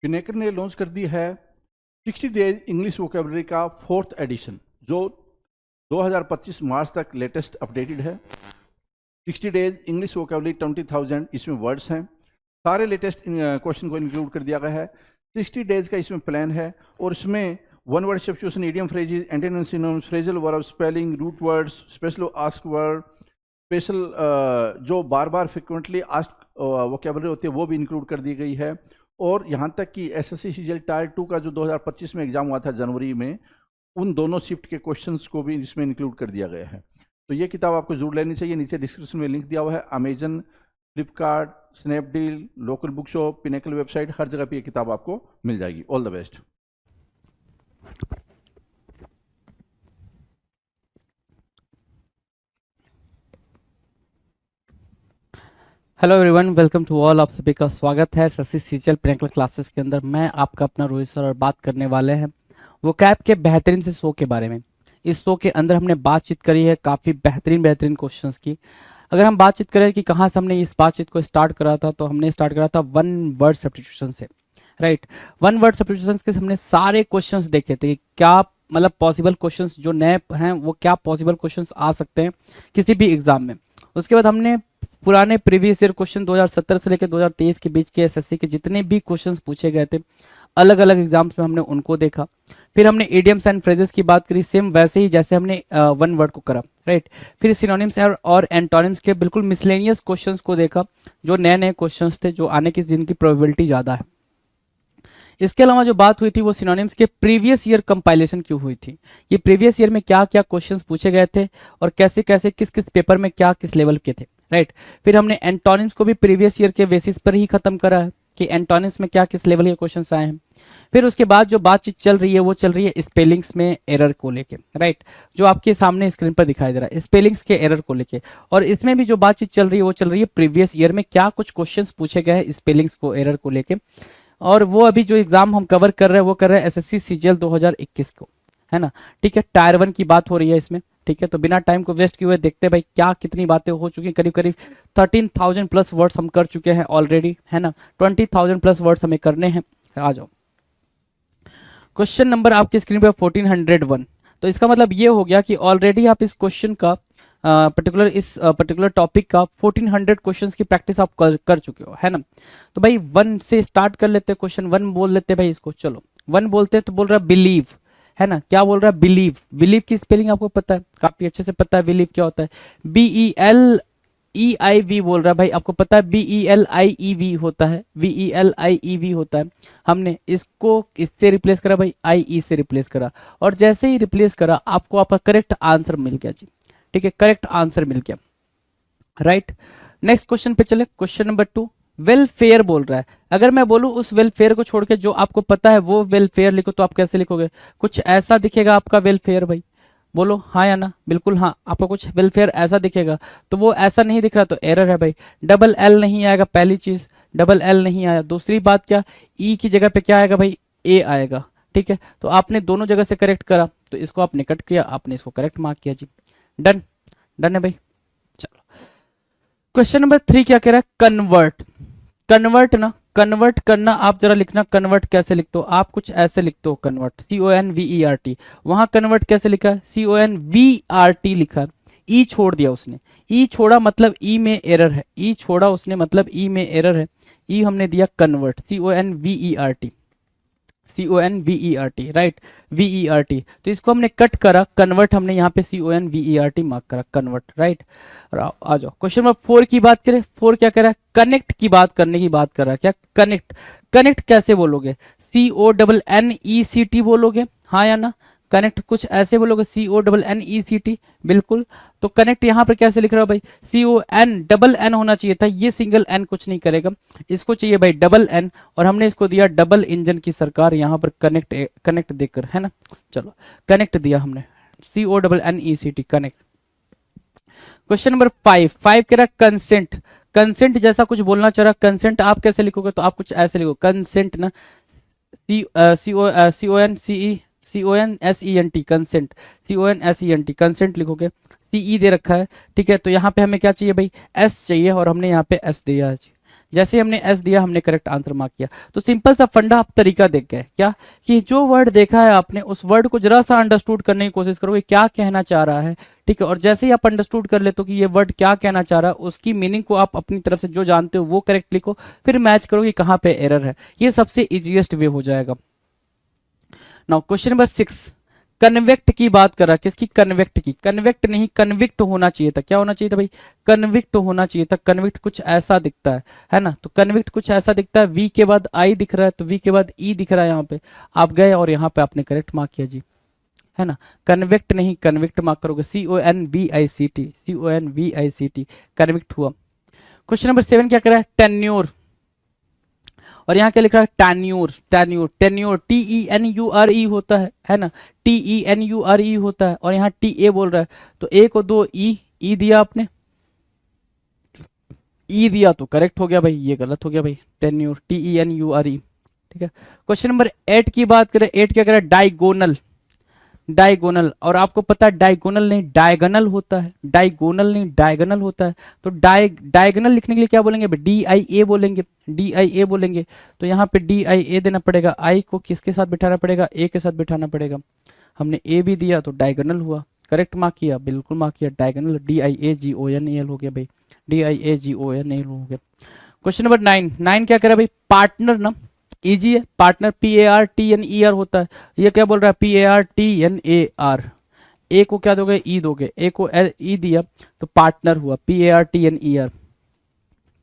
पिनेकर ने लॉन्च कर दी है 60 डेज इंग्लिश वोकेबलरी का 4th एडिशन, जो 2025 मार्च तक लेटेस्ट अपडेटेड है। 60 डेज इंग्लिश वोकेबलरी 20,000 इसमें वर्ड्स हैं। सारे लेटेस्ट क्वेश्चन को इंक्लूड कर दिया गया है। 60 डेज का इसमें प्लान है और इसमें one word substitution, idiom phrases, antonyms, synonyms, phrasal verb, spelling, root words, special ask word, special जो बार बार फ्रिक्वेंटली आस्क वोकेबलरी होती है वो भी इंक्लूड कर दी गई है। और यहाँ तक कि एसएससी सीजीएल टायर 2 का जो 2025 में एग्जाम हुआ था जनवरी में, उन दोनों शिफ्ट के क्वेश्चंस को भी इसमें इंक्लूड कर दिया गया है। तो ये किताब आपको जरूर लेनी चाहिए। नीचे डिस्क्रिप्शन में लिंक दिया हुआ है। Amazon, Flipkart, Snapdeal, local book shop, Pinnacle website, हर जगह पे ये किताब आपको मिल जाएगी। All the best. Hello everyone, welcome to all. आप सभी का स्वागत है एसएससी सीजीएल पिनेकल क्लासेस के अंदर। मैं आपका अपना रोहित सर और बात करने वाले हैं वोकैब के बेहतरीन से शो के बारे में। इस शो के अंदर हमने बातचीत करी है काफ़ी बेहतरीन क्वेश्चंस की। अगर हम बातचीत करें कि कहाँ से हमने इस बातचीत को स्टार्ट करा था, तो हमने स्टार्ट करा था वन वर्ड सब्स्टिट्यूशन से, राइट। वन वर्ड सब्स्टिट्यूशन के हमने सारे क्वेश्चंस देखे थे कि क्या मतलब पॉसिबल क्वेश्चंस जो नए हैं वो क्या पॉसिबल क्वेश्चंस आ सकते हैं किसी भी एग्जाम में। उसके बाद हमने पुराने प्रीवियस ईयर क्वेश्चन 2017 से लेकर 2023 के बीच के एसएससी के जितने भी क्वेश्चंस पूछे गए थे अलग अलग एग्जाम्स में, हमने उनको देखा। फिर हमने इडियम्स एंड फ्रेजेस की बात करी, सेम वैसे ही जैसे हमने वन वर्ड को करा, राइट। फिर सिनोनिम्स और एंटोनिम्स के बिल्कुल मिसलेनियस क्वेश्चंस को देखा, जो नए नए क्वेश्चंस थे जो आने की जिनकी प्रोबेबिलिटी ज़्यादा है। इसके अलावा जो बात हुई थी वो सिनोनिम्स के प्रीवियस ईयर कंपाइलेशन क्यों हुई थी, ये प्रीवियस ईयर में क्या क्या क्वेश्चंस पूछे गए थे और कैसे कैसे किस किस पेपर में क्या किस लेवल के थे, राइट। फिर हमने एंटोनिम्स को भी प्रीवियस ईयर के बेसिस पर ही खत्म करा है कि एंटोनिम्स में क्या किस लेवल के क्वेश्चंस आए हैं। फिर उसके बाद जो बातचीत चल रही है वो चल रही है स्पेलिंग्स में एरर को लेके, राइट, जो आपके सामने स्क्रीन पर दिखाई दे रहा है स्पेलिंग्स के एरर को लेके। और इसमें भी जो बातचीत चल रही है वो चल रही है प्रीवियस ईयर में क्या कुछ क्वेश्चंस पूछे गए हैं स्पेलिंग्स को एरर को लेके। और वो अभी जो एग्जाम हम कवर कर रहे हैं वो कर रहे हैं एसएससी सीजीएल 2021 को, है ना, ठीक है। टायर 1 की बात हो रही है इसमें, ठीक है। तो बिना टाइम को वेस्ट किए हुए देखते हैं भाई क्या कितनी बातें हो चुकी हैं। करीब करीब 13,000 प्लस वर्ड्स हम कर चुके हैं ऑलरेडी, है ना। 20,000 प्लस वर्ड्स हमें करने हैं। आ जाओ, क्वेश्चन नंबर आपकी स्क्रीन पर 1401। तो इसका मतलब ये हो गया कि ऑलरेडी आप इस क्वेश्चन का पर्टिकुलर टॉपिक का 1400 क्वेश्चंस की प्रैक्टिस आप कर चुके हो, है ना। तो भाई 1 से स्टार्ट कर लेते हैं, क्वेश्चन 1 बोल लेते हैं भाई इसको। चलो 1 बोलते हैं। तो बोल रहा है बिलीव, है ना। क्या बोल रहा है? बिलीव। बिलीव की स्पेलिंग आपको पता है, काफी अच्छे से पता है बिलीव क्या होता है। BELEIV बोल रहा है भाई, आपको पता है BELIEV होता है, BELIEV होता है। हमने इसको इससे रिप्लेस करा भाई, IE से रिप्लेस करा, और जैसे ही रिप्लेस करा आपको आपका करेक्ट आंसर मिल गया जी, ठीक है, करेक्ट आंसर मिल गया, राइट। नेक्स्ट क्वेश्चन पे चले, क्वेश्चन नंबर 2। वेलफेयर बोल रहा है। अगर मैं बोलूं उस वेलफेयर को छोड़ के जो आपको पता है वो वेलफेयर लिखो, तो आप कैसे लिखोगे? कुछ ऐसा दिखेगा आपका वेलफेयर भाई, बोलो हाँ या ना। बिल्कुल हाँ, आपको कुछ वेलफेयर ऐसा दिखेगा। तो वो ऐसा नहीं दिख रहा तो एरर है भाई। डबल एल नहीं आएगा, पहली चीज डबल एल नहीं आया। दूसरी बात क्या, ई की जगह पे क्या आएगा भाई? ए आएगा, ठीक है। तो आपने दोनों जगह से करेक्ट करा, तो इसको आपने कट किया, आपने इसको करेक्ट मार्क किया जी। डन, डन है भाई। चलो क्वेश्चन नंबर 3 क्या कह रहा है? कन्वर्ट। कन्वर्ट ना, कन्वर्ट करना आप जरा लिखना। कन्वर्ट कैसे लिखते हो? आप कुछ ऐसे लिखते हो कन्वर्ट, CONVERT। वहां कन्वर्ट कैसे लिखा है? CONVRT लिखा है। ई छोड़ दिया उसने, ई छोड़ा मतलब ई में एरर है, ई छोड़ा उसने मतलब ई में एरर है। ई हमने दिया convert, CONVERT, CONVERT, right, VERT। तो इसको हमने कट करा, कन्वर्ट हमने यहाँ पे CONVERT मार्क करा, कन्वर्ट, राइट। आ जाओ क्वेश्चन नंबर 4 की बात करें। 4 क्या कह रहा है? कनेक्ट की बात करने की बात कर रहा है। क्या कनेक्ट? कनेक्ट कैसे बोलोगे? CONNECT बोलोगे, हाँ या ना? कनेक्ट कुछ ऐसे बोलोगे, CONNECT, बिल्कुल। तो कनेक्ट यहाँ पर कैसे लिख रहा हो भाई? CON डबल N होना चाहिए था, ये सिंगल N कुछ नहीं करेगा, इसको चाहिए भाई डबल N। और हमने इसको दिया डबल इंजन की सरकार यहाँ पर कनेक्ट, कनेक्ट देकर, है ना। चलो कनेक्ट दिया हमने, CONNECT, कनेक्ट। क्वेश्चन नंबर 5 कह रहा है कंसेंट। कंसेंट जैसा कुछ बोलना चाह रहा, कंसेंट आप कैसे लिखोगे? तो आप कुछ ऐसे लिखो, कंसेंट ना, CONSENT, कंसेंट, CONSENT, कंसेंट लिखोगे। CE दे रखा है, ठीक है। तो यहाँ पे हमें क्या चाहिए भाई? S चाहिए, और हमने यहाँ पे S दिया है। जैसे ही हमने एस दिया हमने करेक्ट आंसर मार्क किया। तो सिंपल सा फंडा आप तरीका देख गए क्या, कि जो वर्ड देखा है आपने उस वर्ड को जरा सा अंडरस्टूड करने की कोशिश करोगे क्या कहना चाह रहा है, ठीक है। और जैसे ही आप अंडरस्टूड कर लेते हो कि ये वर्ड क्या कहना चाह रहा है, उसकी मीनिंग को आप अपनी तरफ से जो जानते हो वो करेक्ट लिखो, फिर मैच करो कि कहाँ पे एरर है। ये सबसे इजीएस्ट वे हो जाएगा। नाउ क्वेश्चन नंबर 6, कन्वेक्ट की बात कर रहा है, किसकी, कन्वेक्ट की। कन्वेक्ट नहीं कन्विक्ट होना चाहिए था, क्या होना चाहिए था भाई, कन्विक्ट होना चाहिए था। कन्विक्ट कुछ ऐसा दिखता है ना, तो कन्विक्ट कुछ ऐसा दिखता है, वी के बाद आई दिख रहा है तो वी के बाद ई दिख रहा है, यहाँ पे आप गए और यहाँ पे आपने करेक्ट मार्क किया जी, है ना। कन्वेक्ट नहीं कन्विक्ट मार्क करोगे, CONVICT, CONVICT, कन्विक्ट हुआ। क्वेश्चन नंबर 7 क्या कर रहा है, टेन्योर, और यहाँ क्या लिख रहा है, टैन्योर, टैन्योर, टेन्योर TENURE होता है ना, TENURE होता है, और यहाँ TA बोल रहा है, तो ए को दो ई दिया आपने, ई दिया तो करेक्ट हो गया भाई, ये गलत हो गया भाई, टेन्योर TENURE, ठीक है। क्वेश्चन नंबर 8 की बात करें, 8 क्या करें, डायगोनल, डायगोनल, और आपको पता है डायगोनल नहीं डायगोनल होता है, डायगोनल नहीं डायगोनल होता है। तो डायगोनल लिखने के लिए क्या बोलेंगे, DIA बोलेंगे, DIA बोलेंगे। तो यहाँ पे DIA देना पड़ेगा, आई को किसके साथ बिठाना पड़ेगा, ए के साथ बिठाना पड़ेगा। हमने ए भी दिया तो डायगोनल हुआ, करेक्ट मार्क किया, बिल्कुल मार्क किया, डायगोनल DIAGONAL हो गया भाई, DIAGONAL हो गया। क्वेश्चन नंबर 9, 9 क्या करा भाई, पार्टनर ना, इजी है, पार्टनर PARTNER होता है। ये क्या बोल रहा है, PARTNER, ए को क्या दोगे, ई दोगे, ए को ई दिया तो पार्टनर हुआ, PARTNER,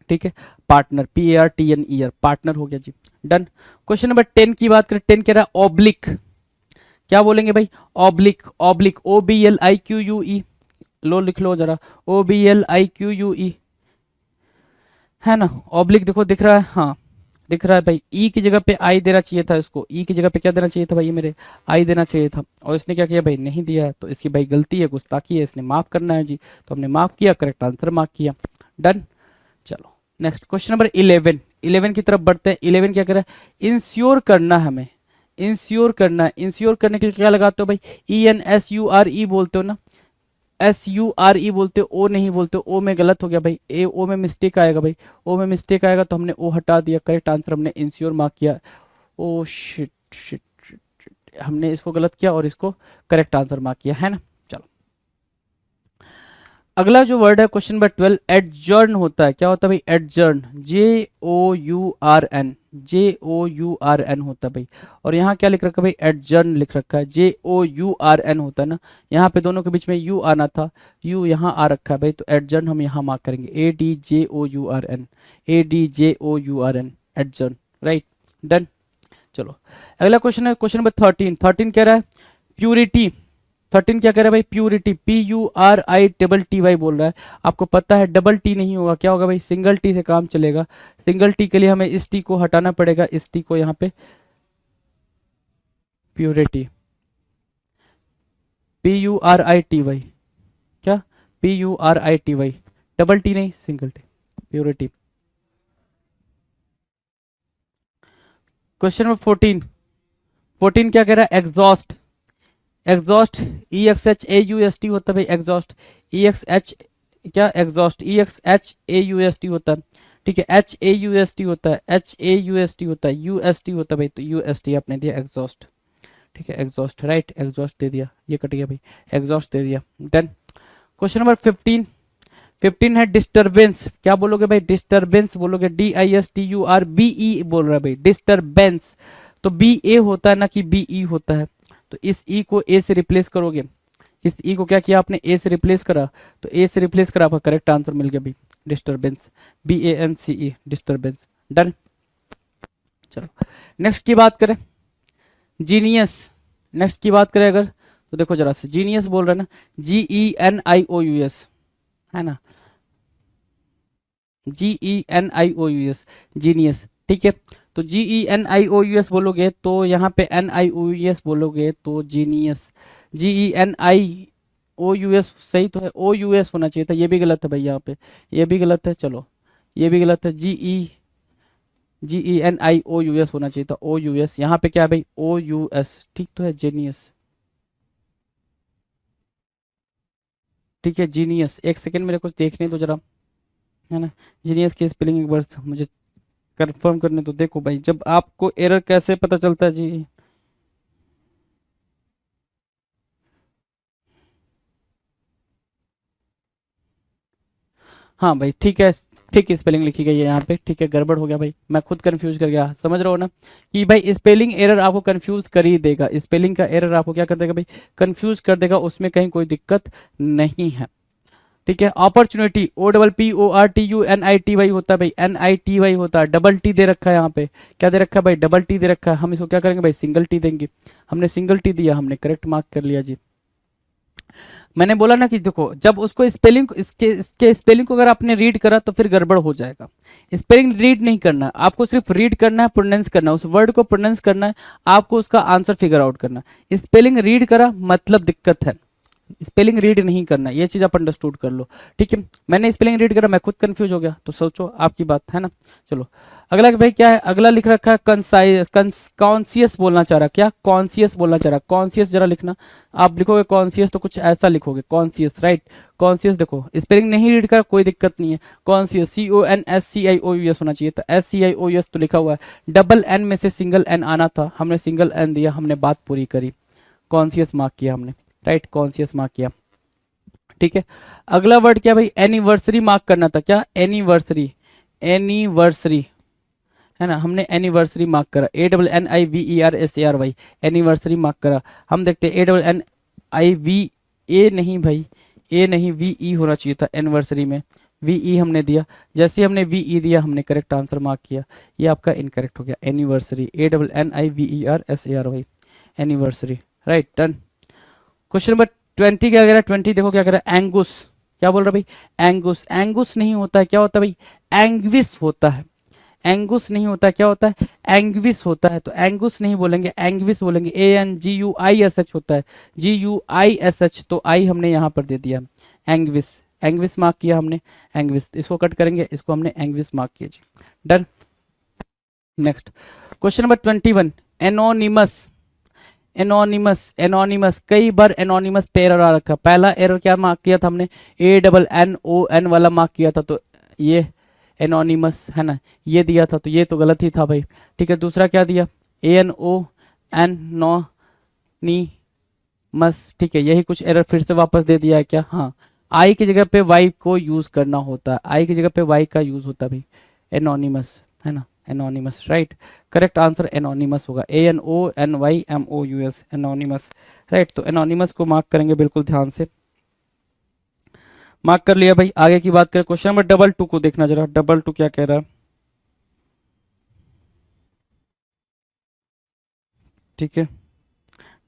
ठीक है, पार्टनर PARTNER, पार्टनर हो गया जी, डन। क्वेश्चन नंबर 10 की बात करें, 10 कह रहा है ऑब्लिक, क्या बोलेंगे भाई, ऑब्लिक, ऑब्लिक OBLIQUE, लो लिख लो जरा, OBLIQUE, है ना। ऑब्लिक देखो दिख रहा है, हाँ दिख रहा है भाई, ई की जगह पे आई देना चाहिए था, इसको ई की जगह पे क्या देना चाहिए था भाई, ये मेरे आई देना चाहिए था, और इसने क्या किया भाई, नहीं दिया है, तो इसकी भाई गलती है, गुस्ताखी है, इसने माफ करना है जी, तो हमने माफ किया, करेक्ट आंसर मार्क किया, डन। चलो नेक्स्ट क्वेश्चन नंबर 11, 11 की तरफ बढ़ते हैं। 11 क्या कर रहा है, इंश्योर करना हमें, इंश्योर करना है, इंश्योर करने के लिए क्या लगाते हो भाई, ENSURE बोलते हो ना, SURE बोलते हो, ओ नहीं बोलते हो, ओ में गलत हो गया भाई, ओ में मिस्टेक आएगा भाई, ओ में मिस्टेक आएगा तो हमने ओ हटा दिया, करेक्ट आंसर हमने इंश्योर मार्क किया। Oh shit shit shit shit, हमने इसको गलत किया और इसको करेक्ट आंसर मार्क किया, है ना। चलो अगला जो वर्ड है क्वेश्चन नंबर 12, एडजर्न होता है, क्या होता है भाई, एडजर्न, JOURN, JOURN होता है भाई, और यहाँ क्या लिख रखा है भाई, एडजर्न लिख रखा है, JOURN होता है ना, यहाँ पे दोनों के बीच में यू आना था, यू यहाँ आ रखा है भाई, तो एडजर्न हम यहाँ मार्क करेंगे, ADJOURN, ADJOURN, adjourn, right, done. चलो अगला क्वेश्चन है क्वेश्चन नंबर 13, 13 कह रहा है प्यूरिटी, 13 क्या कह रहा है भाई, प्यूरिटी, PURITY बोल रहा है, आपको पता है डबल टी नहीं होगा, क्या होगा भाई, सिंगल टी से काम चलेगा, सिंगल टी के लिए हमें इस टी को हटाना पड़ेगा, इस टी को यहाँ पे, प्यूरिटी, PURITY, क्या, PURITY, डबल टी नहीं single T, purity. Question number 14, 14 क्या कह रहा है, एग्जॉस्ट, एग्जॉस्ट EXHAUST होता है भाई, एग्जॉस्ट EXH, क्या एग्जॉस्ट EXHAUST होता है, ठीक है, HAUST होता है, HAUST होता है, UST होता है भाई, तो UST आपने दिया एग्जॉस्ट, ठीक है, एग्जॉस्ट, राइट, एग्जॉस्ट दे दिया, ये कट गया भाई, एग्जॉस्ट दे दिया, डन। क्वेश्चन नंबर 15, 15 है डिस्टरबेंस, क्या बोलोगे भाई, डिस्टरबेंस बोलोगे, DISTURBE बोल रहा है भाई, डिस्टरबेंस, तो BA होता है ना कि BE होता है, तो इस ई को ए से रिप्लेस करोगे, इस ई को क्या किया आपने, ए से रिप्लेस करा, तो ए से रिप्लेस करा, आपका करेक्ट आंसर मिल गया भाई, डिस्टरबेंस, BANCE, डिस्टरबेंस, डन। चलो नेक्स्ट की बात करें, जीनियस, नेक्स्ट की बात करें अगर, तो देखो जरा से, जीनियस बोल रहे हैं ना, GENIOUS, है ना, GENIOUS, जीनियस, ठीक है, तो GENIOUS बोलोगे तो यहाँ पे NIOUS बोलोगे तो जीनियस, GENIOUS सही तो है, OUS होना चाहिए था, ये भी गलत है भाई, यहाँ पे ये भी गलत है, चलो ये भी गलत है, GENIOUS होना चाहिए था, OUS, यहाँ पे क्या है भाई, OUS, ठीक तो है, जीनियस, ठीक है, जीनियस, एक सेकेंड मेरे कुछ देखने दो जरा, है ना। जीनियस की स्पेलिंग एक बार मुझे कंफर्म करने तो देखो भाई, जब आपको एरर कैसे पता चलता है जी। हाँ भाई ठीक है, ठीक है स्पेलिंग लिखी गई है यहाँ पे, ठीक है गड़बड़ हो गया भाई, मैं खुद कंफ्यूज कर गया, समझ रहे हो ना कि भाई स्पेलिंग एरर आपको कंफ्यूज कर ही देगा, स्पेलिंग का एरर आपको क्या कर देगा भाई, कंफ्यूज कर देगा, उसमें कहीं कोई दिक्कत नहीं है। ठीक है, अपॉर्चुनिटी OPPORTUNITY होता है भाई, NITY होता है, डबल टी दे रखा है यहाँ पे, क्या दे रखा है भाई, डबल टी दे रखा है, हम इसको क्या करेंगे भाई, सिंगल टी देंगे, हमने सिंगल टी दिया, हमने करेक्ट मार्क कर लिया जी। मैंने बोला ना कि देखो जब उसको स्पेलिंग, इसके स्पेलिंग को अगर आपने रीड करा तो फिर गड़बड़ हो जाएगा। स्पेलिंग रीड नहीं करना है आपको, सिर्फ रीड करना है, प्रोनाउंस करना है, उस वर्ड को प्रोनाउंस करना है, आपको उसका आंसर फिगर आउट करना है। स्पेलिंग रीड करा मतलब दिक्कत है, स्पेलिंग रीड नहीं करना, ये चीज आप अंडरस्टूड कर लो। ठीक है, मैंने स्पेलिंग रीड करा, मैं खुद कंफ्यूज हो गया, तो सोचो आपकी बात है ना। चलो अगला भाई क्या है, अगला लिख रखा है कंसाइस, कॉन्सियस बोलना चाह रहा, क्या कॉन्सियस बोलना चाह रहा, कॉन्सियस जरा लिखना। आप लिखोगे कॉन्सियस तो कुछ ऐसा लिखोगे, कॉन्सियस राइट, कॉन्सियस देखो स्पेलिंग नहीं रीड कर कोई दिक्कत नहीं है, कॉन्सियस CONSCIOUS होना चाहिए, तो SCIOUS तो लिखा हुआ है, डबल एन में से सिंगल एन आना था, हमने सिंगल एन दिया, हमने बात पूरी करी, कॉन्सियस मार्क किया हमने, राइट कॉन्सियस मार्क किया। ठीक है, अगला वर्ड क्या भाई, एनिवर्सरी मार्क करना था, क्या एनिवर्सरी, एनिवर्सरी है ना, हमने एनिवर्सरी मार्क करा, ANNIVERSARY, एनिवर्सरी मार्क करा। हम देखते हैं ANNIVA नहीं भाई, ए नहीं VE होना चाहिए था एनिवर्सरी में, VE हमने दिया, जैसे हमने VE दिया हमने करेक्ट आंसर मार्क किया, ये आपका इनकरेक्ट हो गया, anniversary ANNIVERSARY, anniversary right done. Question number 20 क्या कह रहा है, 20 देखो क्या कह रहा है, एंगुस, क्या बोल रहा है भाई, एंगुस, एंगुस नहीं होता है, क्या होता है भाई, एंग्विस होता है, एंगुस नहीं होता है, क्या होता है, एंग्विस होता है, तो एंगुस नहीं बोलेंगे, एंग्विस बोलेंगे, ANGUISH होता है, GUISH, तो आई हमने यहाँ पर दे दिया, एंग्विस, एंग्विस मार्क किया हमने, एंग्विस, इसको कट करेंगे, इसको हमने एंग्विस मार्क किया जी, done. Next question number 21, anonymous, anonymous, anonymous कई बार एनोनिमस पे एरर आ रखा, पहला एरर क्या मार्क किया था हमने, ANNON वाला मार्क किया था, तो ये एनोनिमस है ना, ये दिया था, तो ये तो गलत ही था भाई। ठीक है, दूसरा क्या दिया, ANON नो नी मस, ठीक है, यही कुछ एरर फिर से वापस दे दिया है क्या, हाँ, आई की जगह पे वाई को यूज करना होता है, आई की जगह पे वाई का यूज होता है भाई, एनोनिमस है ना, anonymous right, correct answer anonymous होगा, ANONYMOUS, एनोनिमस राइट, तो एनोनिमस को मार्क करेंगे बिल्कुल ध्यान से, मार्क कर लिया भाई। आगे की बात करें, क्वेश्चन नंबर 22 को देखना जरा, 22 क्या कह रहा है, ठीक है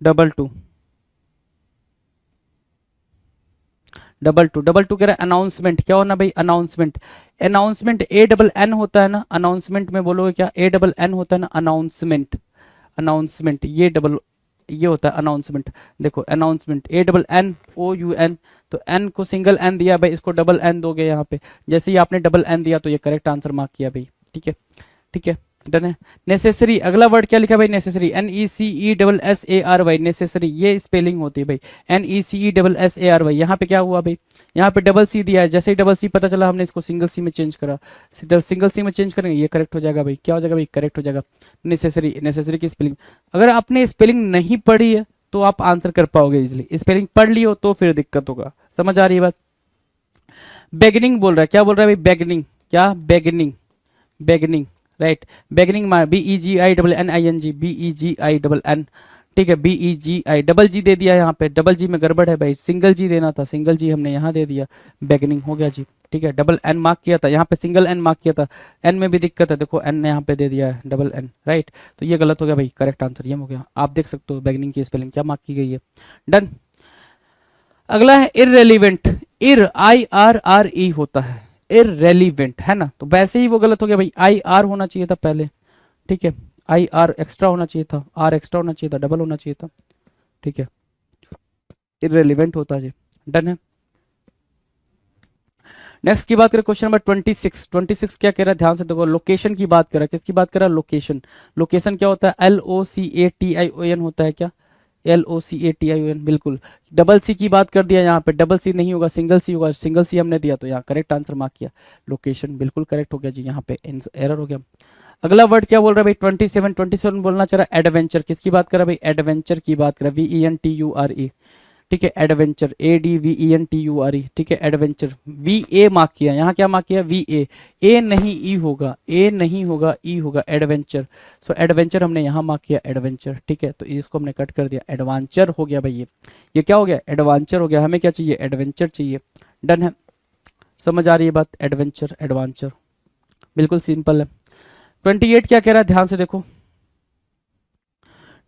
22, 22 कह रहा है अनाउंसमेंट, क्या होना भाई, अनाउंसमेंट, अनाउंसमेंट ANN होता है ना, अनाउंसमेंट में बोलोगे क्या, ANN होता है ना, अनाउंसमेंट, अनाउंसमेंट ये डबल, ये होता है अनाउंसमेंट, देखो अनाउंसमेंट ANNOUN, तो एन को सिंगल एन दिया भाई, इसको डबल एन दोगे यहाँ पे, जैसे ही आपने डबल एन दिया तो ये करेक्ट आंसर मार्क किया भाई, ठीक है, ठीक है डन है। नेसेसरी, अगला वर्ड क्या लिखा भाई, नेसेसरी, NECESSARY, नेसेसरी, ये स्पेलिंग होती है भाई, NECESSARY, यहाँ पे क्या हुआ भाई, यहाँ पे डबल सी दिया है, जैसे ही डबल सी पता चला हमने इसको सिंगल सी में चेंज करा, सिंगल सी में चेंज करेंगे, ये करेक्ट हो जाएगा भाई, क्या हो जाएगा भाई, करेक्ट हो जाएगा, नेसेसरी, नेसेसरी की स्पेलिंग, अगर आपने स्पेलिंग नहीं पढ़ी है तो आप आंसर कर पाओगे इजिली, स्पेलिंग पढ़ ली हो तो फिर दिक्कत होगा, समझ आ रही है बात। बेगनिंग बोल रहा है, क्या बोल रहा है भाई, बेगनिंग, क्या beginning, beginning right, beginning BEGINNING, BEGINN, ठीक है, BEGI, डबल जी दे दिया यहाँ पे, डबल जी में गड़बड़ है भाई, सिंगल जी देना था, सिंगल जी हमने यहाँ दे दिया, बेगनिंग हो गया जी, ठीक है, डबल एन मार्क किया था, यहाँ पे सिंगल एन मार्क किया था, एन में भी दिक्कत है, देखो एन ने यहाँ पे दे दिया है डबल एन, राइट, तो ये गलत हो गया भाई, करेक्ट आंसर ये हो गया, आप देख सकते हो बेगनिंग की स्पेलिंग क्या मार्क की गई है, डन। अगला है इररेलीवेंट, IRRE होता है, इररेलीवेंट है ना, तो वैसे ही वो गलत हो गया भाई, IR होना चाहिए था पहले, ठीक है, IR एक्स्ट्रा होना चाहिए था, R एक्स्ट्रा होना चाहिए था, डबल होना चाहिए था, ठीक है, इररेलीवेंट होता है जी, डन है। नेक्स्ट की बात करें, क्वेश्चन नंबर 26, 26 क्या कह रहा है, ध्यान से देखो, लोकेशन की बात कर रहा है, किसकी बात कर रहा है, लोकेशन, लोकेशन क्या होता है, LOCATION होता है, क्या LOCATION, बिल्कुल। डबल सी की बात कर दिया, यहाँ पे डबल सी नहीं होगा, सिंगल सी होगा, सिंगल सी हमने दिया तो यहाँ करेक्ट आंसर मार्क किया। लोकेशन बिल्कुल करेक्ट हो गया जी, यहाँ पे एरर हो गया। अगला वर्ड क्या बोल रहा है भाई, 27 बोलना चाह रहा है एडवेंचर। किसकी बात कर रहा है भाई, एडवेंचर की बात कर रहा है, VENTURE, ठीक है, एडवेंचर, ADVENTURE, ठीक है, एडवेंचर। VA मार्क किया, यहाँ क्या मार्क किया, VA, ए नहीं ई होगा, ए नहीं होगा, ई होगा, एडवेंचर। सो एडवेंचर हमने यहाँ मार्क किया, एडवेंचर, ठीक है, तो इसको हमने कट कर दिया, एडवांचर हो गया भाई। ये क्या हो गया, एडवांचर हो गया। हमें क्या चाहिए, एडवेंचर चाहिए। डन है, समझ आ रही है बात, एडवेंचर एडवांचर, बिल्कुल सिंपल है। 28 क्या कह रहा है, ध्यान से देखो।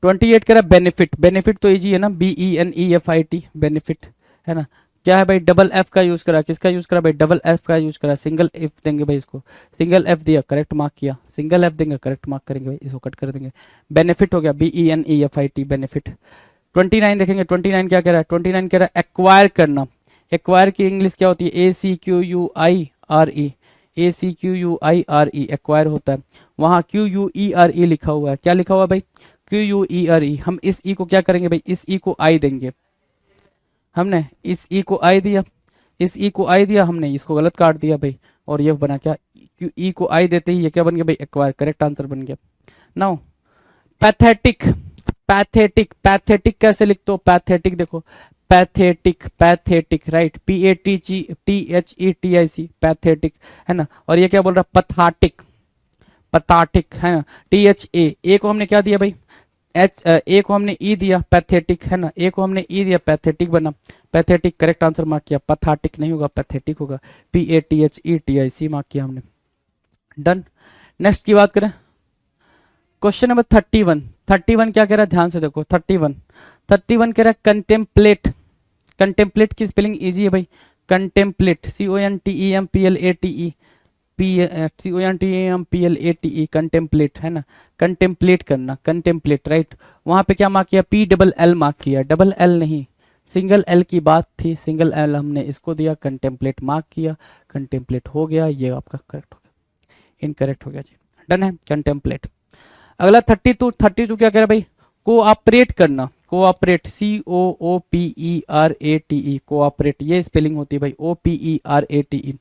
28 कह रहा है बेनिफिट। बेनिफिट तो इजी है ना, BENEFIT, बेनिफिट है ना। क्या है भाई, डबल एफ का यूज करा, किसका यूज करा भाई, डबल एफ का यूज करा। सिंगल एफ देंगे भाई, इसको सिंगल एफ दिया, करेक्ट मार्क किया। सिंगल एफ देंगे, करेक्ट मार्क करेंगे भाई, इसको कट कर देंगे। बेनिफिट हो गया, BENEFIT, बेनिफिट। 29 देखेंगे, 29 क्या कह रहा है, 29 कह रहा है एक्वायर करना। एक्वायर की इंग्लिश क्या होती है, ACQUIRE, ACQUIRE, एक्वायर होता है। वहाँ QUERE लिखा हुआ है, क्या लिखा हुआ है भाई, QUERE। हम इस ई को क्या करेंगे भाई, इस ई को आई देंगे। हमने इस ई को आई दिया, इस ई को आई दिया, हमने इसको गलत काट दिया भाई, और ये बना क्या, ई को आई देते ही ये क्या बन गया भाई, एक्वायर, करेक्ट आंसर बन गया। नाउ पैथेटिक, पैथेटिक, पैथेटिक कैसे लिखते हो, पैथेटिक देखो, pathetic, pathetic, right, PATHETIC, pathetic है ना। और ये क्या बोल रहा है, पथाटिक, पथाटिक है ना, THA, ए को हमने क्या दिया भाई, ए को हमने ई दिया, पैथेटिक है ना, ए को हमने ई दिया, पैथेटिक बना, पैथेटिक, करेक्ट आंसर मार्क किया। पथाटिक नहीं होगा, पैथेटिक होगा, PATHETIC मार्क किया हमने। डन। नेक्स्ट की बात करें, क्वेश्चन नंबर 31। 31 क्या कह रहा है, ध्यान से देखो, 31 कह रहा है कंटेम्पलेट। कंटेम्पलेट की स्पेलिंग इजी है भाई, कंटेम्पलेट, CONTEMPLATE, CONTEMPLATE, कंटेम्पलेट है ना, कंटेम्पलेट करना, कंटेम्पलेट, राइट। वहां पे क्या मार्क किया, PLL मार्क किया, डबल एल नहीं, सिंगल एल की बात थी, सिंगल एल हमने इसको दिया, कंटेम्पलेट मार्क किया, कंटेम्पलेट हो गया, ये आपका करेक्ट हो गया, इनकरेक्ट हो गया जी। डन है, कंटेम्पलेट। अगला 32 क्या कह रहा है भाई, कोऑपरेट करना, कोऑपरेट, COOPERATE, कोऑपरेट, ये स्पेलिंग होती है भाई, OPERATE।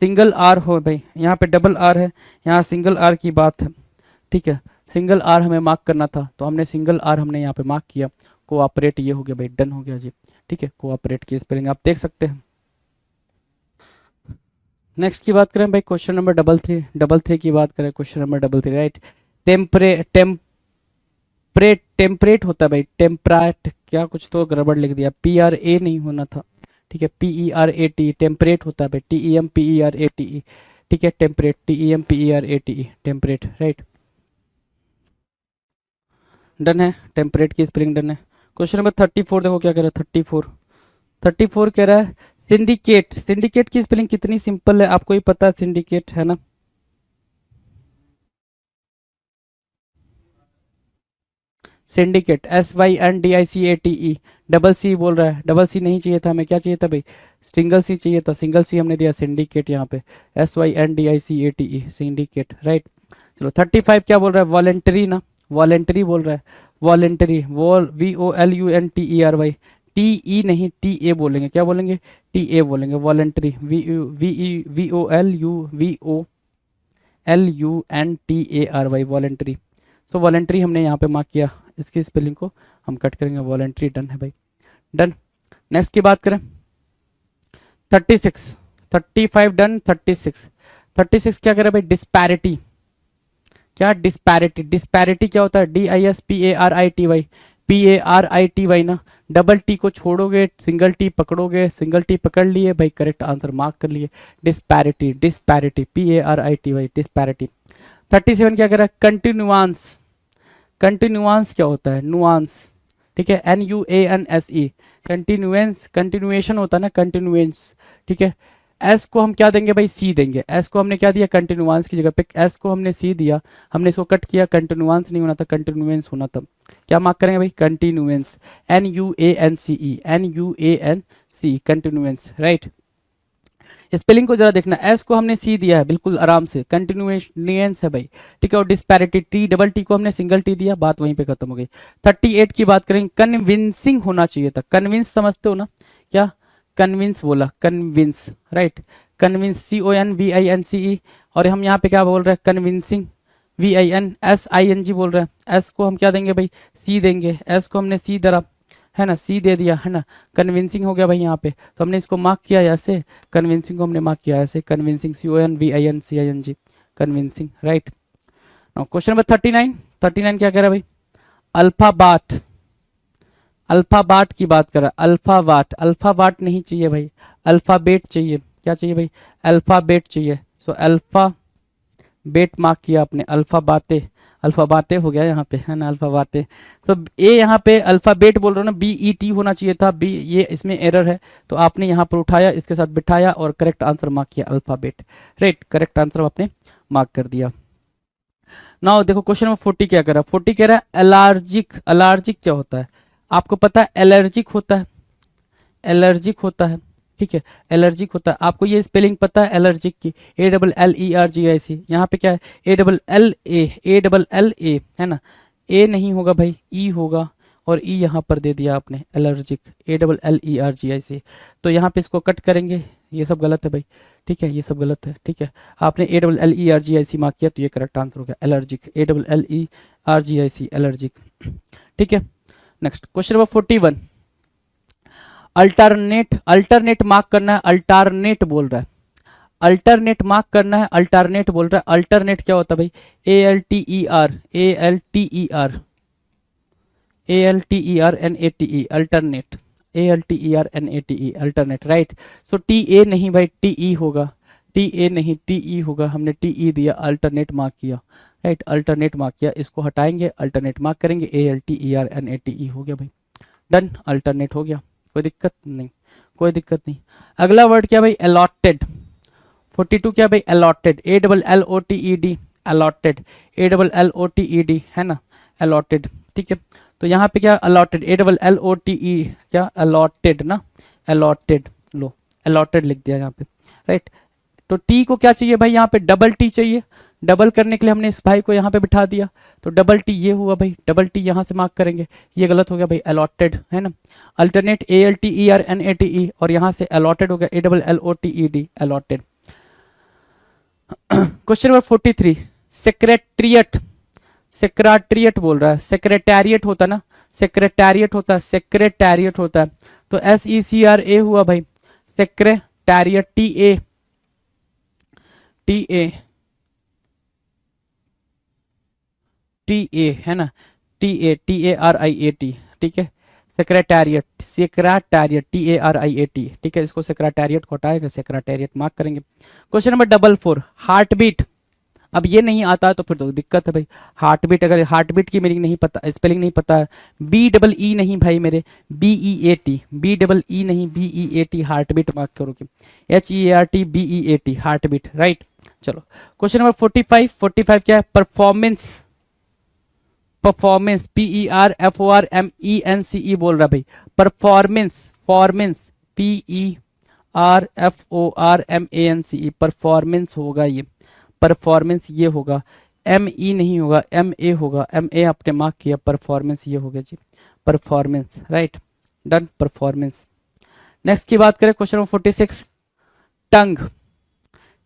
सिंगल आर हो भाई, यहाँ पे डबल आर है, यहाँ सिंगल आर की बात है, ठीक है, सिंगल आर हमें मार्क करना था, तो हमने सिंगल आर हमने यहाँ पे मार्क किया, कोऑपरेट, ये हो गया भाई, डन हो गया जी, ठीक है। कोऑपरेट की स्पेलिंग आप देख सकते हैं। नेक्स्ट की बात करें भाई, क्वेश्चन नंबर 33 की बात करें, क्वेश्चन नंबर 33, राइट। टेम्परेट होता है भाई, टेम्परेट, क्या कुछ तो गड़बड़ लिख दिया, PRA नहीं होना था, ठीक है, PERATE, टेम्परेट होता है भाई, TEMPERATE, ठीक है, temperate, TEMPERATE, temperate, right. Done है, टेम्परेट की स्पेलिंग डन है। क्वेश्चन नंबर 34 देखो क्या कह रहा है, 34 कह रहा है सिंडिकेट। सिंडिकेट की स्पेलिंग कितनी सिंपल है, आपको ही पता है, सिंडिकेट है ना, सिंडिकेट, SYNDICATE, डबल सी बोल रहा है, डबल सी नहीं चाहिए था हमें, क्या चाहिए था भाई, सिंगल सी चाहिए था, सिंगल सी हमने दिया, सिंडिकेट यहाँ पे, SYNDICATE, सिंडिकेट, राइट। चलो 35 क्या बोल रहा है, वॉलेंटरी ना, वॉलेंटरी बोल रहा है, वॉलेंटरी, VOLUNTERY, TE नहीं, TA बोलेंगे, क्या बोलेंगे, TA बोलेंगे, वॉलेंटरी, VOLUNTARY, वॉलेंटरी। सो वॉलेंटरी हमने यहाँ पे मार्क किया, इसकी स्पेलिंग को हम कट करेंगे, वॉलेंटरी, डन है भाई, डन। नेक्स्ट की बात करें, 36, 35 डन, 36 क्या कह रहे भाई, डिस्पैरिटी। क्या, डिस्पैरिटी, डिस्पैरिटी क्या होता है, DISPARITY, ना, डबल टी को छोड़ोगे, सिंगल टी पकड़ोगे, सिंगल टी पकड़ लिए भाई, करेक्ट आंसर मार्क कर लिए, डिस्पैरिटी, डिस्पैरिटी, PARITY, डिस्पैरिटी। 37 क्या कह रहा है, कंटिन्यूआंस। कंटिन्यूआंस क्या होता है, नुआंस, ठीक है, NUANSE, कंटिन्यूएंस, कंटिन्यूएशन होता है ना, कंटिन्यूएंस, ठीक है। एस को हम क्या देंगे भाई, सी देंगे, एस को हमने क्या दिया, कंटिन्यूआंस की जगह पे एस को हमने सी दिया, हमने इसको कट किया, कंटिन्यूआंस नहीं होना था, कंटिन्यूएंस होना था, क्या मार्क करेंगे भाई, continuance, NUANCE, continuance, right. Spelling को जरा देखना, एस को हमने सी दिया है बिल्कुल आराम से, कंटिन्यूएंस है भाई, ठीक है। और डिस्पैरिटी, टी डबल टी को हमने सिंगल टी दिया, बात वहीं पे खत्म हो गई। 38 की बात करेंगे, कन्विंसिंग होना चाहिए था। कन्विंस समझते हो ना, क्या कन्विंस बोला, कन्विंस, राइट, कन्विंस, CONVINCE। और हम यहाँ पे क्या बोल रहे हैं, कन्विंसिंग, VINSING बोल रहे हैं। एस को हम क्या देंगे भाई, सी देंगे, एस को हमने सी धरा, है ना, सी दे दिया, है ना, कन्विंसिंग हो गया भाई यहाँ पे। तो हमने इसको मार्क किया ऐसे, कन्विंसिंग को हमने मार्क किया ऐसे, convincing, CONVINCING, convincing, right. Question number 39 क्या कह रहा है भाई, अल्फाबाट, अल्फाबाट की बात कर रहा है, अल्फाबाट, अल्फाबाट नहीं चाहिए भाई, अल्फाबेट चाहिए। क्या चाहिए भाई, अल्फाबेट चाहिए। सो अल्फा बेट मार्क किया आपने, अल्फाबाते, अल्फाबाते हो गया यहाँ पे, है ना, अल्फाबाते। तो ए यहाँ पे अल्फाबेट बोल रहा हूँ ना, BET होना चाहिए था, बी, ये इसमें एरर है, तो आपने यहाँ पर उठाया, इसके साथ बिठाया और करेक्ट आंसर मार्क किया अल्फाबेट, राइट, करेक्ट आंसर आपने मार्क कर दिया। नाउ देखो क्वेश्चन नंबर 40 क्या कर रहा है, 40 कह रहा है एलर्जिक, एलर्जिक क्या होता है, आपको पता है एलर्जिक होता है, एलर्जिक होता है, ठीक है, एलर्जिक होता है। आपको ये स्पेलिंग पता है एलर्जिक की, ALLERGIC, यहाँ पे क्या है, ALLA, है ना, ए नहीं होगा भाई, ई होगा, और ई यहाँ पर दे दिया आपने, एलर्जिक, ALLERGIC। तो यहाँ पे इसको कट करेंगे, ये सब गलत है भाई, ठीक है, ये सब गलत है, ठीक है। आपने ALLERGIC मार्क किया, तो ये करेक्ट आंसर हो गया, एलर्जिक, ALLERGIC, एलर्जिक, ठीक है। Next question number 41, alternate, alternate mark करना है, अल्टरनेट बोल रहा है, अल्टरनेट मार्क करना है, अल्टरनेट बोल रहा है। अल्टरनेट क्या होता है भाई, ALTERNATE, alternate, ALTERNATE, alternate, right. So TA नहीं भाई, TE होगा, TA नहीं, TE होगा, हमने TE दिया, अल्टरनेट मार्क किया, राइट, अल्टरनेट मार्क किया, इसको हटाएंगे, अल्टरनेट मार्क करेंगे, ALTERNATE हो गया भाई, डन, अल्टरनेट हो गया, कोई दिक्कत नहीं, कोई दिक्कत नहीं। अगला वर्ड क्या भाई, अलॉटेड, 42 क्या भाई, अलॉटेड, ALLOTED, अलॉटेड, ALLOTED, है ना, अलॉटेड, ठीक है। तो यहाँ पे क्या अलॉटेड, ALLOTE, क्या अलॉटेड ना, अलॉटेड, लो अलॉटेड लिख दिया यहाँ पे, राइट। तो टी को क्या चाहिए भाई, यहाँ पे डबल टी चाहिए, डबल करने के लिए हमने इस भाई को यहाँ पे बिठा दिया, तो डबल टी ये हुआ भाई, डबल टी यहाँ से मार्क करेंगे, ये गलत हो गया भाई, अलॉटेड, है ना, अल्टरनेट, ALTERNATE, और यहाँ से अलॉटेड हो गया, ALLOTED, allotted. Question number 43, secretariat, secretariat बोल रहा है, सेक्रेटेरिएट होता ना, सेक्रेटेरिएट होता है, सेक्रेटेरिएट होता है, तो SECRA हुआ भाई, सेक्रेटेरिएट, TA, है ना, TARIAT, ठीक है, सेक्रेटेरिएट, सेक्रेटेरिएट, TARIAT, ठीक है, इसको सेक्रेटेरिएट को हटाएगा, सेक्रेटेरिएट मार्क करेंगे। क्वेश्चन नंबर 44, हार्ट बीट, अब ये नहीं आता तो फिर तो दिक्कत है भाई, हार्ट बीट, अगर हार्ट बीट की मीनिंग नहीं पता, स्पेलिंग नहीं पता है, BEE नहीं भाई मेरे, BEAT, BEE नहीं, BEAT, हार्ट बीट मार्क करोगे, HEART, हार्ट बीट, राइट। चलो क्वेश्चन नंबर 45 क्या है, परफॉर्मेंस, परफॉर्मेंस, PERFORMENCE बोल रहा है भाई, परफॉर्मेंस, फॉर्मेंस, PERFORMANCE, परफॉर्मेंस होगा ये, परफॉर्मेंस ये होगा, ME नहीं होगा, MA होगा, MA आपने मार्क किया, परफॉर्मेंस ये हो गया ji, performance, right, done, performance. Next की बात करें question number 46, tongue,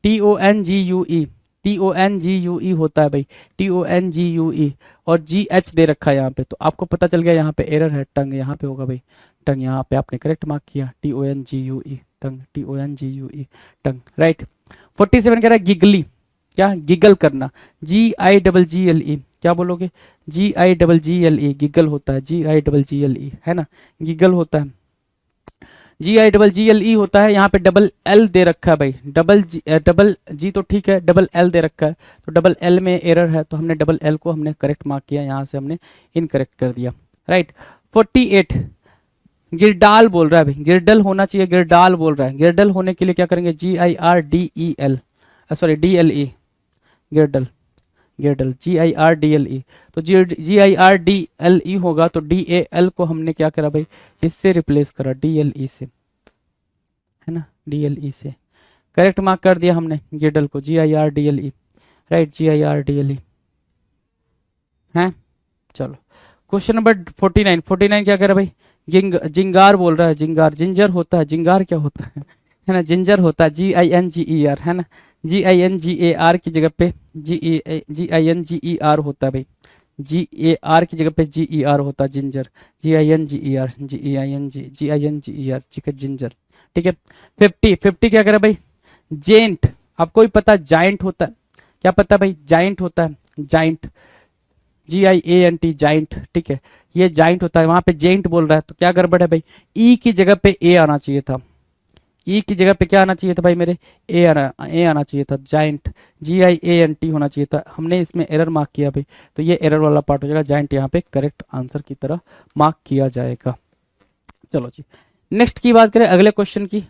TONGUE, TONGUE होता है भाई, TONGUE, और GH दे रखा है यहाँ पे, तो आपको पता चल गया यहाँ पे एरर है, टंग यहाँ पे होगा भाई, टंग यहाँ पे आपने करेक्ट मार्क किया, TONGUE, टंग, TONGUE, टंग, राइट। 47 कह रहा है गिगली, क्या गिगल करना, GIGGLE, क्या बोलोगे, GIGGLE, गिगल होता है, GIGGLE, है ना, गिगल होता है, GIGGLE होता है, यहाँ पे डबल L दे रखा है भाई, डबल G तो ठीक है, डबल L दे रखा है, तो डबल L में एरर है, तो हमने डबल L को हमने करेक्ट मार्क किया, यहाँ से हमने इनकरेक्ट कर दिया, राइट। 48, गिरडाल बोल रहा है भाई, गिरडल होना चाहिए, गिरडाल बोल रहा है, गिरडल होने के लिए क्या करेंगे, GIRDEL, सॉरी DLE, गिरडल, गिरडल, GIRDLE, तो GIRDLE होगा, तो DAL को हमने क्या करा भाई, इससे रिप्लेस करा, DLE से, है ना, DLE से, करेक्ट मार्क कर दिया हमने गिडल को, GIRDLE, राइट, GIRDLE है। चलो क्वेश्चन नंबर 49, 49 क्या कह रहा है भाई, जिंगार बोल रहा है, जिंगार, जिंजर होता है, जिंगार क्या होता है ना, जिंजर होता है, GINGER है ना, GINGAR की जगह पे GINGER होता है भाई, GAR की जगह पे GER होता है, जिंजर, GINGER, GINGER, ठीक है, जिंजर, ठीक है। 50, 50 क्या करे भाई, जेंट, आपको भी पता है जाइंट होता है, क्या पता है भाई, जाइंट होता है, जाइंट, GIANT, जाइंट, ठीक है, ये जाइंट होता है, वहां पे जेंट बोल रहा है, तो क्या गड़बड़ है भाई, ई की जगह पे ए आना चाहिए था, ई की जगह पे क्या आना चाहिए था भाई मेरे, ए आना चाहिए था, जाइंट, GIANT होना चाहिए था, हमने इसमें एरर मार्क किया भाई, तो ये एरर वाला पार्ट हो जाएगा, जाइंट यहाँ पे करेक्ट आंसर की तरह मार्क किया जाएगा। चलो जी, नेक्स्ट की बात करें अगले क्वेश्चन की।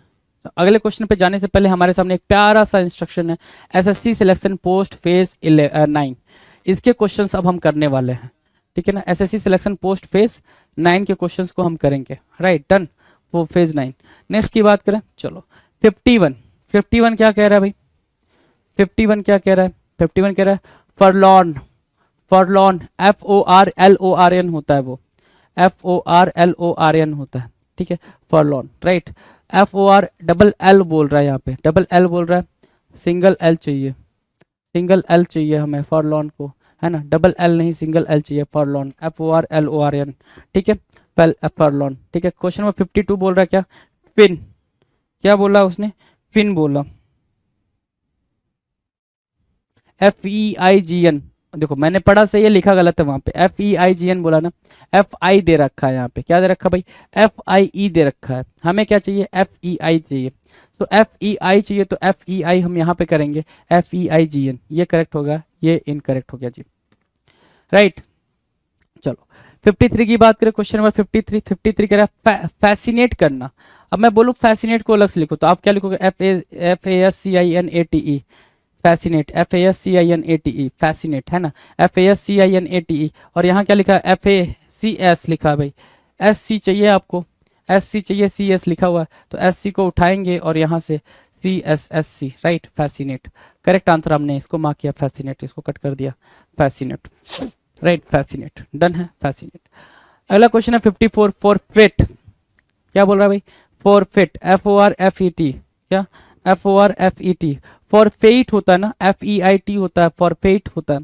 तो अगले क्वेश्चन पे जाने से पहले हमारे सामने एक प्यारा सा इंस्ट्रक्शन है, SSC सिलेक्शन पोस्ट 9, इसके क्वेश्चंस अब हम करने वाले हैं, ठीक है ना, SSC सिलेक्शन पोस्ट फेज 9 के क्वेश्चंस को हम करेंगे, राइट, डन, वो फेज 9। नेक्स्ट की बात करें, चलो 51, 51 क्या कह रहा है भाई, 51 क्या कह रहा है, 51 कह रहा है फरलॉन, फरलॉन, FORLORN होता है वो, FORLORN होता है, ठीक है, फरलॉन, राइट, FOR डबल L बोल रहा है, यहाँ पे डबल L बोल रहा है, सिंगल L चाहिए, सिंगल L चाहिए हमें फॉरलॉन को, है ना, डबल L नहीं, सिंगल L चाहिए, फॉरलॉन, FORLORN, ठीक है, फॉरलॉन, ठीक है। क्वेश्चन नंबर 52 बोल रहा है क्या, फिन, क्या बोला उसने, फिन बोला, FEIGN, देखो मैंने पढ़ा सही है, लिखा गलत है वहां पे, FEIGN बोला ना, FI दे रखा है यहाँ पे, क्या दे रखा भाई, FIE दे रखा है, हमें क्या चाहिए, FEI चाहिए, तो FEI चाहिए, तो FEI हम यहाँ पे करेंगे, FEIGN, ये करेक्ट होगा, ये इनकरेक्ट हो गया जी, राइट। चलो 53 की बात करें, क्वेश्चन नंबर 53, 53 कह रहा है फैसिनेट करना। अब मैं बोलूँ फैसिनेट को अलग से लिखो, तो आप क्या लिखोगे, FASCINATE, फैसिनेट, FASCINATE, फैसिनेट, है ना, FASCINATE, और यहाँ क्या लिखा है, FACS लिखा है भाई, SC चाहिए आपको, SC चाहिए, CS लिखा हुआ है, तो SC को उठाएंगे और यहाँ से CSSC, right, fascinate, correct answer, हमने इसको मार्क किया फैसिनेट, इसको कट कर दिया, फैसिनेट, राइट, फैसिनेट, डन है, फैसिनेट। अगला क्वेश्चन है 54, फॉरफिट, क्या बोल रहा है भाई, फॉरफिट, FORFET, क्या, FORFET, फॉरफेट होता है ना, FEIT होता है, फॉरफेट होता है,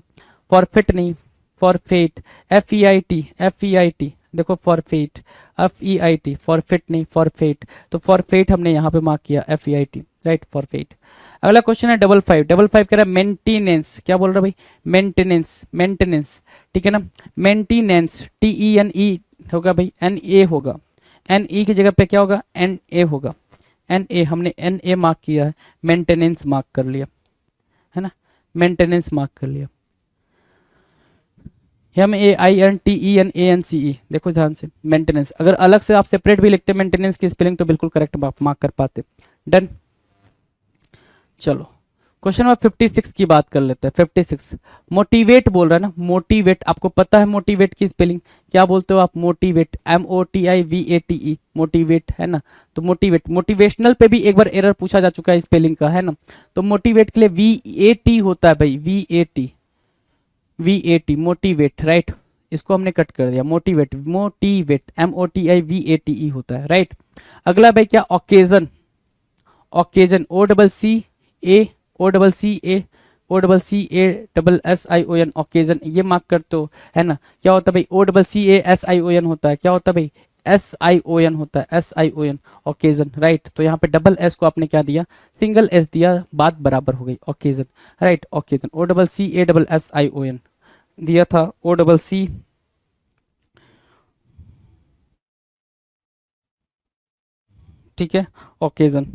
फॉरफिट नहीं, फॉरफेट, FEIT, देखो फॉरफेट, FEIT, फॉरफिट नहीं, फॉरफेट, तो फॉरफेट हमने यहाँ पे मार्क किया, FEIT, राइट, फॉरफेट। अगला क्वेश्चन है 55, 55 कह रहा है मेंटेनेंस, क्या बोल रहा है भाई, मेंटेनेंस, मेंटेनेंस, ठीक है ना, मेंटेनेंस, TENE होगा भाई, NA होगा, NE की जगह पे क्या होगा, NA होगा, NA, हमने NA मार्क किया है, मेंटेनेंस मार्क कर लिया, है ना, मेंटेनेंस मार्क कर लिया, MEINTENANCE, देखो ध्यान से, मेंटेनेंस, अगर अलग से आप सेपरेट भी लिखते मेंटेनेंस की स्पेलिंग तो बिल्कुल करेक्ट मार्क कर पाते, डन। चलो क्वेश्चन नंबर 56 की बात कर लेते हैं, 56, मोटिवेट बोल रहा है ना, मोटिवेट, आपको पता है मोटिवेट की स्पेलिंग, क्या बोलते हो आप, मोटिवेट, MOTIVATE, मोटिवेट, है ना, तो मोटिवेट, मोटिवेशनल पे भी एक बार एरर पूछा जा चुका है स्पेलिंग का, है ना, तो मोटिवेट के लिए VAT होता है भाई, VAT, मोटिवेट, राइट, इसको हमने कट कर दिया, मोटिवेट, मोटिवेट, MOTIVATE होता है, राइट। अगला भाई क्या, ओकेजन, ओकेजन, OCCASSION, ओकेजन, ये मार्क करते हो, है ना, क्या होता है भाई, OCCASION होता है, क्या होता है भाई, SION होता है, SION, ओकेजन, राइट, तो यहाँ पे डबल S को आपने क्या दिया, सिंगल S दिया, बात बराबर हो गई, ओकेजन, राइट, ओकेजन, OCCASSION दिया था, OCC, ठीक है, ओकेजन।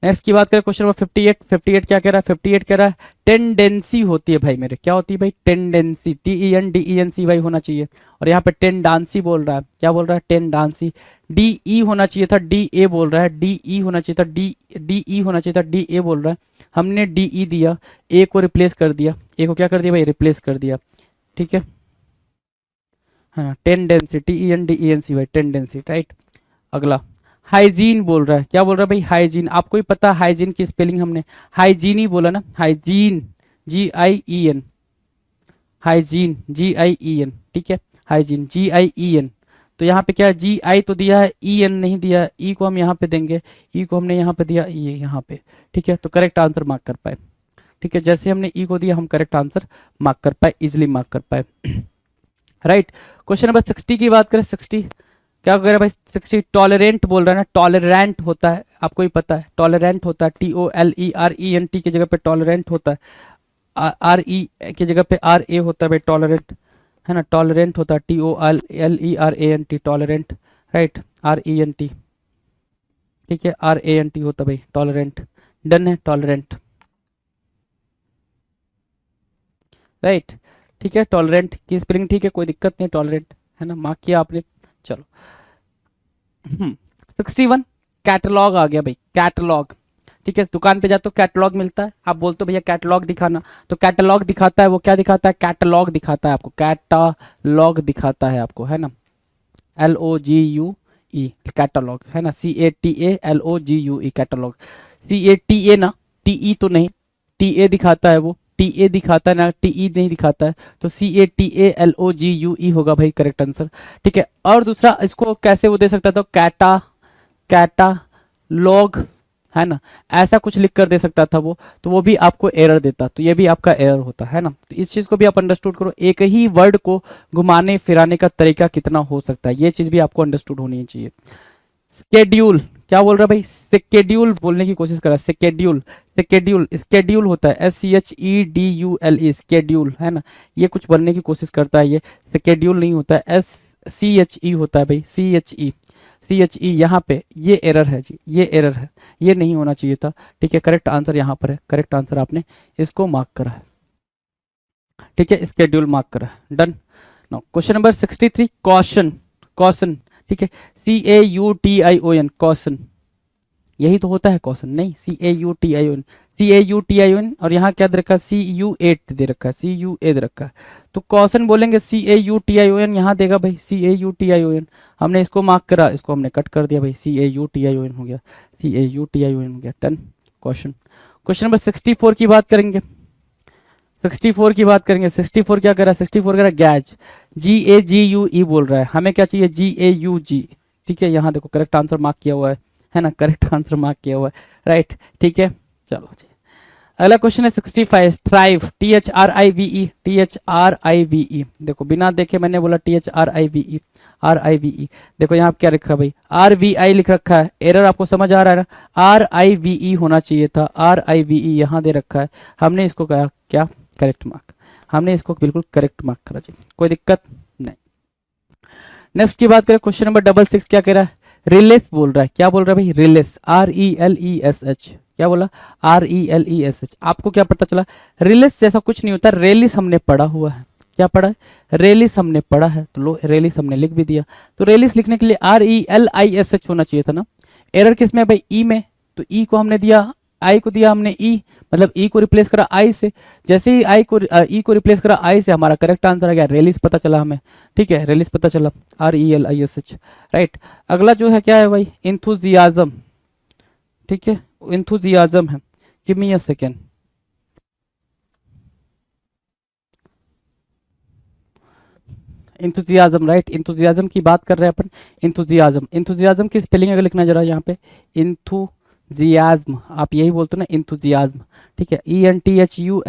नेक्स्ट की बात करें, क्वेश्चन नंबर 58, 58 क्या कह रहा है, 58 कह रहा है टेंडेंसी होती है भाई मेरे, क्या होती है भाई, टेंडेंसी, TENDENCY होना चाहिए, और यहाँ पे टेंडांसी बोल रहा है, क्या बोल रहा है, टेंडांसी, DE होना चाहिए था, DA बोल रहा है, DE होना चाहिए था, DE होना चाहिए था, DA बोल रहा है, हमने DE दिया, A को रिप्लेस कर दिया, A को क्या कर दिया भाई, रिप्लेस कर दिया, ठीक है ना, टेंडेंसी, TENDENCY भाई, टेंडेंसी, राइट। अगला हाइजीन बोल रहा है, क्या बोल रहा है भाई, हाइजीन। आपको ही पता हाइजीन की स्पेलिंग हमने हाइजीन ही बोला ना, हाइजीन, GIEN, हाइजीन, GIEN, ठीक है, हाइजीन, GIEN। तो यहाँ पे क्या जी आई तो दिया है, EN नहीं दिया, ई को हम यहाँ पे देंगे, ई को हमने यहाँ पे दिया, ये यहाँ पे, ठीक है, तो करेक्ट आंसर मार्क कर पाए, ठीक है, जैसे हमने ई को दिया हम करेक्ट आंसर मार्क कर पाए, इजिली मार्क कर पाए। राइट, क्वेश्चन नंबर 60 की बात करें, 60 क्या कह रहा है भाई, 60 टॉलरेंट बोल रहा है ना, टॉलरेंट होता है, आपको ही पता है टॉलरेंट होता है, TOLERENT की जगह पे टॉलरेंट होता है, RE की जगह पे RA होता है भाई, टॉलरेंट है ना, टॉलरेंट होता है, TOLERANT, टॉलरेंट, राइट, RENT, ठीक है, RANT होता है भाई, टॉलरेंट, डन है, टॉलरेंट, राइट, ठीक है, टॉलरेंट की स्पेलिंग ठीक है, कोई दिक्कत नहीं, टॉलरेंट है ना, मार्क किया आपने। चलो 61 कैटलॉग आ गया भाई, कैटलॉग, ठीक है, दुकान पे जाते तो कैटलॉग मिलता है, आप बोलते हो भैया कैटलॉग दिखाना, तो कैटलॉग दिखाता है, वो क्या दिखाता है, कैटलॉग दिखाता है आपको, कैटलॉग दिखाता है आपको, है ना, LOGUE, कैटलॉग है ना, CATALOGUE, कैटलॉग, CATA ना, TE तो नहीं, TA दिखाता है वो, TA दिखाता है ना, TE नहीं दिखाता है, तो CATALOGUE होगा भाई करेक्ट आंसर, ठीक है। और दूसरा इसको कैसे वो दे सकता था, कैटालॉग है ना, ऐसा कुछ लिख कर दे सकता था वो, तो वो भी आपको एरर देता, तो ये भी आपका एरर होता है ना, तो इस चीज को भी आप अंडरस्टूड करो, एक ही वर्ड को घुमाने फिराने का तरीका कितना हो सकता है, ये चीज भी आपको अंडरस्टूड होनी चाहिए। स्केड्यूल, क्या बोल रहा है भाई, स्केड्यूल बोलने की कोशिश कर रहा है, स्केड्यूल, स्केड्यूल, स्केड्यूल होता है, SCHEDULE, स्केड्यूल है ना, ये कुछ बनने की कोशिश करता है, ये स्केड्यूल नहीं होता है, SCHE होता है भाई, CHE यहाँ पे ये एरर है जी, ये एरर है, ये नहीं होना चाहिए था, ठीक है, करेक्ट आंसर यहाँ पर है, करेक्ट आंसर आपने इसको मार्क करा है, ठीक है, स्केड्यूल मार्क करा है, done. Now question number 63 caution, caution, ठीक है, CAUTION, कॉशन, यही तो होता है कॉशन, नहीं, CAUTION, CAUTION, और यहाँ क्या दे रखा है, CUA दे रखा है, CUA दे रखा है, तो कॉशन बोलेंगे CAUTION, यहाँ देगा भाई CAUTION, हमने इसको मार्क करा, इसको हमने कट कर दिया भाई, CAUTION हो गया, CAUTION हो गया, डन, क्वेश्चन। क्वेश्चन नंबर 64 की बात करेंगे, 64 की बात करेंगे, 64 क्या कर रहा है, 64 कर रहा है गैज, GAGUE बोल रहा है, हमें क्या चाहिए, GAUG, ठीक है, यहाँ देखो करेक्ट आंसर मार्क किया हुआ है ना, करेक्ट आंसर मार्क किया हुआ है, राइट, ठीक है, चलो जी। अगला क्वेश्चन है 65 थ्राइव, THRIVE, THRIVE, देखो बिना देखे मैंने बोला THRIVE, RIVE, देखो यहाँ क्या लिखा है भाई, RVI लिख रखा है, एरर आपको समझ आ रहा है ना, RIVE होना चाहिए था, RIVE यहाँ दे रखा है, हमने इसको कहा क्या, करेक्ट मार्क, हमने इसको बिल्कुल करेक्ट मार्क करा जी, कोई दिक्कत नहीं। नेक्स्ट की बात करें, क्वेश्चन नंबर 66 क्या कह रहा है, रिलेस बोल रहा है, क्या बोल रहा है भाई, रिलेस, RELESH, क्या बोला, RELESH, आपको क्या पता चला, रिलेस जैसा कुछ नहीं होता, रेलिस हमने पढ़ा हुआ है, क्या पढ़ा है, रेलिस हमने पढ़ा है, तो लो रेलिस हमने लिख भी दिया, तो रेलिस लिखने के लिए RELISH होना चाहिए था ना, एरर किस में भाई, ई में, तो ई को हमने दिया, आई को दिया हमने ई, मतलब ई को रिप्लेस करा आई से, जैसे ही ई को रिप्लेस करा आई से, हमारा करेक्ट आंसर आ गया रेलिस, पता चला हमें, ठीक है, रेलिस पता चला, RELISH, राइट। अगला जो है क्या है भाई, इंथुजियाज्म, ठीक है, इंथुजियाज्म है, give me a second, enthusiasm, right, enthusiasm की बात कर रहे हैं अपन, इंथुजियाज्म, इंथुजियाज्म की स्पेलिंग अगर लिखना जरा यहाँ पे, इंथुजियाज्म, आप यही बोलते हो ना, इंथुजियाज्म, ठीक है, ENTHUSIASIA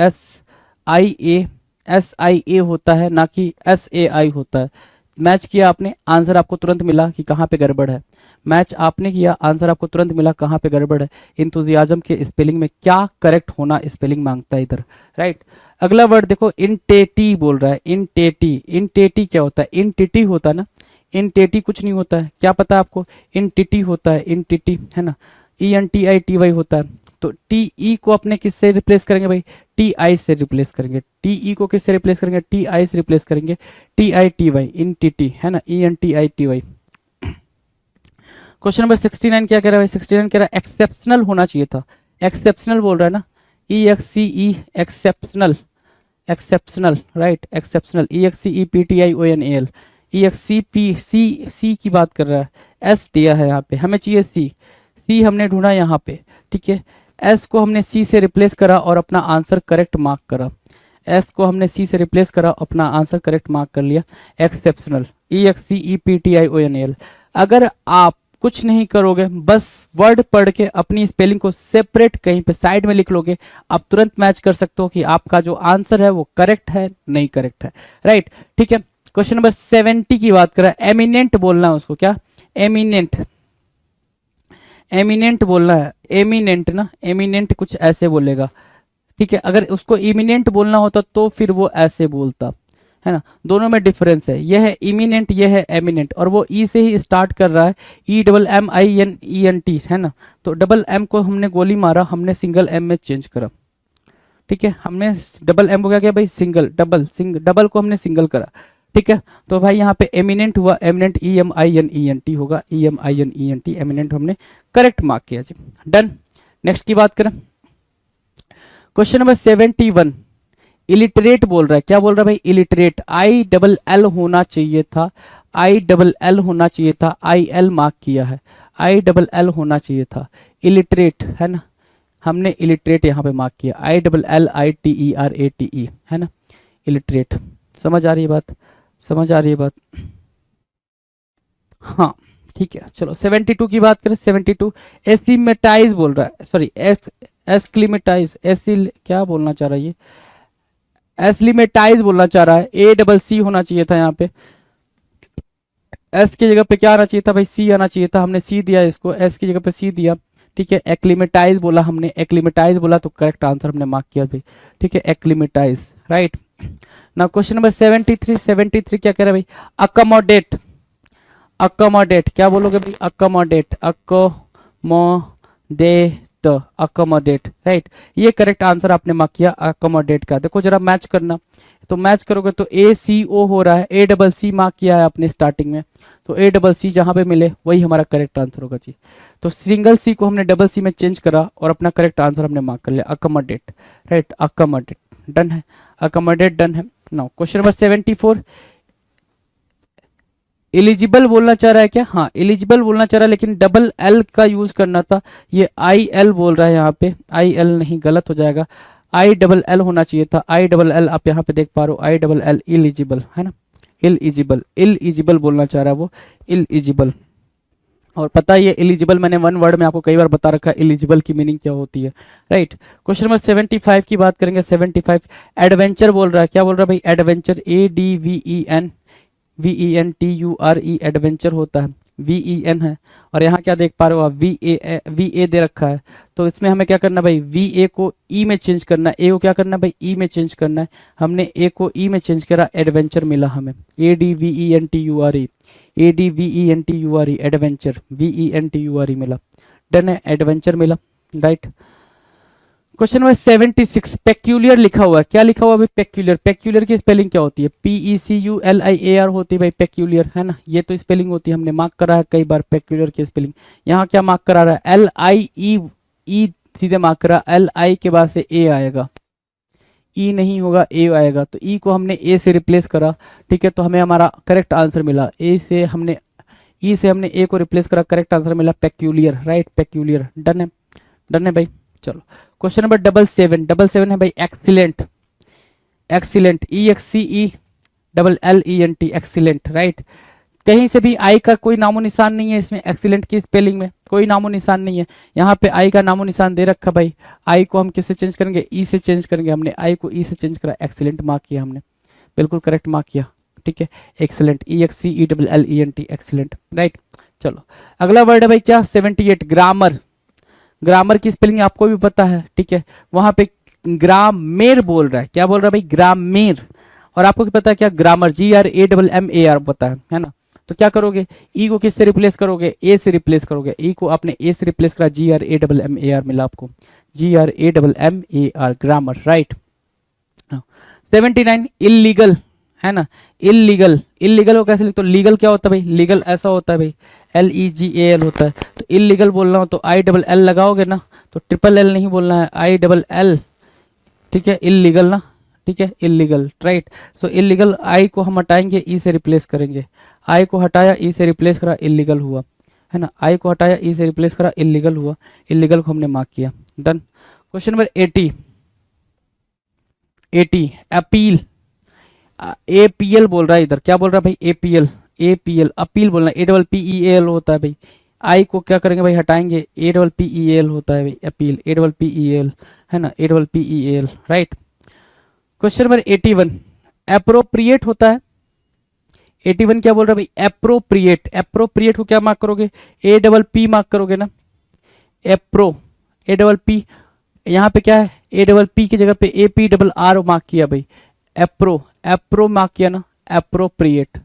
होता है, ना कि SAI होता है, मैच किया आपने, आंसर आपको तुरंत मिला कि कहाँ पे गड़बड़ है, मैच आपने किया, आंसर आपको तुरंत मिला कहाँ पे गड़बड़ है, इंथुजियाज्म के स्पेलिंग में क्या करेक्ट होना स्पेलिंग मांगता है इधर, राइट। अगला वर्ड देखो, इंटेटी बोल रहा है, इंटेटी, इंटेटी क्या होता है, इंटिटी होता है ना, इंटेटी कुछ नहीं होता है, क्या पता है आपको, इंटिटी होता है, इंटिटी है ना, ENTITY होता है, तो TE को अपने किससे रिप्लेस करेंगे भाई, TI से रिप्लेस करेंगे, TE को किससे रिप्लेस करेंगे, TI से रिप्लेस करेंगे, TITY, इंटिटी है ना, ENTITY। क्वेश्चन नंबर 69 क्या कह रहा है भाई, 69 कह रहा है एक्सेप्शनल होना चाहिए था, एक्सेप्शनल बोल रहा है ना, EXCE, exceptional, exceptional, right, exceptional, EXCEPTIONAL, ई एक्स सी पी सी सी की बात कर रहा है, एस दिया है यहाँ पे, हमें चाहिए सी, सी हमने ढूंढा यहाँ पे, ठीक है। एस को हमने सी से रिप्लेस करा और अपना आंसर करेक्ट मार्क करा, एस को हमने सी से रिप्लेस करा, अपना आंसर करेक्ट मार्क कर लिया, exceptional, E X C E P T I O N L. अगर आप कुछ नहीं करोगे, बस वर्ड पढ़ के अपनी स्पेलिंग को सेपरेट कहीं पे साइड में लिख लोगे, आप तुरंत मैच कर सकते हो कि आपका जो आंसर है वो करेक्ट है नहीं करेक्ट है, राइट, ठीक है। क्वेश्चन नंबर 70 की बात करें, एमिनेंट बोलना है उसको, क्या एमिनेंट, एमिनेंट बोलना है, एमिनेंट ना, एमिनेंट कुछ ऐसे बोलेगा, ठीक है। अगर उसको इमिनेंट बोलना होता तो फिर वो ऐसे बोलता, है ना, दोनों में डिफरेंस है, यह है इमिनेंट, यह है एमिनेंट, और वो ई से ही स्टार्ट कर रहा है, E double M I N E N T, है ना, तो डबल एम को हमने गोली मारा, हमने सिंगल एम में चेंज करा, ठीक है, हमने डबल एम को क्या किया भाई, सिंगल, डबल को हमने सिंगल करा, ठीक है। तो भाई यहाँ पे एमिनेंट हुआ, eminent E M I N E N T होगा, E M I N E N T, eminent हमने करेक्ट मार्क किया जी, डन। नेक्स्ट की बात करें, क्वेश्चन नंबर 71, इलिटरेट बोल रहा है, क्या बोल रहा है भाई, इलिटरेट, आई डबल एल होना चाहिए था, आई डबल एल होना चाहिए था, आई एल मार्क किया है, आई डबल एल होना चाहिए था, इलिटरेट, है ना, हमने इलिटरेट यहाँ पे मार्क किया, I double L I T E are A T ई, है ना, इलिटरेट। समझ आ रही है बात, समझ आ रही है बात, हाँ ठीक है। चलो 72 की बात करें, 72, एसिमेटाइज बोल रहा है, सॉरी एस्क्लिमेटाइज, क्या बोलना चाह रहा है ये, एस्लिमेटाइज बोलना चाह रहा है, ए डबल सी होना चाहिए था यहाँ पे, एस की जगह पे क्या आना चाहिए था भाई, सी आना चाहिए था, हमने सी दिया इसको, एस की जगह पे सी दिया, ठीक है। एक्लिमेटाइज बोला हमने, एक्लिमेटाइज बोला तो करेक्ट आंसर हमने मार्क किया भाई, ठीक है, एक्लिमेटाइज, राइट। ना क्वेश्चन नंबर 73, 73 क्या कह रहा है भाई, अकोमोडेट, अकोमोडेट, क्या बोलोगे भाई, अकोमोडेट, अकोमोडेट, अकोमोडेट, राइट, ये करेक्ट आंसर आपने मार्क किया अकोमोडेट का। देखो जरा मैच करना, तो मैच करोगे तो ए सी ओ हो रहा है, ए डबल सी मार्क किया है आपने स्टार्टिंग में, तो ए डबल सी जहां पे मिले वही हमारा करेक्ट आंसर होगा जी। तो सिंगल सी को हमने डबल सी में चेंज करा और अपना करेक्ट आंसर हमने मार्क कर लिया, अकोमोडेट, राइट, अकोमोडेट, डन है, अकोमोडेट डन है। नाउ क्वेश्चन नंबर 74, एलिजिबल बोलना चाह रहा है क्या, हाँ एलिजिबल बोलना चाह रहा है, लेकिन डबल एल का यूज करना था, ये आई एल बोल रहा है यहाँ पे, आई एल नहीं, गलत हो जाएगा, आई डबल एल होना चाहिए था, आई डबल एल आप यहाँ पे देख पा रहे हो, आई डबल एल, इलिजिबल, है ना, इलिजिबल, इलिजिबल बोलना चाह रहा है वो, इलिजिबल। और पता है ये एलिजिबल मैंने वन वर्ड में आपको कई बार बता रखा है एलिजिबल की मीनिंग क्या होती है, राइट। क्वेश्चन नंबर 75 की बात करेंगे, 75, एडवेंचर बोल रहा है, क्या बोल रहा है भाई, adventure, A D V E N, V E N T U R E, adventure होता है, वी ई एन है, और यहाँ क्या देख पा रहे हो आप, वी ए दे रखा है, तो इसमें हमें क्या करना भाई, वी ए को ई में चेंज करना है, ए को क्या करना है भाई, ई में चेंज करना है, हमने ए को ई में चेंज करा, एडवेंचर मिला हमें, A D V E N T U R E, A D V E N T U R E, adventure, V E N T U R E मिला, डन है, एडवेंचर मिला, राइट। क्वेश्चन नंबर 76, पेक्यूलियर लिखा हुआ है, क्या लिखा हुआ है भाई, पेक्यूलियर, पेक्यूलियर की स्पेलिंग क्या होती है, P E C U L I A R होती है भाई पेक्यूलियर, है ना, ये तो स्पेलिंग होती है, हमने मार्क करा है कई बार पेक्यूलियर की स्पेलिंग। यहाँ क्या मार्क करा रहा है, एल आई ई, ई सीधे मार्क करा, एल आई के बाद से ए आएगा, ई नहीं होगा ए आएगा, तो ई को हमने ए से रिप्लेस करा, ठीक है, तो हमें हमारा करेक्ट आंसर मिला, ए से हमने, ई से हमने ए को रिप्लेस करा, करेक्ट आंसर मिला पेक्यूलियर, राइट, पेक्यूलियर, डन है, डन है भाई। चलो क्वेश्चन नंबर 77, 77 है भाई, excellent, excellent, E X C E double L E N T, excellent, right. कहीं से भी आई का कोई नामो निशान नहीं है इसमें, एक्सीलेंट की स्पेलिंग में कोई नामो निशान नहीं है, यहाँ पे आई का नामो निशान दे रखा भाई, आई को हम किससे चेंज करेंगे, ई से चेंज करेंगे, हमने आई को ई से चेंज करा, एक्सीलेंट मार्क किया हमने, बिल्कुल करेक्ट मार्क किया, ठीक है, excellent, E X C E double L E N T, excellent, right. चलो अगला वर्ड है भाई क्या, 78, ग्रामर, ग्रामर की स्पेलिंग आपको भी पता है, ठीक है, वहां पे ग्रामेर बोल रहा है, क्या बोल रहा है भाई, ग्रामेर, और आपको क्या पता है क्या, grammar, G R A double M A R पता है ना, तो क्या करोगे, ई को किससे रिप्लेस करोगे, ए से रिप्लेस करोगे, ई को आपने ए से रिप्लेस करा, G R A double M A R मिला आपको, G R A double M A R, grammar, right. 79, illegal, है ना, इलीगल, इलीगल को कैसे लिखते हो, लीगल क्या होता है भाई, लीगल ऐसा होता है भाई, L E ji A L होता है, तो इलीगल बोलना हो तो आई डबल एल लगाओगे ना, तो ट्रिपल एल नहीं बोलना है, आई डबल एल, ठीक है, इलीगल ना, ठीक है, इलीगल, राइट। सो इलीगल आई को हम हटाएंगे, ई से रिप्लेस करेंगे, आई को हटाया ई से रिप्लेस करा, इलीगल हुआ, है ना, आई को हटाया ई से रिप्लेस करा, इलीगल हुआ, इलीगल को हमने मार्क किया, done. Question number 80, appeal, APL बोल रहा है इधर, क्या बोल रहा है भाई, एपीएल, एपीएल अपील बोलना है, A double P E L होता है भाई, आई को क्या करेंगे भाई, हटाएंगे, A double P E L होता है भाई, appeal, A double P E L, है ना, A double P E L, right. Question number 81, appropriate होता है, 81 क्या बोल रहा है भाई, एप्रोप्रिएट, एप्रोप्रिएट को क्या मार्क करोगे, ए डबल पी मार्क करोगे ना, एप्रो, ए डबल पी, यहाँ पे क्या है, ए डबल पी की जगह पे A P double R mark किया भाई, एप्रो, एप्रो मार्क किया ना, एप्रोप्रिएट,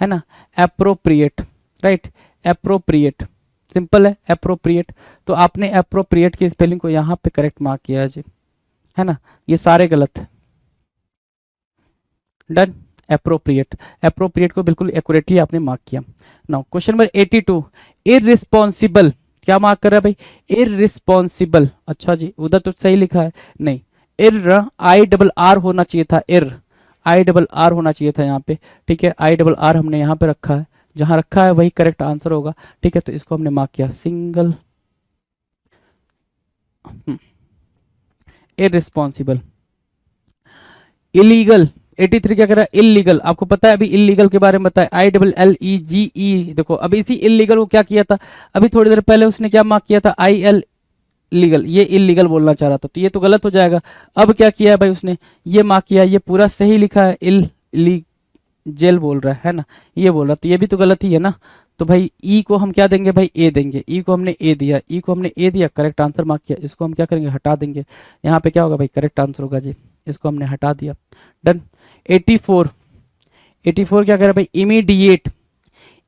है ना, एप्रोप्रिएट, राइट, एप्रोप्रिएट, सिंपल है एप्रोप्रिएट। तो आपने एप्रोप्रिएट की स्पेलिंग को यहाँ पे करेक्ट मार्क किया है जी, है ना, ये सारे गलत है, डन। एप्रोप्रिएट, एप्रोप्रिएट को बिल्कुल एक्यूरेटली आपने मार्क किया। नाउ क्वेश्चन नंबर 82, इररिस्पॉन्सिबल, क्या मार्क कर रहा है भाई, इररिस्पॉन्सिबल, अच्छा जी उधर तो सही लिखा है, नहीं, इर आई डबल आर होना चाहिए था, इर आई डबल आर होना चाहिए था यहाँ पे, ठीक है, आई डबल आर हमने यहाँ पे रखा है, जहां रखा है वही करेक्ट आंसर होगा, ठीक है, तो इसको हमने मार्क किया, सिंगल, इररिस्पॉन्सिबल। इलीगल, 83 क्या कह रहा है, इलीगल, आपको पता है अभी इलीगल के बारे में बताया, आई डबल एल ई जी ई, देखो अभी इसी इलीगल को क्या किया था, अभी थोड़ी देर पहले उसने क्या मार्क किया था, आई एल लीगल, ये इलीगल बोलना चाह रहा था, तो ये तो गलत हो जाएगा। अब क्या किया है भाई उसने, ये मार्क किया, ये पूरा सही लिखा है, जेल बोल रहा है ना, ये बोल रहा, तो ये भी तो गलत ही है ना, तो भाई ई को हम क्या देंगे भाई, ए देंगे, ई को हमने ए दिया, ई को हमने ए दिया, करेक्ट आंसर मार्क किया, इसको हम क्या करेंगे, हटा देंगे, यहाँ पे क्या होगा भाई, करेक्ट आंसर होगा जी, इसको हमने हटा दिया, डन। 84, 84 क्या कर रहा है भाई, इमीडिएट,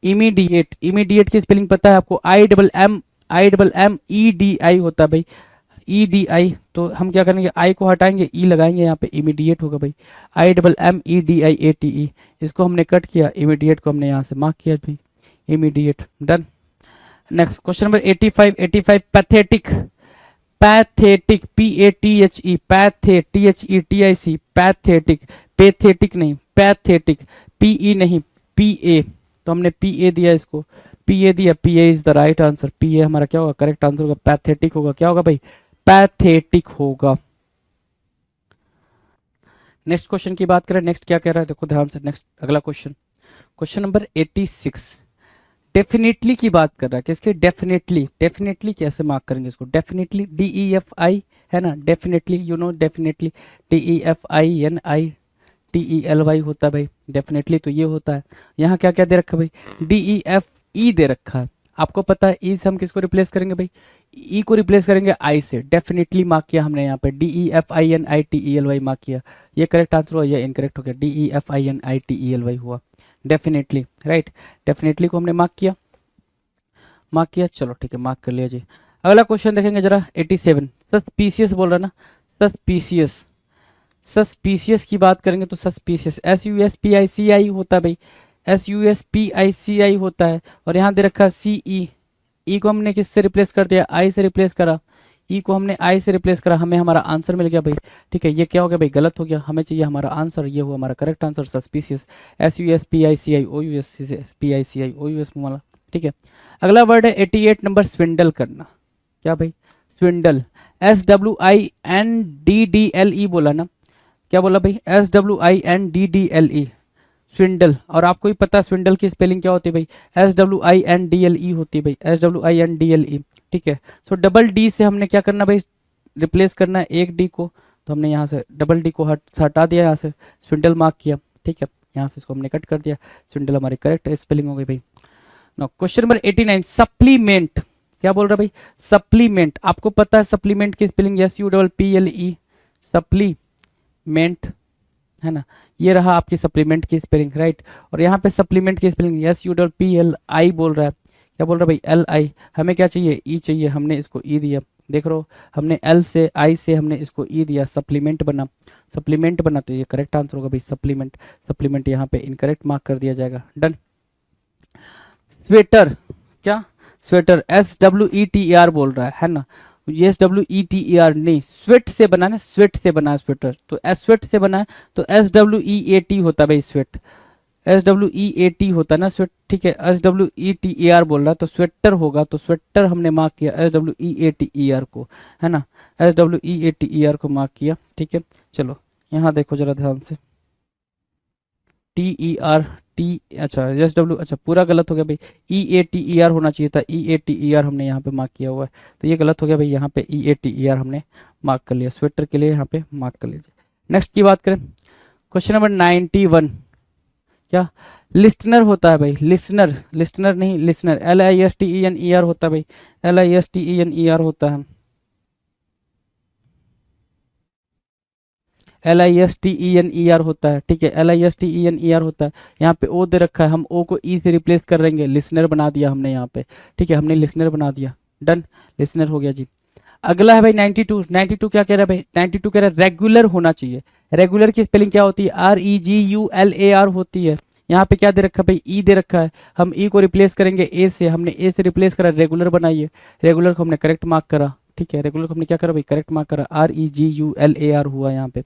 इमीडिएट, इमीडिएट की स्पेलिंग पता है आपको, I double M E D I होता है भाई, ई डी आई, तो हम क्या करेंगे, आई को हटाएंगे, ई लगाएंगे यहाँ पे, इमीडिएट होगा भाई, I double M E D I A T E, इसको हमने कट किया, इमीडिएट को हमने यहाँ से मार्क किया भाई, immediate, done. Next question number 85, 85 pathetic, pathetic, P A T H E, पैथे, T H E T I C, pathetic, pathetic नहीं, पैथेटिक, पी ई नहीं, पी ए, तो हमने पी ए दिया इसको, पी ए दिया, P A is the right answer, P A हमारा क्या होगा, करेक्ट आंसर होगा, पैथेटिक होगा, क्या होगा भाई, पैथेटिक होगा। नेक्स्ट क्वेश्चन की बात करें, नेक्स्ट क्या कह रहा है, देखो ध्यान से, नेक्स्ट अगला क्वेश्चन, क्वेश्चन नंबर 86, डेफिनेटली की बात कर रहा है, किसके, डेफिनेटली, डेफिनेटली कैसे मार्क करेंगे इसको, definitely, D E F I, है ना, definitely, you know definitely, D E F I N I T E L Y होता है भाई, डेफिनेटली तो ये होता है, यहाँ क्या क्या दे रखा है भाई, डी ई एफ ई दे रखा है, आपको पता है ई से हम किसको रिप्लेस करेंगे भाई, ई को रिप्लेस करेंगे आई से, डेफिनेटली मार्क किया हमने यहाँ पे, D E F I N I T E L Y mark किया, ये करेक्ट आंसर हुआ, ये इनकरेक्ट हो गया, D E F I N I T E L Y हुआ, डेफिनेटली, राइट, डेफिनेटली को हमने मार्क किया, मार्क किया, चलो ठीक है, मार्क कर लिया जी। अगला क्वेश्चन देखेंगे जरा, 87, सस्पीशियस बोल रहा है ना, सस्पीशियस, सस्पीशियस की बात करेंगे तो suspicious, S U S P I C I होता है भाई, S U S P I C I होता है, और यहाँ दे रखा सी ई, ई को हमने किससे रिप्लेस कर दिया, आई से रिप्लेस करा, ई को हमने आई से रिप्लेस करा, हमें हमारा आंसर मिल गया भाई, ठीक है, ये क्या हो गया भाई, गलत हो गया, हमें चाहिए हमारा आंसर, ये हुआ हमारा correct answer, suspicious, S U S P I C I O U S P I C I O U S वाला, ठीक है। अगला वर्ड है 88 नंबर, स्विंडल करना, क्या भाई, swindle, S W I N D D L E बोला ना, क्या बोला भाई, S W I N D D L E, swindle, और आपको ही पता है स्विंडल की स्पेलिंग क्या होती है भाई, S W I N D L E होती है भाई, S W I N D L E, ठीक है। सो डबल डी से हमने क्या करना भाई, रिप्लेस करना है एक डी को, तो हमने यहाँ से डबल डी को हटा दिया, यहाँ से स्विंडल मार्क किया, ठीक है, यहाँ से इसको हमने कट कर दिया, स्विंडल हमारी करेक्ट स्पेलिंग हो गई भाई। नो क्वेश्चन नंबर 89, सप्लीमेंट, क्या बोल रहा भाई, सप्लीमेंट, आपको पता है सप्लीमेंट की spelling, S U double P L E, supplement, है ना, ये रहा आपकी सप्लीमेंट की स्पेलिंग, राइट, और यहाँ पे सप्लीमेंट की spelling S U double P L I बोल रहा है, क्या बोल रहा है भाई, एल आई, हमें क्या चाहिए, ई चाहिए, हमने इसको ई दिया, देख रहे हो, हमने एल से आई से हमने इसको ई दिया, सप्लीमेंट बना, सप्लीमेंट बना, तो ये करेक्ट आंसर होगा भाई, सप्लीमेंट, सप्लीमेंट यहाँ पे इनकरेक्ट मार्क कर दिया जाएगा, डन। स्वेटर, क्या, sweater, S W E T are बोल रहा है ना, SWETER नहीं, स्वेट से बना ना, स्वेट से बना स्वेटर, तो स्वेट से बना है तो SWEAT होता है भाई स्वेट, SWEAT होता है ना स्वेट, ठीक है। SWETER बोल रहा है तो स्वेटर होगा, तो स्वेटर हमने मार्क किया SWEATER को, है ना, SWEATER को मार्क किया, ठीक है। चलो यहाँ देखो जरा ध्यान से, TER टी, अच्छा SW, अच्छा पूरा गलत हो गया भाई, EATER होना चाहिए था, EATER हमने यहाँ पे मार्क किया हुआ है, तो ये गलत हो गया भाई, यहाँ पे EATER हमने मार्क कर लिया, स्वेटर के लिए यहाँ पे मार्क कर लीजिए। नेक्स्ट की बात करें, क्वेश्चन नंबर 91, क्या लिस्टनर होता है भाई, लिसनर, लिस्टनर नहीं लिसनर, LISTENER होता है भाई, LISTENER होता है, LISTENER होता है, ठीक है, LISTENER होता है। यहाँ पे ओ दे रखा है, हम ओ को ई से रिप्लेस कर देंगे, लिसनर बना दिया हमने यहाँ पे, ठीक है, हमने लिसनर बना दिया, डन, लिसनर हो गया जी। अगला है भाई 92, 92 क्या कह रहा है भाई, 92 कह रहा है रेगुलर होना चाहिए, रेगुलर की स्पेलिंग क्या होती है, REGULAR होती है। यहाँ पे क्या दे रखा है भाई, ई दे रखा है, हम ई को रिप्लेस करेंगे ए से, हमने ए से रिप्लेस करा, रेगुलर बनाइए, रेगुलर को हमने करेक्ट मार्क करा, ठीक है, रेगुलर को हमने क्या करा भाई, करेक्ट मार्क करा, REGULAR हुआ यहाँ पे,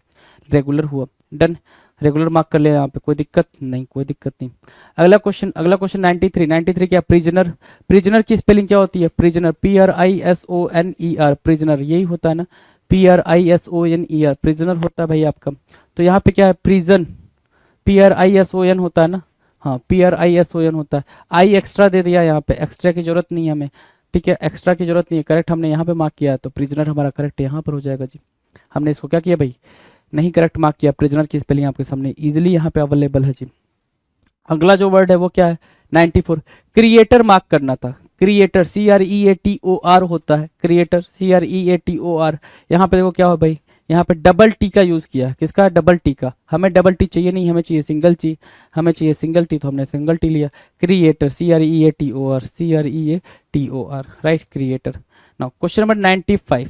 रेगुलर हुआ, डन, रेगुलर मार्क कर लिया यहाँ पे, कोई दिक्कत नहीं, कोई दिक्कत नहीं। अगला क्वेश्चन, अगला क्वेश्चन 93, 93 क्या, प्रिजनर, प्रिजनर की स्पेलिंग क्या होती है, प्रिजनर PRISONER, प्रिजनर यही होता है ना, PRISONER, प्रिजनर होता है भाई आपका। तो यहाँ पे क्या है, प्रिजन, PRISON होता है ना, हाँ PRISON होता है, आई एक्स्ट्रा दे दिया यहाँ पे, एक्स्ट्रा की जरूरत नहीं है हमें, ठीक है, एक्स्ट्रा की जरूरत नहीं है, करेक्ट हमने यहाँ पे मार्क किया है, तो प्रिजनर हमारा करेक्ट यहाँ पर हो जाएगा जी। हमने इसको क्या किया भाई, नहीं करेक्ट मार्क किया, प्रिजनर की स्पेलिंग आपके सामने इजीली यहाँ पे अवेलेबल है जी। अगला जो वर्ड है वो क्या है, 94, क्रिएटर मार्क करना था, क्रिएटर CREATOR होता है, क्रिएटर CREATOR। यहाँ पे देखो क्या हो भाई, यहाँ पे डबल टी का यूज किया, किसका, डबल टी का, हमें डबल टी चाहिए नहीं, हमें चाहिए सिंगल टी, हमें चाहिए सिंगल टी, तो हमने सिंगल टी लिया, creator CREATOR, right, creator. Now question number 95,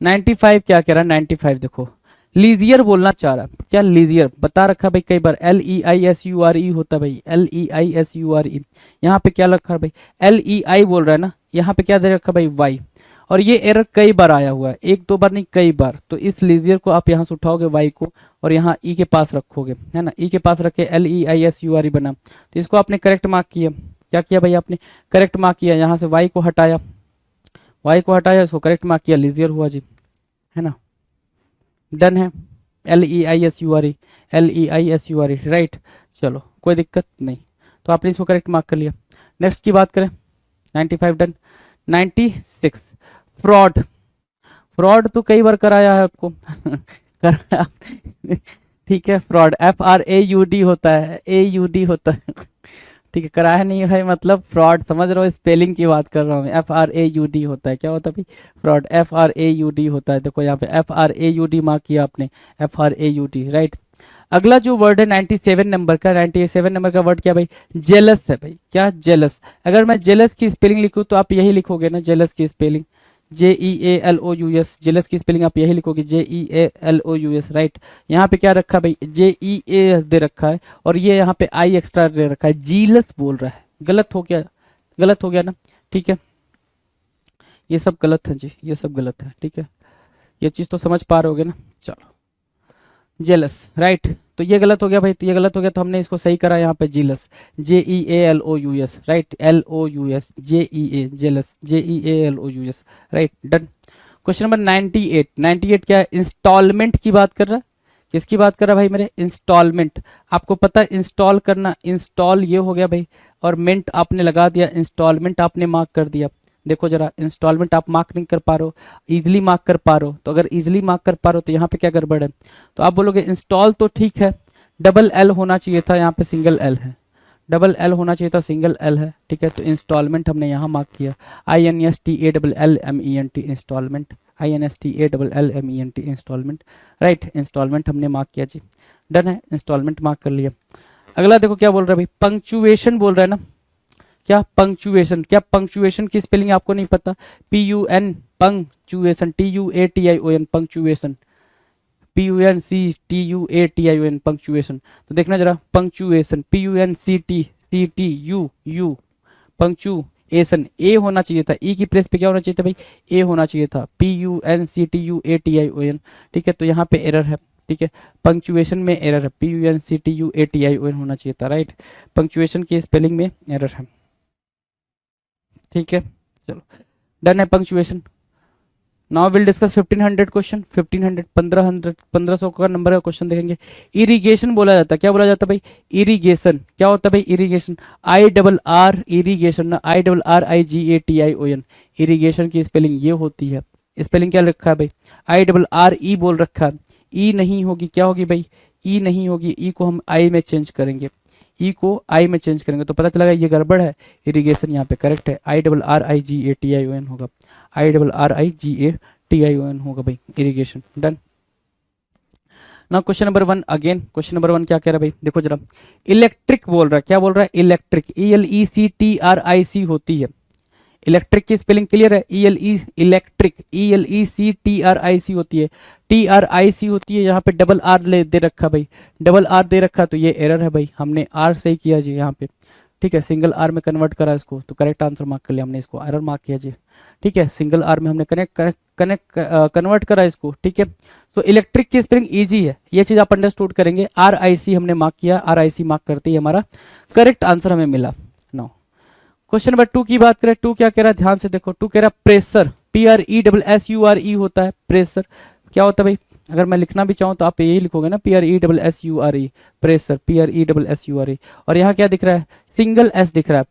95 क्या कह रहा है, 95 देखो, लीजियर बोलना चाह रहा है, क्या लीजियर बता रखा भाई कई बार, LEISURE होता है भाई, LEISURE, यहाँ पे क्या रखा है भाई, LEI बोल रहा है ना, यहाँ पे क्या दे रखा भाई, वाई, और ये एरर कई बार आया हुआ है, एक दो बार नहीं कई बार, तो इस लीजियर को आप यहाँ से उठाओगे वाई को, और यहाँ ई के पास रखोगे, है ना, ई के पास रखे LEISURE बना, तो इसको आपने करेक्ट मार्क किया, क्या किया भाई आपने, करेक्ट मार्क किया, यहाँ से वाई को हटाया, वाई को हटाया, इसको करेक्ट मार्क किया, लीजियर हुआ जी, है ना, डन है, LEISURE, LEISURE, राइट, चलो कोई दिक्कत नहीं, तो आपने इसको करेक्ट मार्क कर लिया। नेक्स्ट की बात करें, 95 डन। 96, फ्रॉड, फ्रॉड तो कई बार कराया है आपको कराया ठीक है, फ्रॉड FRAUD होता है, AUD होता है ठीक है, कराया नहीं है भाई, मतलब फ्रॉड, समझ रहे हो, स्पेलिंग की बात कर रहा हूँ मैं, FRAUD होता है, क्या होता है भाई, फ्रॉड, FRAUD होता है, देखो यहाँ पे FRAUD मार्क किया आपने, FRAUD, राइट। अगला जो वर्ड है 97 नंबर का, 97 नंबर का वर्ड क्या भाई, जेलस है भाई, क्या, जेलस। अगर मैं जेलस की स्पेलिंग लिखूँ तो आप यही लिखोगे ना, जेलस की स्पेलिंग JEALOUS, जेलस की स्पेलिंग आप यही लिखोगे, JEALOUS, राइट। यहाँ पे क्या रखा भाई, JEA दे रखा है, और ये यहाँ पे आई एक्स्ट्रा दे रखा है, जीलस बोल रहा है, गलत हो गया, गलत हो गया ना, ठीक है, ये सब गलत है जी, ये सब गलत है, ठीक है, ये चीज़ तो समझ पा रहे होगे ना, चलो, जेलस, राइट, तो ये गलत हो गया भाई, तो ये गलत हो गया, तो हमने इसको सही करा यहाँ पे, jealous, JEALOUS, right, LOUS, JEA, jealous, JEALOUS, right, done. Question number 98, 98 क्या है, इंस्टॉलमेंट की बात कर रहा है, किसकी बात कर रहा है भाई मेरे, इंस्टॉलमेंट। आपको पता है इंस्टॉल करना, इंस्टॉल ये हो गया भाई, और मेंट आपने लगा दिया, इंस्टॉलमेंट आपने मार्क कर दिया, देखो जरा, इंस्टॉलमेंट आप मार्क नहीं कर पा रहे हो, इजीली मार्क कर पा रहे हो, तो अगर इजीली मार्क कर पा रहे हो तो यहाँ पे क्या गड़बड़ है, तो आप बोलोगे इंस्टॉल तो ठीक है, डबल एल होना चाहिए था, यहाँ पे सिंगल एल है, डबल एल होना चाहिए था, सिंगल एल है, ठीक है, तो इंस्टॉलमेंट हमने यहाँ मार्क किया, INSTALLMENT, instalment, INSTALLMENT, instalment, right, instalment हमने मार्क किया जी, डन है, इंस्टॉलमेंट मार्क कर लिया। अगला देखो क्या बोल रहा है भाई, पंक्चुएशन बोल रहा है ना, क्या पंक्चुएशन, क्या पंक्चुएशन की स्पेलिंग आपको नहीं पता, PUN, punctuation, TUATION, punctuation, PUNCTUATION, punctuation, तो देखना जरा, पंक्चुएशन, PUNCTCTUU, पंक्चुएशन, एसन, ए होना चाहिए था, ई की प्लेस पे क्या होना चाहिए था भाई, ए होना चाहिए था, PUNCTUATION, ठीक है, तो यहाँ पे एरर है, ठीक है, पंक्चुएशन में एरर है, PUNCTUATION होना चाहिए था, राइट, पंक्चुएशन की स्पेलिंग में एरर है, ठीक है, चलो डन है punctuation. Now will discuss 1500 question, 1500 1500 का नंबर का क्वेश्चन देखेंगे। इरिगेशन बोला जाता है, क्या बोला जाता है भाई, इरिगेशन, क्या होता है भाई इरिगेशन, IRR इरिगेशन ना, IRRIGATION, इरिगेशन की स्पेलिंग ये होती है, स्पेलिंग क्या रखा है भाई, IRRE बोल रखा है, ई नहीं होगी, क्या होगी भाई, ई नहीं होगी, ई को हम आई में चेंज करेंगे, ई को आई में चेंज करेंगे तो पता चलेगा ये गड़बड़ है, इरिगेशन यहाँ पे करेक्ट है, IRRIGATION होगा, IRRIGATION होगा भाई, इरिगेशन, डन। ना question number 1 again, question number 1 क्या कह रहा है भाई, देखो जरा, इलेक्ट्रिक बोल रहा है, क्या बोल रहा है, इलेक्ट्रिक, ELECTRIC होती है, इलेक्ट्रिक की स्पेलिंग क्लियर है, इलेक्ट्रिक, ELECTRIC होती है, TRIC होती है, यहाँ पे डबल आर दे रखा भाई, डबल आर दे रखा तो ये एरर है भाई, हमने आर सही किया जी यहाँ पे, ठीक है, सिंगल आर में कन्वर्ट करा इसको तो करेक्ट आंसर मार्क कर लिया हमने, इसको एरर मार्क किया जी, ठीक है, सिंगल आर में हमने कन्वर्ट करा इसको, ठीक है, तो इलेक्ट्रिक की स्पेलिंग इजी है, ये चीज आप अंडरस्टूड करेंगे, RIC हमने मार्क किया, RIC मार्क करते ही हमारा करेक्ट आंसर हमें मिला। नाउ क्वेश्चन नंबर 2 की बात करें, 2 क्या कह रहा है, ध्यान से देखो, 2 कह रहा है प्रेशर, PRESSURE होता है प्रेशर, क्या होता है भाई, अगर मैं लिखना भी चाहूँ तो आप यही लिखोगे ना, PRESSURE, प्रेशर, PRESSURE, और यहाँ क्या दिख रहा है, सिंगल एस दिख रहा है,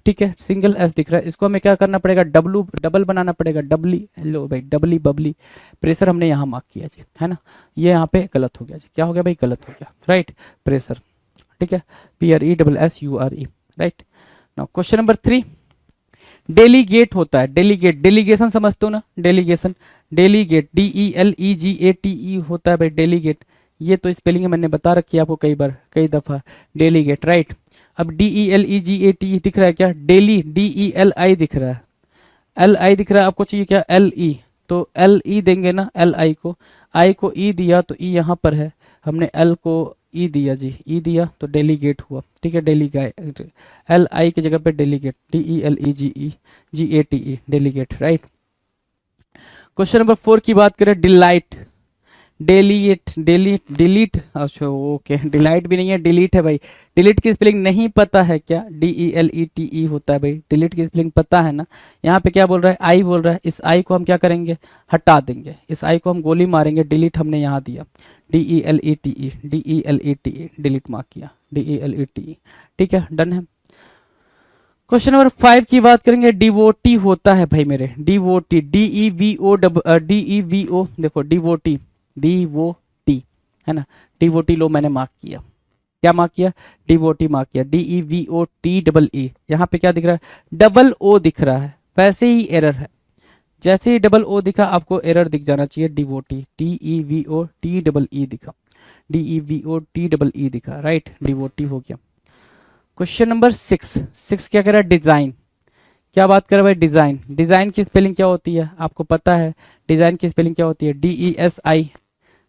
ठीक है, सिंगल एस दिख रहा है, इसको हमें क्या करना पड़ेगा, डबल बनाना पड़ेगा, डबली, हेलो भाई, डबली बबली, प्रेशर हमने यहाँ मार्क किया जी, है ना, ये यहाँ पे गलत हो गया जी, क्या हो गया भाई, गलत हो गया, राइट, प्रेशर, ठीक है, PRESSURE, right. Now question number 3, delegate होता है, डेलीगेट, डेलीगेशन समझते हो ना, डेलीगेशन, डेलीगेट, DELEGATE होता है भाई, डेलीगेट, ये तो स्पेलिंग मैंने बता रखी है आपको कई बार, कई दफा, डेलीगेट, राइट। अब DELEGATE दिख रहा है क्या, डेली, DELI दिख रहा है, LI दिख रहा है, आपको चाहिए क्या, LE, तो LE देंगे ना, LI को, I को E दिया तो E यहाँ पर है, हमने L को ई दिया जी, ई दिया तो डेलीगेट हुआ, ठीक है, डेलीगेट, LI की जगह पे delegate, DELEGATE, delegate, right. Question number 4 की बात करें, डिलाइट, डिलीट, अच्छा ओके, डिलाइट भी नहीं है, डिलीट है भाई, डिलीट की स्पेलिंग नहीं पता है क्या, DELETE होता है भाई, डिलीट की स्पेलिंग पता है ना, यहाँ पे क्या बोल रहा है, आई बोल रहा है, इस आई को हम क्या करेंगे, हटा देंगे, इस आई को हम गोली मारेंगे, डिलीट हमने यहाँ दिया, DELETE, डिलीट मार्क किया, DELETE, ठीक है, डन है। क्वेश्चन नंबर 5 की बात करेंगे, डिवोटी होता है भाई मेरे, डिवोटी, DEVO, देखो डिवोटी, डिवोटी, है ना, डिवोटी लो मैंने मार्क किया, क्या मार्क किया, डिवोटी मार्क किया, DEVOTEE, यहाँ पे क्या दिख रहा है, डबल ओ दिख रहा है, वैसे ही एरर है, जैसे ही डबल ओ दिखा आपको एरर दिख जाना चाहिए, डिवोटी, DEVOTEE दिखा, DEVOTEE दिखा, राइट, डिवोटी हो गया। क्वेश्चन नंबर 6 क्या कह रहा है, डिजाइन, क्या बात कर रहा है भाई, डिजाइन, डिजाइन की स्पेलिंग क्या होती है आपको पता है, डिजाइन की स्पेलिंग क्या होती है,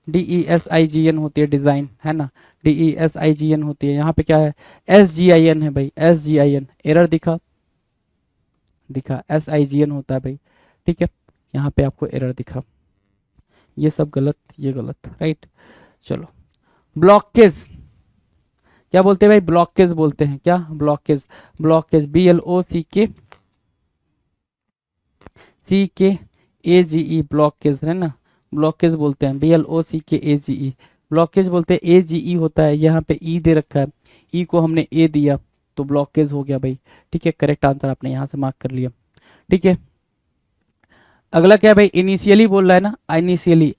DESIGN होती है डिजाइन, है ना, DESIGN होती है, यहाँ पे क्या है, SGIN है भाई, SGIN, एरर दिखा, SIGN होता है भाई, ठीक है, यहाँ पे आपको एरर दिखा, ये सब गलत, ये गलत, राइट। चलो ब्लॉकेज, क्या बोलते हैं भाई, ब्लॉकेज बोलते हैं, क्या, ब्लॉकेज, ब्लॉकेज, BLOCKAGE, ब्लॉकेज, है ना, ब्लॉकेज बोलते हैं, BLOCKAGE, ब्लॉकेज बोलते हैं, AGE होता है, यहाँ पे E दे रखा है, E को हमने A दिया तो ब्लॉकेज हो गया भाई, ठीक है, करेक्ट आंसर आपने यहाँ से मार्क कर लिया, ठीक है। अगला क्या है भाई, इनिशियली बोल रहा है ना, इनिशियली,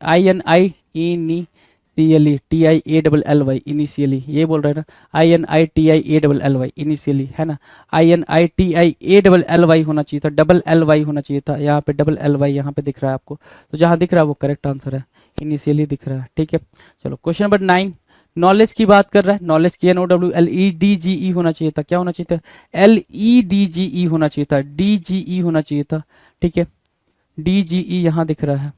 INITIALLY, इनिशियली, ये बोल रहा है ना, INITIALLY, इनिशियली, है ना, INITIALLY होना चाहिए था, डबल LY होना चाहिए था, यहाँ पे डबल LY यहाँ पे दिख रहा है आपको, तो जहाँ दिख रहा है वो करेक्ट आंसर है, इनिशियली दिख रहा है, ठीक है। चलो क्वेश्चन नंबर 9, नॉलेज की बात कर रहा है, नॉलेज की NOWLEDGE होना चाहिए था, क्या होना चाहिए था, LEDGE होना चाहिए था, DGE होना चाहिए था, ठीक है, DGE यहाँ दिख रहा है,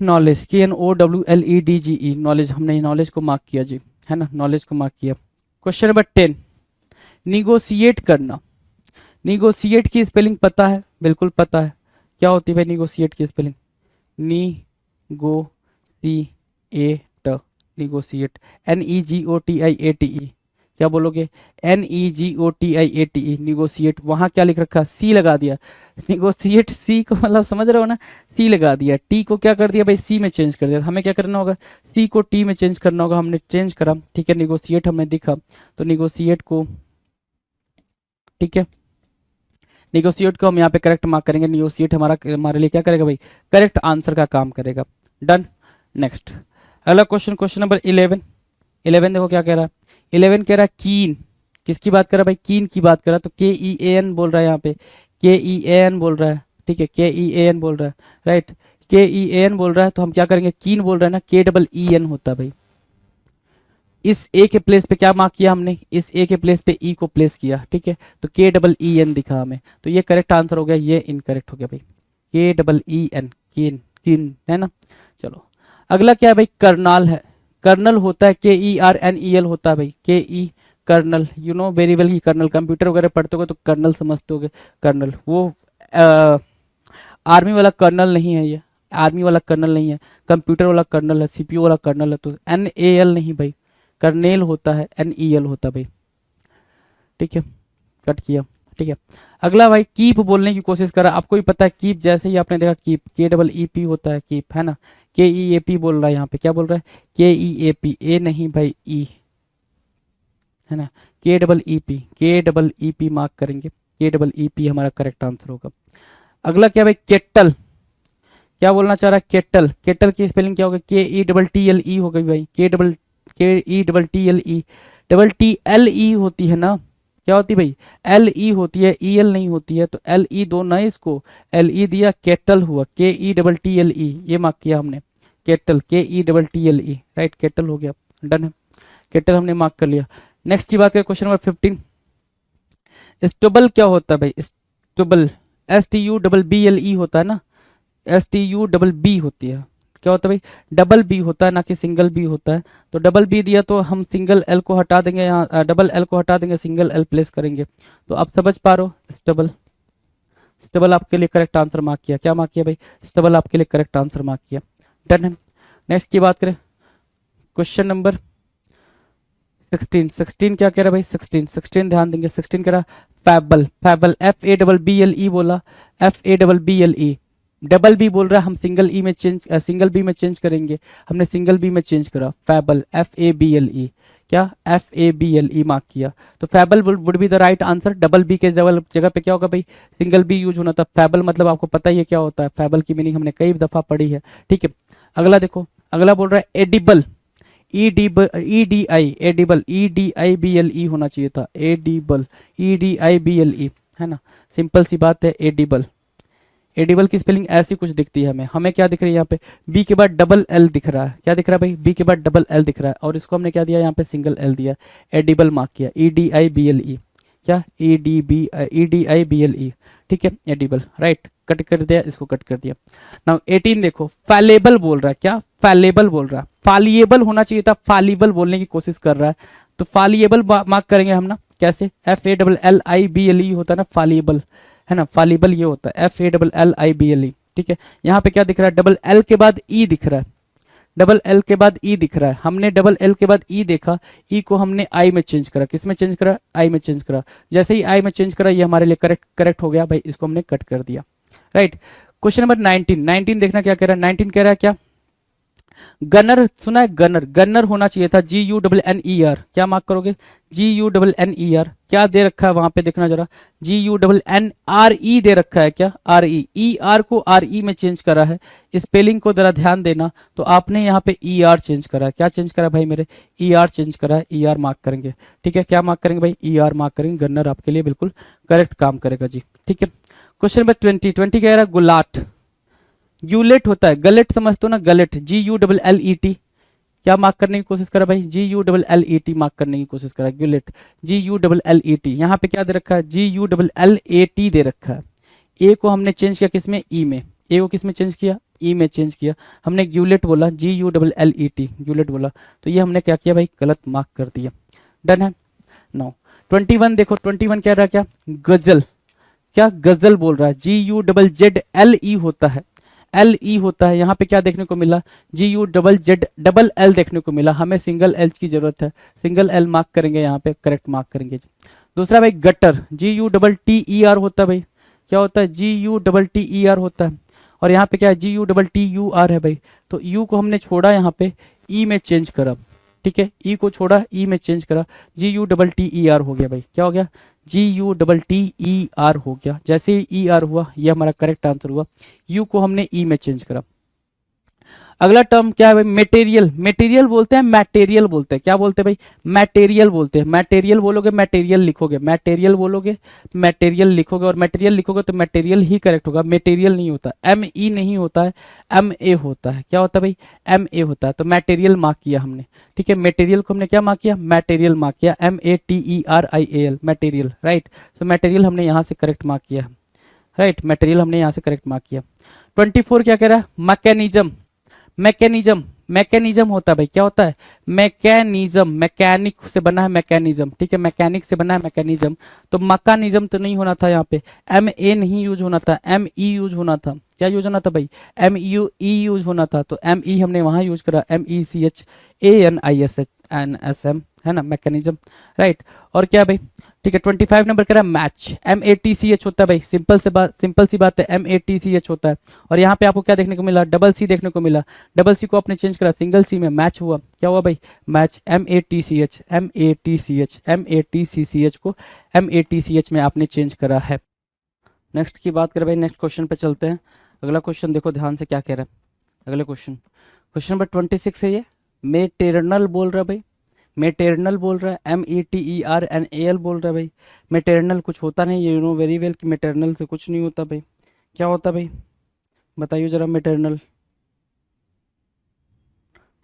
नॉलेज, KNOWLEDGE, नॉलेज, हमने नॉलेज को मार्क किया जी, है ना, नॉलेज को मार्क किया। क्वेश्चन नंबर 10, निगोशिएट करना, निगोशिएट की स्पेलिंग पता है? बिल्कुल पता है। क्या होती है भाई निगोशिएट की स्पेलिंग? Negotiate, negotiate, NEGOTIATE। क्या बोलोगे? NEGOTIATE, negotiate. वहां क्या लिख रखा? सी लगा दिया। निगोशिएट सी को मतलब समझ रहे हो ना, सी लगा दिया। टी को क्या कर दिया भाई? सी में चेंज कर दिया। हमें क्या करना होगा? सी को टी में चेंज करना होगा। हमने चेंज करा, ठीक है। निगोशिएट हमें दिखा, तो निगोशिएट को, ठीक है, निगोशिएट को हम यहाँ पे करेक्ट मार्क करेंगे। निगोशिएट हमारे लिए क्या करेगा भाई? करेक्ट आंसर का काम करेगा। डन। नेक्स्ट अगला क्वेश्चन, क्वेश्चन नंबर 11। 11 देखो क्या कह रहा है। 11 कह रहा है कीन। किसकी बात कर रहा है भाई? कीन की बात कर रहा है। तो KEAN बोल रहा है यहाँ पे, KEAN बोल रहा है, ठीक है, KEAN बोल रहा है, राइट। KEAN बोल रहा है तो हम क्या करेंगे? कीन बोल रहा है ना, KEEN होता है भाई। इस ए के प्लेस पे क्या मार्क किया हमने? इस ए के प्लेस पे ई को प्लेस किया, ठीक है। तो KEEN दिखा हमें, तो ये करेक्ट आंसर हो गया, ये इनकरेक्ट हो गया भाई। KEEN, कीन, कीन है ना। चलो अगला क्या है भाई? कर्नाल है। कर्नल होता है KERNEL होता है भाई। KE kernel, you know very well की कर्नल, कंप्यूटर वगैरह पढ़ते हो तो कर्नल समझते होगे। कर्नल वो आर्मी वाला कर्नल नहीं है, ये आर्मी वाला कर्नल नहीं है, कंप्यूटर वाला कर्नल है, CPU वाला कर्नल है। तो NAL नहीं भाई, कर्नेल होता है, NEL होता है भाई, ठीक है। कट किया, ठीक है। अगला भाई कीप बोलने की कोशिश करा। आपको भी पता है कीप, जैसे ही आपने देखा कीप, KEEP होता है कीप, है ना। KEAP बोल रहा है यहाँ पे, क्या बोल रहा है? KEAP, ए नहीं भाई, ई है ना। KEEP मार्क करेंगे। KEEP हमारा करेक्ट आंसर होगा। अगला क्या भाई? केटल। क्या बोलना चाह रहा है? केटल। केटल की स्पेलिंग क्या होगा? KETTLE हो गई भाई। KETTLE, TLE होती है ना। क्या होती है भाई? LE होती है, EL नहीं होती है। तो LE दो ना इसको, LE दिया, केटल हुआ, KETTLE, ये मार्क किया हमने। केटल, KETTLE, राइट, केटल हो गया। डन है, केटल हमने मार्क कर लिया। नेक्स्ट की बात करें, क्वेश्चन नंबर 15। स्टबल क्या होता है भाई? स्टबल, STUBBLE होता है ना, STUBB होती है। क्या होता है भाई? डबल बी होता है, ना कि सिंगल बी होता है। तो डबल बी दिया तो हम सिंगल एल को हटा देंगे, यहाँ डबल एल को हटा देंगे, सिंगल एल प्लेस करेंगे। तो आप समझ पा रहे हो, स्टबल। स्टबल आपके लिए करेक्ट आंसर मार्क किया। क्या मार्क किया भाई? स्टबल आपके लिए करेक्ट आंसर मार्क किया। डन है। नेक्स्ट की बात करें, क्वेश्चन नंबर 16। 16 क्या कह रहा है भाई? 16 ध्यान देंगे। 16 कह रहा फैबल। फैबल, FABBLE बोला, FABBLE। डबल बी बोल रहा है, हम सिंगल ई में चेंज, सिंगल बी में चेंज करेंगे। हमने सिंगल बी में चेंज करा, फैबल, FABLE। क्या? FABLE मार्क किया। तो fable would be the right answer. Double B के जगह पे क्या होगा भाई? सिंगल बी यूज होना था। फैबल मतलब आपको पता ही है क्या होता है। फैबल की मीनिंग हमने कई दफा पढ़ी है, ठीक है। अगला देखो, अगला बोल रहा है एडिबल। EDI, एडिबल, EDIBLE होना चाहिए था, एडिबल, EDIBLE, है ना। सिंपल सी बात है, एडिबल। एडिबल की स्पेलिंग ऐसी कुछ दिखती है हमें। हमें क्या दिख रही है यहाँ पे? बी के बाद डबल एल दिख रहा है। क्या दिख रहा है भाई? बी के बाद डबल एल दिख रहा है, और इसको हमने क्या दिया? यहाँ पे सिंगल एल दिया, एडिबल मार्क किया। EDIBLE, क्या? EDIBLE, ठीक है, एडिबल, राइट। कट कर दिया, इसको कट कर दिया। नाउ 18 देखो, फैलेबल बोल रहा है। क्या? फैलेबल बोल रहा है। फालिएबल होना चाहिए था, फालिबल बोलने की कोशिश कर रहा है। तो फालिएबल मार्क करेंगे हम ना, कैसे? FALLIBLE होता है ना, फालिएबल, है ना। फालिबल ये होता है, FALLIBLE, ठीक है। यहाँ पे क्या दिख रहा है? डबल एल के बाद ई दिख रहा है, डबल एल के बाद ई दिख रहा है। हमने डबल एल के बाद ई देखा, ई को हमने आई में चेंज करा। किस में चेंज करा? आई में चेंज करा। जैसे ही आई में चेंज करा, ये हमारे लिए करेक्ट हो गया भाई, इसको हमने कट कर दिया, राइट। क्वेश्चन नंबर 19 देखना क्या कह रहा है। 19 कह रहा है क्या? गनर, सुना है गनर? गनर होना चाहिए था, GUNNER। क्या मार्क करोगे? GUNNER। क्या दे रखा है वहां पे? देखना जरा, GUNNRE दे रखा है। क्या? RE, ER को RE में चेंज करा है। स्पेलिंग को जरा ध्यान देना। तो आपने यहाँ पे ER चेंज करा है। क्या चेंज करा भाई मेरे? ER चेंज करा है, ER मार्क करेंगे, ठीक है। क्या मार्क करेंगे भाई? ER मार्क करेंगे। गन्नर आपके लिए बिल्कुल करेक्ट काम करेगा जी, ठीक है। क्वेश्चन नंबर 20 कह रहा है गुलाट। यूलेट होता है, गलेट समझते हो ना, गलेट, GULLET। क्या मार्क करने की कोशिश करा भाई? GULLET मार्क करने की कोशिश करा, गिलेट, GULLET। यहाँ पे क्या दे रखा है? GULLAT दे रखा है। ए को हमने चेंज किया किसमें? ई में। ए को किसमें चेंज किया? ई में चेंज किया। हमने ग्यूलेट बोला, GULLET, ग्यूलेट बोला। तो ये हमने क्या किया भाई? गलत मार्क कर दिया। डन है। 21 देखो, 21 कह रहा है क्या? गजल। क्या गजल बोल रहा है, GUZZLE होता है, LE होता है। यहाँ पे क्या देखने को मिला, GUZZEL देखने को मिला, हमें सिंगल एल की जरूरत है, सिंगल एल मार्क करेंगे, यहाँ पे करेक्ट मार्क करेंगे। दूसरा भाई गटर, GUTTER होता है भाई, क्या होता है, GUTTER होता है। और यहाँ पे क्या है, GUTTUR है भाई, तो U को हमने छोड़ा, यहाँ पे E में चेंज करा, ठीक है, E को छोड़ा, E में चेंज करा, GUTTER हो गया भाई, क्या हो गया, GUTTER हो गया। जैसे ही ER हुआ, ये हमारा करेक्ट आंसर हुआ। U को हमने E में चेंज करा। अगला टर्म क्या है भाई, मटेरियल, मटेरियल बोलते हैं, मटेरियल बोलते हैं, क्या बोलते हैं भाई, मटेरियल बोलते हैं। मटेरियल बोलोगे, मटेरियल लिखोगे, मटेरियल बोलोगे, मटेरियल लिखोगे, और मटेरियल लिखोगे तो मटेरियल ही करेक्ट होगा, मटेरियल नहीं होता, ME नहीं होता है, MA होता है। क्या होता है भाई, MA होता है। तो मटेरियल मार्क किया हमने, ठीक है, मटेरियल को हमने क्या मार्क किया, मटेरियल मार्क किया, MATERIAL, मटेरियल, राइट। तो मटेरियल हमने यहाँ से करेक्ट मार्क किया, राइट, मटेरियल हमने यहाँ से करेक्ट मार्क किया। 24 क्या कह रहा है, मैकेनिज्म, मैकेनिज्म, मैकेनिज्म होता है भाई, क्या होता है, मैकेनिज्म, मैकेनिक से बना है मैकेनिज्म, ठीक है, मैकेनिक से बना है मैकेनिज्म। तो मैकेनिज्म तो नहीं होना था, यहाँ पे MA नहीं यूज होना था, ME यूज होना था। क्या यूज होना था भाई, MUE यूज होना था, तो ME हमने वहां यूज करा, MECHANISM, है ना, मैकेनिज्म, राइट। और क्या भाई, ठीक है, 25 नंबर कह रहा है मैच, MATCH होता है भाई, सिंपल सी बात है, MATCH होता है। और यहाँ पे आपको क्या देखने को मिला, डबल C देखने को मिला, डबल C को आपने चेंज करा, सिंगल C में मैच हुआ, क्या हुआ भाई, मैच, MATCH, MATCH, MATCH को MATCH में आपने चेंज करा है। नेक्स्ट की बात करें भाई, नेक्स्ट क्वेश्चन पे चलते हैं। अगला क्वेश्चन देखो ध्यान से क्या कह रहा है, अगले क्वेश्चन, क्वेश्चन नंबर 26 है ये, मेटरनल बोल रहा है भाई, मेटरनल बोल रहा है, METERNAL बोल रहा है भाई। मेटरनल कुछ होता नहीं, यू नो वेरी वेल कि मेटरनल से कुछ नहीं होता भाई। क्या होता भाई, बताइए जरा, मेटरनल,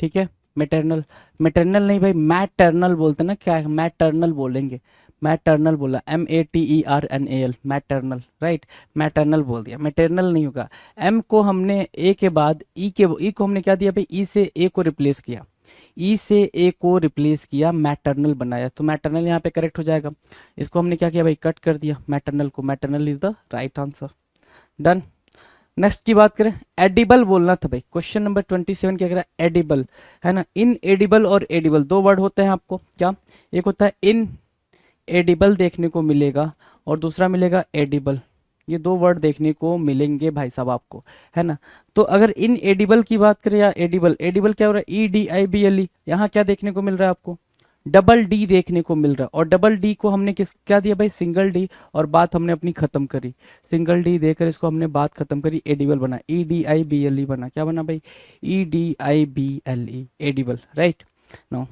ठीक है, मेटरनल, मेटरनल नहीं भाई, मैटरनल बोलते हैं ना, क्या मैटरनल बोलेंगे, मैटरनल बोला, METERNAL, मैटरनल, राइट, मैटरनल बोल दिया, मेटरनल नहीं होगा। M को हमने A के बाद E को हमने क्या दिया भाई, E से A को रिप्लेस किया, E से A को रिप्लेस किया, मैटरनल बनाया, तो मैटरनल यहाँ पे करेक्ट हो जाएगा। इसको हमने क्या किया भाई, कट कर दिया मैटरनल को, maternal is the right answer, done. Next की बात करें, एडिबल बोलना था भाई, क्वेश्चन नंबर 27 क्या कह रहा है, एडिबल, है ना। इन एडिबल और एडिबल दो वर्ड होते हैं आपको, क्या, एक होता है इन एडिबल देखने को मिलेगा, और दूसरा मिलेगा एडिबल, ये दो वर्ड देखने को मिलेंगे भाई साहब आपको, है ना। तो अगर इन एडिबल की बात करें या एडिबल, एडिबल क्या हो रहा है, EDIBLE, यहाँ क्या देखने को मिल रहा है आपको, डबल D देखने को मिल रहा है, और डबल D को हमने किस क्या दिया भाई, सिंगल D, और बात हमने अपनी खत्म करी, सिंगल D देकर इसको हमने बात खत्म करी, एडिबल बना, EDIBLE बना, क्या बना भाई, EDIBLE, एडिबल, राइट। नो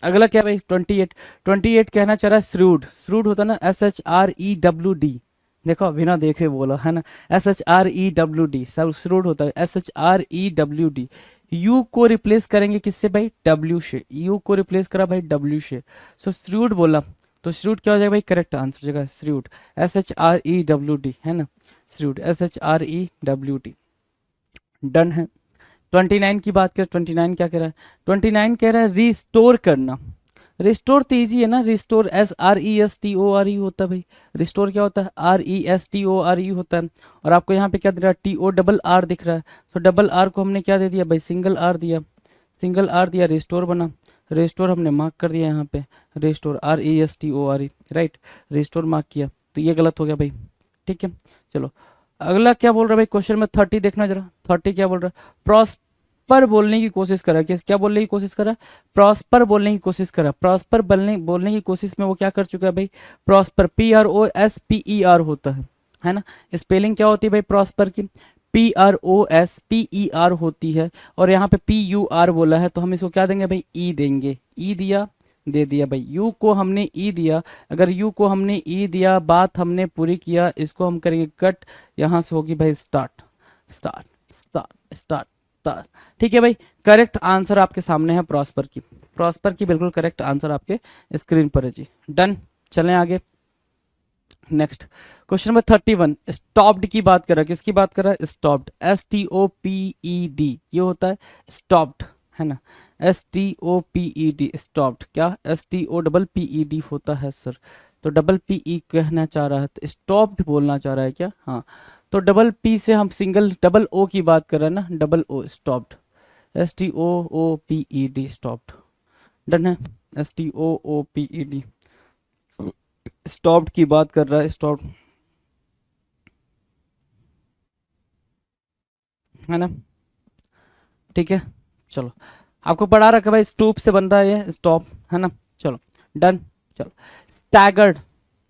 अगला क्या भाई, 28 कहना चाह रहा है श्रूड, श्रूड होता ना, SHREWD, देखो बिना देखे बोला, है ना, SHREWD, सब श्रूड होता है, SHREWD। U को रिप्लेस करेंगे किससे भाई, W से, U को रिप्लेस करा भाई W से, सो श्रूड बोला, तो श्रूड क्या हो जाएगा भाई, करेक्ट आंसर हो जाएगा श्रूड, SHREWD, है ना, श्रूड, SHREWD, डन है। 29 की बात करें, 29 क्या कह रहा है, 29 कह रहा है रिस्टोर करना, रिस्टोर तो ईजी है ना, रिस्टोर SRESTORE होता है भाई, रिस्टोर क्या होता है, RESTORE होता है। और आपको यहाँ पे क्या दे रहा है, TORR दिख रहा है, तो डबल R को हमने क्या दे दिया भाई, सिंगल R दिया, सिंगल R दिया, रिस्टोर बना, रिस्टोर हमने मार्क कर दिया यहाँ पे, restore RESTORE, right, restore mark किया, तो ये गलत हो गया भाई, ठीक है। चलो अगला क्या बोल रहा है भाई, क्वेश्चन में 30 देखना जरा, 30 क्या बोल रहा है, प्रॉस्पर बोलने की कोशिश करा, क्या बोलने की कोशिश करा, प्रॉस्पर बोलने की कोशिश करा, प्रॉस्पर बोलने की कोशिश में वो क्या कर चुका है भाई, प्रॉस्पर, PROSPER होता है ना, स्पेलिंग क्या होती है भाई प्रॉस्पर की, PROSPER होती है, और यहाँ पे PUR बोला है, तो हम इसको क्या देंगे भाई, E देंगे, E दिया, दे दिया भाई, U को हमने E दिया, अगर U को हमने E दिया, बात हमने पूरी किया, इसको हम करेंगे कट, यहाँ से होगी भाई start, start, start, start, start, ठीक है भाई। करेक्ट आंसर आपके सामने है प्रॉस्पर की, प्रॉस्पर की बिल्कुल करेक्ट आंसर आपके स्क्रीन पर है जी, डन। चलें आगे, नेक्स्ट क्वेश्चन नंबर 31, स्टॉप्ड की बात कर रहा है, किसकी बात कर रहा है, स्टॉप्ड, STOPED, ये होता है स्टॉप्ड, है ना, STOPED, स्टॉप्ड, क्या STOPPED होता है सर, तो डबल पी ई कहना चाह रहा है, तो स्टॉप्ड बोलना चाह रहा है क्या? हाँ, तो डबल पी से हम सिंगल डबल ओ की बात कर रहे हैं ना, double O stooped, STOOPED stooped. Done है, STOOPED स्टॉप्ड की बात कर रहा है, स्टॉप्ड, है ना? ठीक है, चलो आपको पढ़ा रखा है भाई, स्टूप से बन रहा है ये स्टॉप, है ना? चलो डन। चलो स्टैगर्ड,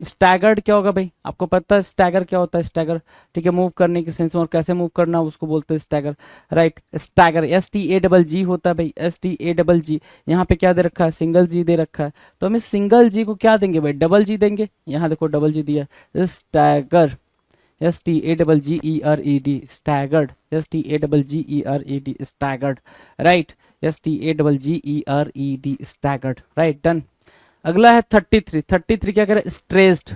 स्टैगर्ड क्या होगा भाई? आपको पता है स्टैगर क्या होता है? स्टैगर, ठीक है, मूव करने के सेंस में, और कैसे मूव करना उसको बोलते हैं स्टैगर, राइट? स्टैगर STAGG होता है भाई, STAGG। यहाँ पे क्या दे रखा है? सिंगल जी दे रखा है, तो हम इस सिंगल जी को क्या देंगे भाई? डबल जी देंगे। यहाँ देखो डबल जी दिया, stagger, STAGGERED staggered, STAGGERED staggered, right? STAGGERED staggered, right? Done. अगला है 33। 33 क्या करे? स्ट्रेस्ड।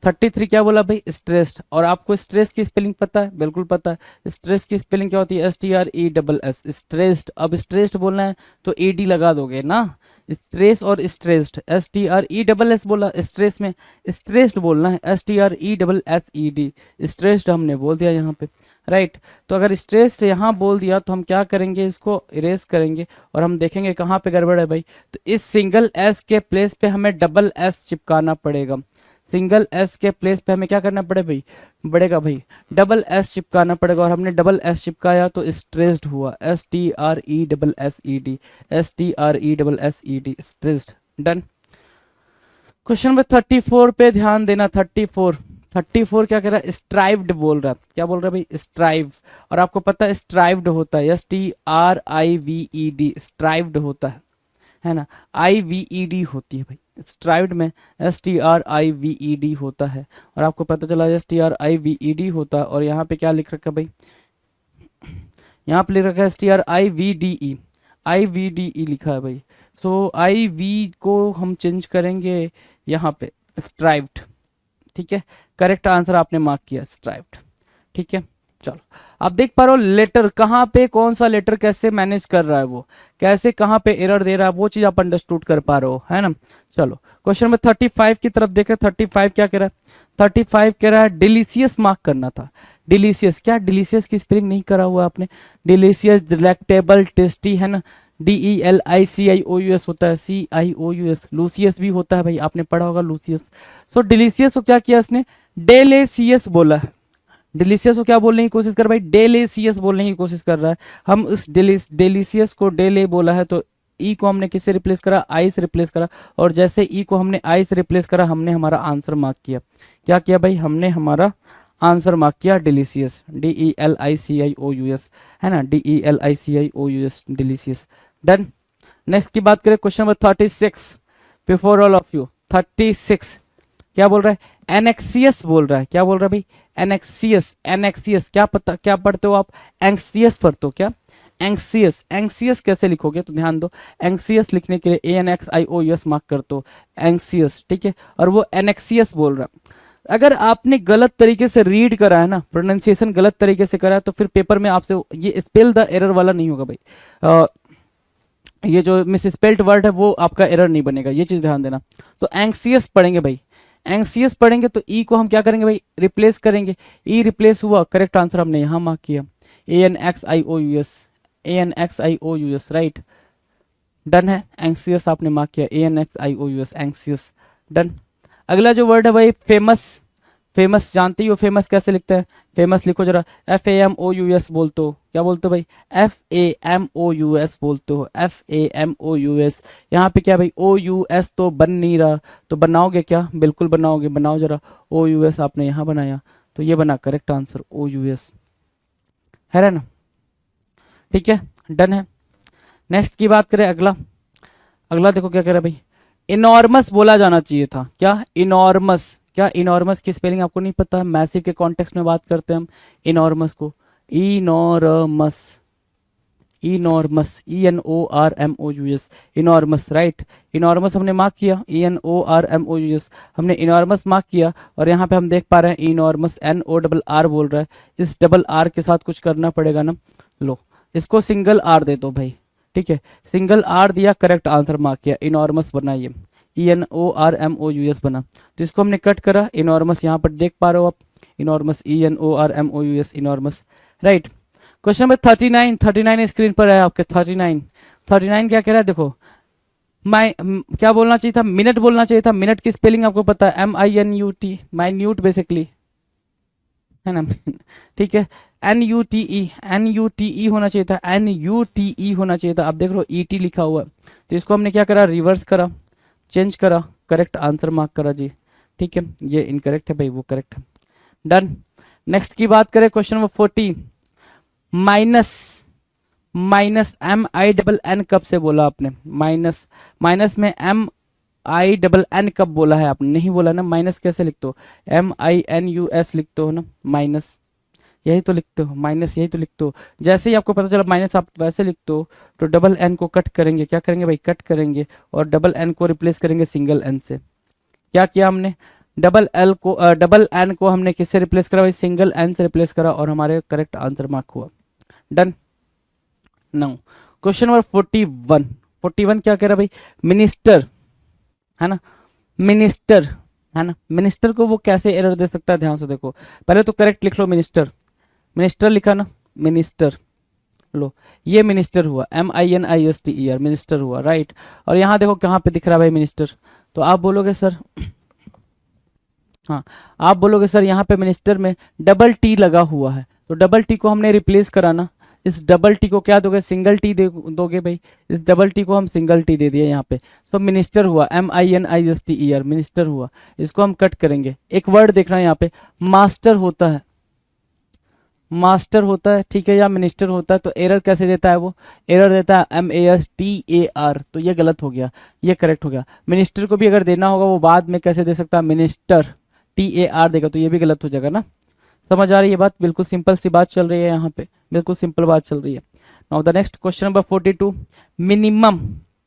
33 क्या बोला भाई? स्ट्रेस्ड। और आपको स्ट्रेस की स्पेलिंग पता है? बिल्कुल पता है। स्ट्रेस की स्पेलिंग क्या होती है? STRESS, stressed. अब स्ट्रेस्ड बोलना है तो ED लगा दोगे ना, स्ट्रेस और स्ट्रेस्ड। STRESS बोला स्ट्रेस में, स्ट्रेस्ड बोलना है STRESSED, स्ट्रेस्ड हमने बोल दिया यहाँ पे, राइट? तो अगर स्ट्रेस्ड यहाँ बोल दिया तो हम क्या करेंगे? इसको इरेज करेंगे और हम देखेंगे कहाँ पे गड़बड़ है भाई। तो इस सिंगल एस के प्लेस पे हमें डबल एस चिपकाना पड़ेगा। सिंगल एस के प्लेस पे हमें क्या करना पड़ेगा भाई? डबल एस चिपकाना पड़ेगा। और हमने डबल एस चिपकाया तो स्ट्रेस्ड हुआ, STRESSED, STRESSED stressed. Done. Question number 34 पे ध्यान देना। 34 क्या कह रहा है? स्ट्राइव्ड बोल रहा है। क्या बोल रहा है भाई? स्ट्राइव। और आपको पता है स्ट्राइव्ड होता है STRIVED, स्ट्राइव्ड होता है ना? IVED होती है भाई स्ट्राइव्ड में, STRIVED होता है। और आपको पता चला STRIVED होता है। और यहाँ पे क्या लिख रखा है भाई? यहाँ पे लिख रखा है STRIVDE, IVDE लिखा है भाई। सो IV को हम चेंज करेंगे यहाँ पे स्ट्राइव्ड, ठीक है? करेक्ट आंसर आपने मार्क किया स्ट्राइव्ड, ठीक है? चलो आप देख पा रहे हो लेटर कहाँ पे, कौन सा लेटर कैसे मैनेज कर रहा है, वो कैसे कहाँ पे एरर दे रहा है, वो चीज आप अंडरस्टूड कर पा रहे हो, है ना? चलो क्वेश्चन में 35 की तरफ देखें। 35 क्या कह रहा है? 35 कह रहा है डिलीशियस मार्क करना था। डिलीशियस, क्या डिलीशियस की स्पेलिंग नहीं करा हुआ आपने? डिलीशियस, डिलेक्टेबल, टेस्टी, है ना? DELICIOUS होता है, CIOUS। लूसियस भी होता है भाई, आपने पढ़ा होगा लूसियस। सो डिलीशियस को क्या किया इसने? डेलेसियस बोला है। डिलीशियस को क्या बोलने की कोशिश कर भाई? डेलेसियस बोलने की कोशिश कर रहा है। हम उस डिलीशियस को डेले बोला है तो ई को हमने किससे रिप्लेस करा? आई से रिप्लेस करा। और जैसे ई को हमने आई से रिप्लेस करा, हमने हमारा आंसर मार्क किया। क्या किया भाई? हमने हमारा आंसर मार्क किया डिलीशियस, DELICIOUS, है ना? DELICIOUS, delicious. डन। नेक्स्ट की बात करें, question number 36 before all of you. 36 क्या बोल रहा है? एनेक्सियस बोल रहा है। क्या बोल रहा है भाई? एनेक्सियस। एनेक्सियस क्या पता, क्या पढ़ते हो आप? एंक्सियस पढ़ते हो क्या? एंक्सियस। एंक्सियस कैसे लिखोगे? तो ध्यान दो, एंक्सियस लिखने के लिए ANXIOUS मार्क कर दो, एंक्सियस, ठीक है? और वो एनेक्सियस बोल रहा है। अगर आपने गलत तरीके से रीड करा है ना, प्रोनाउंसिएशन गलत तरीके से करा है, तो फिर पेपर में आपसे ये स्पेल द एरर वाला नहीं होगा भाई। ये जो मिस स्पेल्ड वर्ड है वो आपका एरर नहीं बनेगा, ये चीज ध्यान देना। तो एंक्सियस पढ़ेंगे भाई, एंक्सियस पढ़ेंगे तो ई को हम क्या करेंगे भाई? रिप्लेस करेंगे। ई रिप्लेस हुआ, करेक्ट आंसर हमने यहाँ मार्क किया, ANXIOUS, ANXIOUS, राइट? डन है। एंक्सियस आपने मार्क किया, ANXIOUS, एंक्सियस। डन। अगला जो वर्ड है भाई फेमस। फेमस जानते ही हो, फेमस कैसे लिखते हैं? फेमस लिखो जरा, FAMOUS बोलते हो। क्या बोलते हो भाई? FAMOUS बोलते हो, FAMOUS। यहाँ पे क्या भाई? OUS तो बन नहीं रहा, तो बनाओगे क्या? बिल्कुल बनाओगे, बनाओ जरा। OUS आपने यहाँ बनाया तो ये बना करेक्ट आंसर, OUS, है ना? ठीक है, डन है। नेक्स्ट की बात करें, अगला। अगला देखो क्या कह रहा है भाई? इनॉर्मस बोला जाना चाहिए था। क्या? इनॉर्मस। क्या इनॉर्मस की स्पेलिंग आपको नहीं पता? मैसिव के कॉन्टेक्स्ट में बात करते हैं हम इनॉर्मस को, enormous, enormous, ENORMOUS, enormous, right? Enormous हमने मार्क किया, ENORMOUS हमने इनॉर्मस मार्क किया। और यहाँ पे हम देख पा रहे हैं इनॉर्मस, NORR बोल रहा है, इस डबल आर के साथ कुछ करना पड़ेगा ना। लो इसको सिंगल आर दे दो भाई, ठीक है? सिंगल आर दिया, करेक्ट आंसर मार्क किया, इनॉर्मस बनाइए। ENORMOUS बना, तो इसको हमने कट करा, इनॉर्मस यहाँ पर देख पा रहे हो आप, enormous ENORMOUS, enormous, right. Question number 39, 39 screen पर है आपके, 39, 39 क्या कह रहा है देखो, क्या बोलना चाहिए था, मिनट बोलना चाहिए था, मिनट की स्पेलिंग आपको पता है, MINUT, माइन्यूट बेसिकली, है ना ठीक है, NUTE होना चाहिए था, NUTE होना चाहिए था, अब देख लो ET लिखा हुआ है, तो इसको हमने क्या करा, रिवर्स करा, चेंज करा, करेक्ट आंसर मार्क करा जी, ठीक है, ये इनकरेक्ट है भाई, वो करेक्ट है, डन। नेक्स्ट की बात करें, क्वेश्चन नंबर 40, माइनस, MINN कब से बोला आपने, माइनस, माइनस में MINN कब बोला है आपने, नहीं बोला ना, माइनस कैसे लिखते हो, MINUS लिखते हो ना, माइनस यही तो लिखते हो, माइनस यही तो लिखते हो, जैसे ही आपको पता चला माइनस आप वैसे लिखते हो, तो डबल एन को कट करेंगे, क्या करेंगे भाई, कट करेंगे, और डबल एन को रिप्लेस करेंगे सिंगल एन से, क्या किया हमने, डबल एन को हमने किससे रिप्लेस करा भाई, सिंगल एन से रिप्लेस करा, और हमारे करेक्ट आंसर मार्क हुआ, डन। नाउ क्वेश्चन नंबर 41, 41 क्या कह रहा है भाई, मिनिस्टर, है ना, मिनिस्टर, है ना, मिनिस्टर को वो कैसे एरर दे सकता है, ध्यान से देखो, पहले तो करेक्ट लिख लो, मिनिस्टर, मिनिस्टर लिखा ना, मिनिस्टर, लो ये मिनिस्टर हुआ, MINISTER, मिनिस्टर हुआ, राइट। और यहाँ देखो कहाँ पे दिख रहा है भाई मिनिस्टर, तो आप बोलोगे सर, हाँ आप बोलोगे सर यहाँ पे मिनिस्टर में डबल टी लगा हुआ है, तो डबल टी को हमने रिप्लेस कराना, इस डबल टी को क्या दोगे, सिंगल टी दोगे भाई, इस डबल टी को हम सिंगल टी दे दिए यहाँ पे, सो मिनिस्टर हुआ, MINISTER, मिनिस्टर हुआ, इसको हम कट करेंगे, एक वर्ड देखना यहाँ पे, मास्टर होता है, मास्टर होता है, ठीक है, या मिनिस्टर होता है, तो एरर कैसे देता है वो, एरर देता है MASTER, तो ये गलत हो गया, ये करेक्ट हो गया, मिनिस्टर को भी अगर देना होगा वो बाद में कैसे दे सकता है, मिनिस्टर TAR देगा, तो ये भी गलत हो जाएगा ना, समझ आ रही है बात, बिल्कुल सिंपल सी बात चल रही है यहाँ पे, बिल्कुल सिंपल बात चल रही है। Now the next question number 42, minimum,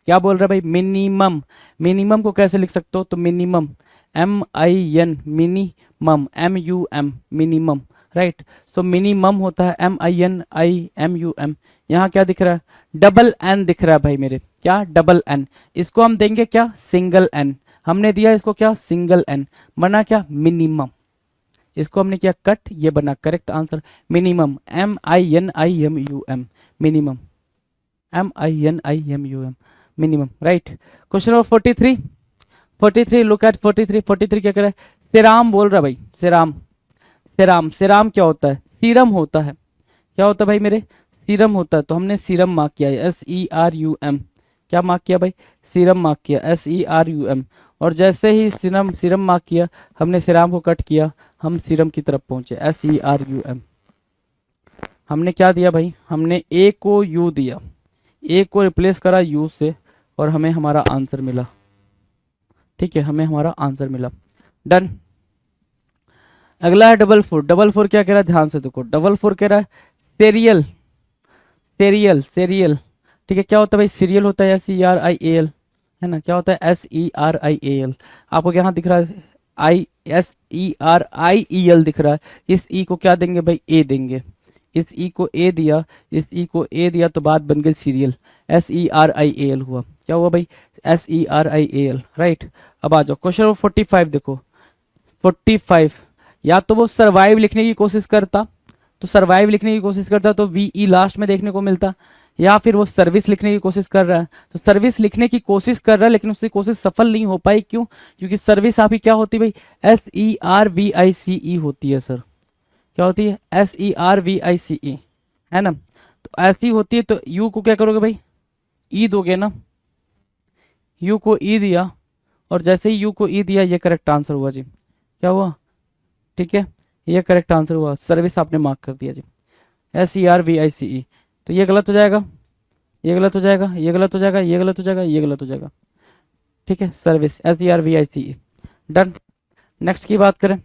क्या बोल रहा है भाई, मिनिमम, मिनिमम को कैसे लिख सकते हो, तो minimum, MIN, minimum, MUM, minimum, right, so minimum होता है MINIMUM, यहाँ क्या दिख रहा है, डबल एन दिख रहा है भाई मेरे, क्या, डबल एन, इसको हम देंगे क्या, सिंगल एन, हमने दिया इसको क्या, सिंगल एन, बना क्या, मिनिमम, इसको हमने किया कट, ये बना correct answer, minimum, MINIMUM, minimum, MINIMUM, minimum, right. Question number 43, 43 look at 43, 43 क्या कर रहा है, सिराम बोल रहा है भाई, सिराम, सिराम, सिराम क्या होता है, सीरम होता है, क्या होता है भाई मेरे, सीरम होता है, तो हमने सीरम मार्क किया है, SERUM, क्या मार्क किया भाई, सीरम मार्क किया, SERUM, और जैसे ही सीरम, सीरम मार्क किया, हमने सिराम को कट किया, हम सीरम की तरफ पहुंचे, SERUM, हमने क्या दिया भाई, हमने ए को यू दिया, ए को रिप्लेस करा यू से, और हमें हमारा आंसर मिला, ठीक है, हमें हमारा आंसर मिला, डन। अगला है डबल फोर, डबल फोर क्या कह रहा है, ध्यान से देखो, डबल फोर कह रहा है सीरियल, सीरियल, सीरियल, ठीक है, क्या होता है भाई, सीरियल होता है SERIAL, है ना, क्या होता है SERIAL, आपको यहाँ दिख रहा है ISERIEL दिख रहा है, इस ई को क्या देंगे भाई, ए देंगे, इस ई को ए दिया, इस ई को ए दिया, तो बात बन गई सीरियल, SERIAL हुआ, क्या हुआ भाई, SERIAL, राइट। अब आ जाओ क्वेश्चन नंबर 45 देखो, 45, या तो वो सर्वाइव लिखने की कोशिश करता, तो सर्वाइव लिखने की कोशिश करता तो VE लास्ट में देखने को मिलता, या फिर वो सर्विस लिखने की कोशिश कर रहा है, तो सर्विस लिखने की कोशिश कर रहा है, लेकिन उसकी कोशिश सफल नहीं हो पाई, क्यों, क्योंकि सर्विस आपकी क्या होती है भाई, SERVICE होती है सर, क्या होती है, SERVICE, है ना, तो ऐसी होती है, तो यू को क्या करोगे भाई, ई दोगे ना, यू को ई दिया, और जैसे ही यू को ई दिया, ये करेक्ट आंसर हुआ जी, क्या हुआ, ठीक है, ये करेक्ट आंसर हुआ, सर्विस आपने मार्क कर दिया जी, SERVICE, तो ये गलत हो जाएगा, ये गलत हो जाएगा, ये गलत हो जाएगा, ये गलत हो जाएगा, ये गलत हो जाएगा, ठीक है, सर्विस SERVICE, डन। नेक्स्ट की बात करें,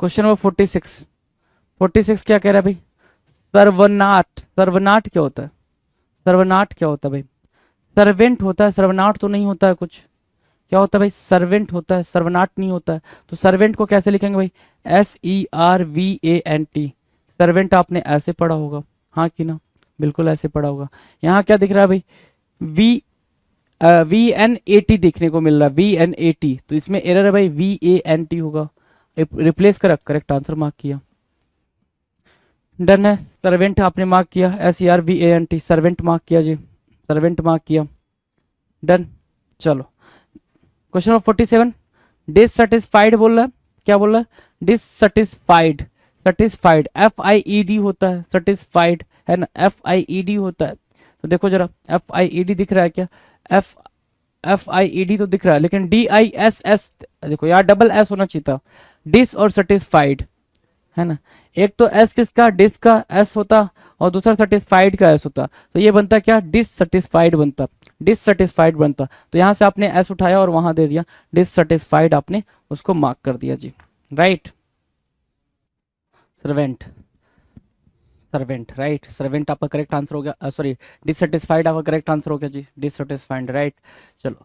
क्वेश्चन नंबर 46, 46 क्या कह रहा है भाई, सर्वनाट, सर्वनाट क्या होता है, सर्वनाट क्या होता है भाई, सर्वेंट होता है, सर्वनाट तो नहीं होता है कुछ, क्या होता है भाई, सर्वेंट होता है, सर्वनाट नहीं होता है, तो सर्वेंट को कैसे लिखेंगे भाई, SERVANT, सर्वेंट आपने ऐसे पढ़ा होगा, हाँ कि ना, बिल्कुल ऐसे पढ़ा होगा, यहाँ क्या दिख रहा है भाई, VN80 देखने को मिल रहा है, VN80, तो इसमें एरर है भाई, VANT होगा, रिप्लेस करा, करेक्ट आंसर मार्क किया। डन है। सर्वेंट आपने मार्क किया, SERVANT, सर्वेंट मार्क किया जी, सर्वेंट मार्क किया, डन। चलो क्वेश्चन नंबर 47, डिससेटिस्फाइड बोल रहा है, क्या बोल रहा है, डिससेटिस्फाइड, सेटिस्फाइड FIED होता है, सेटिस्फाइड है ना, FIED होता है। तो देखो जरा, FIED दिख रहा है क्या, FIED तो दिख रहा है, लेकिन DISS देखो यार, डबल S होना चाहिए था, डिस और सेटिस्फाइड है ना, एक तो S किसका, डिस का S होता, और दूसरा सेटिस्फाइड का S होता, तो ये बनता क्या, डिससेटिस्फाइड बनता, डिससेटिस्फाइड बनता। तो यहाँ से आपने S उठाया और वहां दे दिया डिससेटिस्फाइड, आपने उसको मार्क कर दिया जी, right. Servant, servant right, servant आपका करेक्ट आंसर हो गया, सॉरी डिससेटिस्फाइड आपका करेक्ट आंसर हो गया जी, डिससेटिस्फाइड, राइट। चलो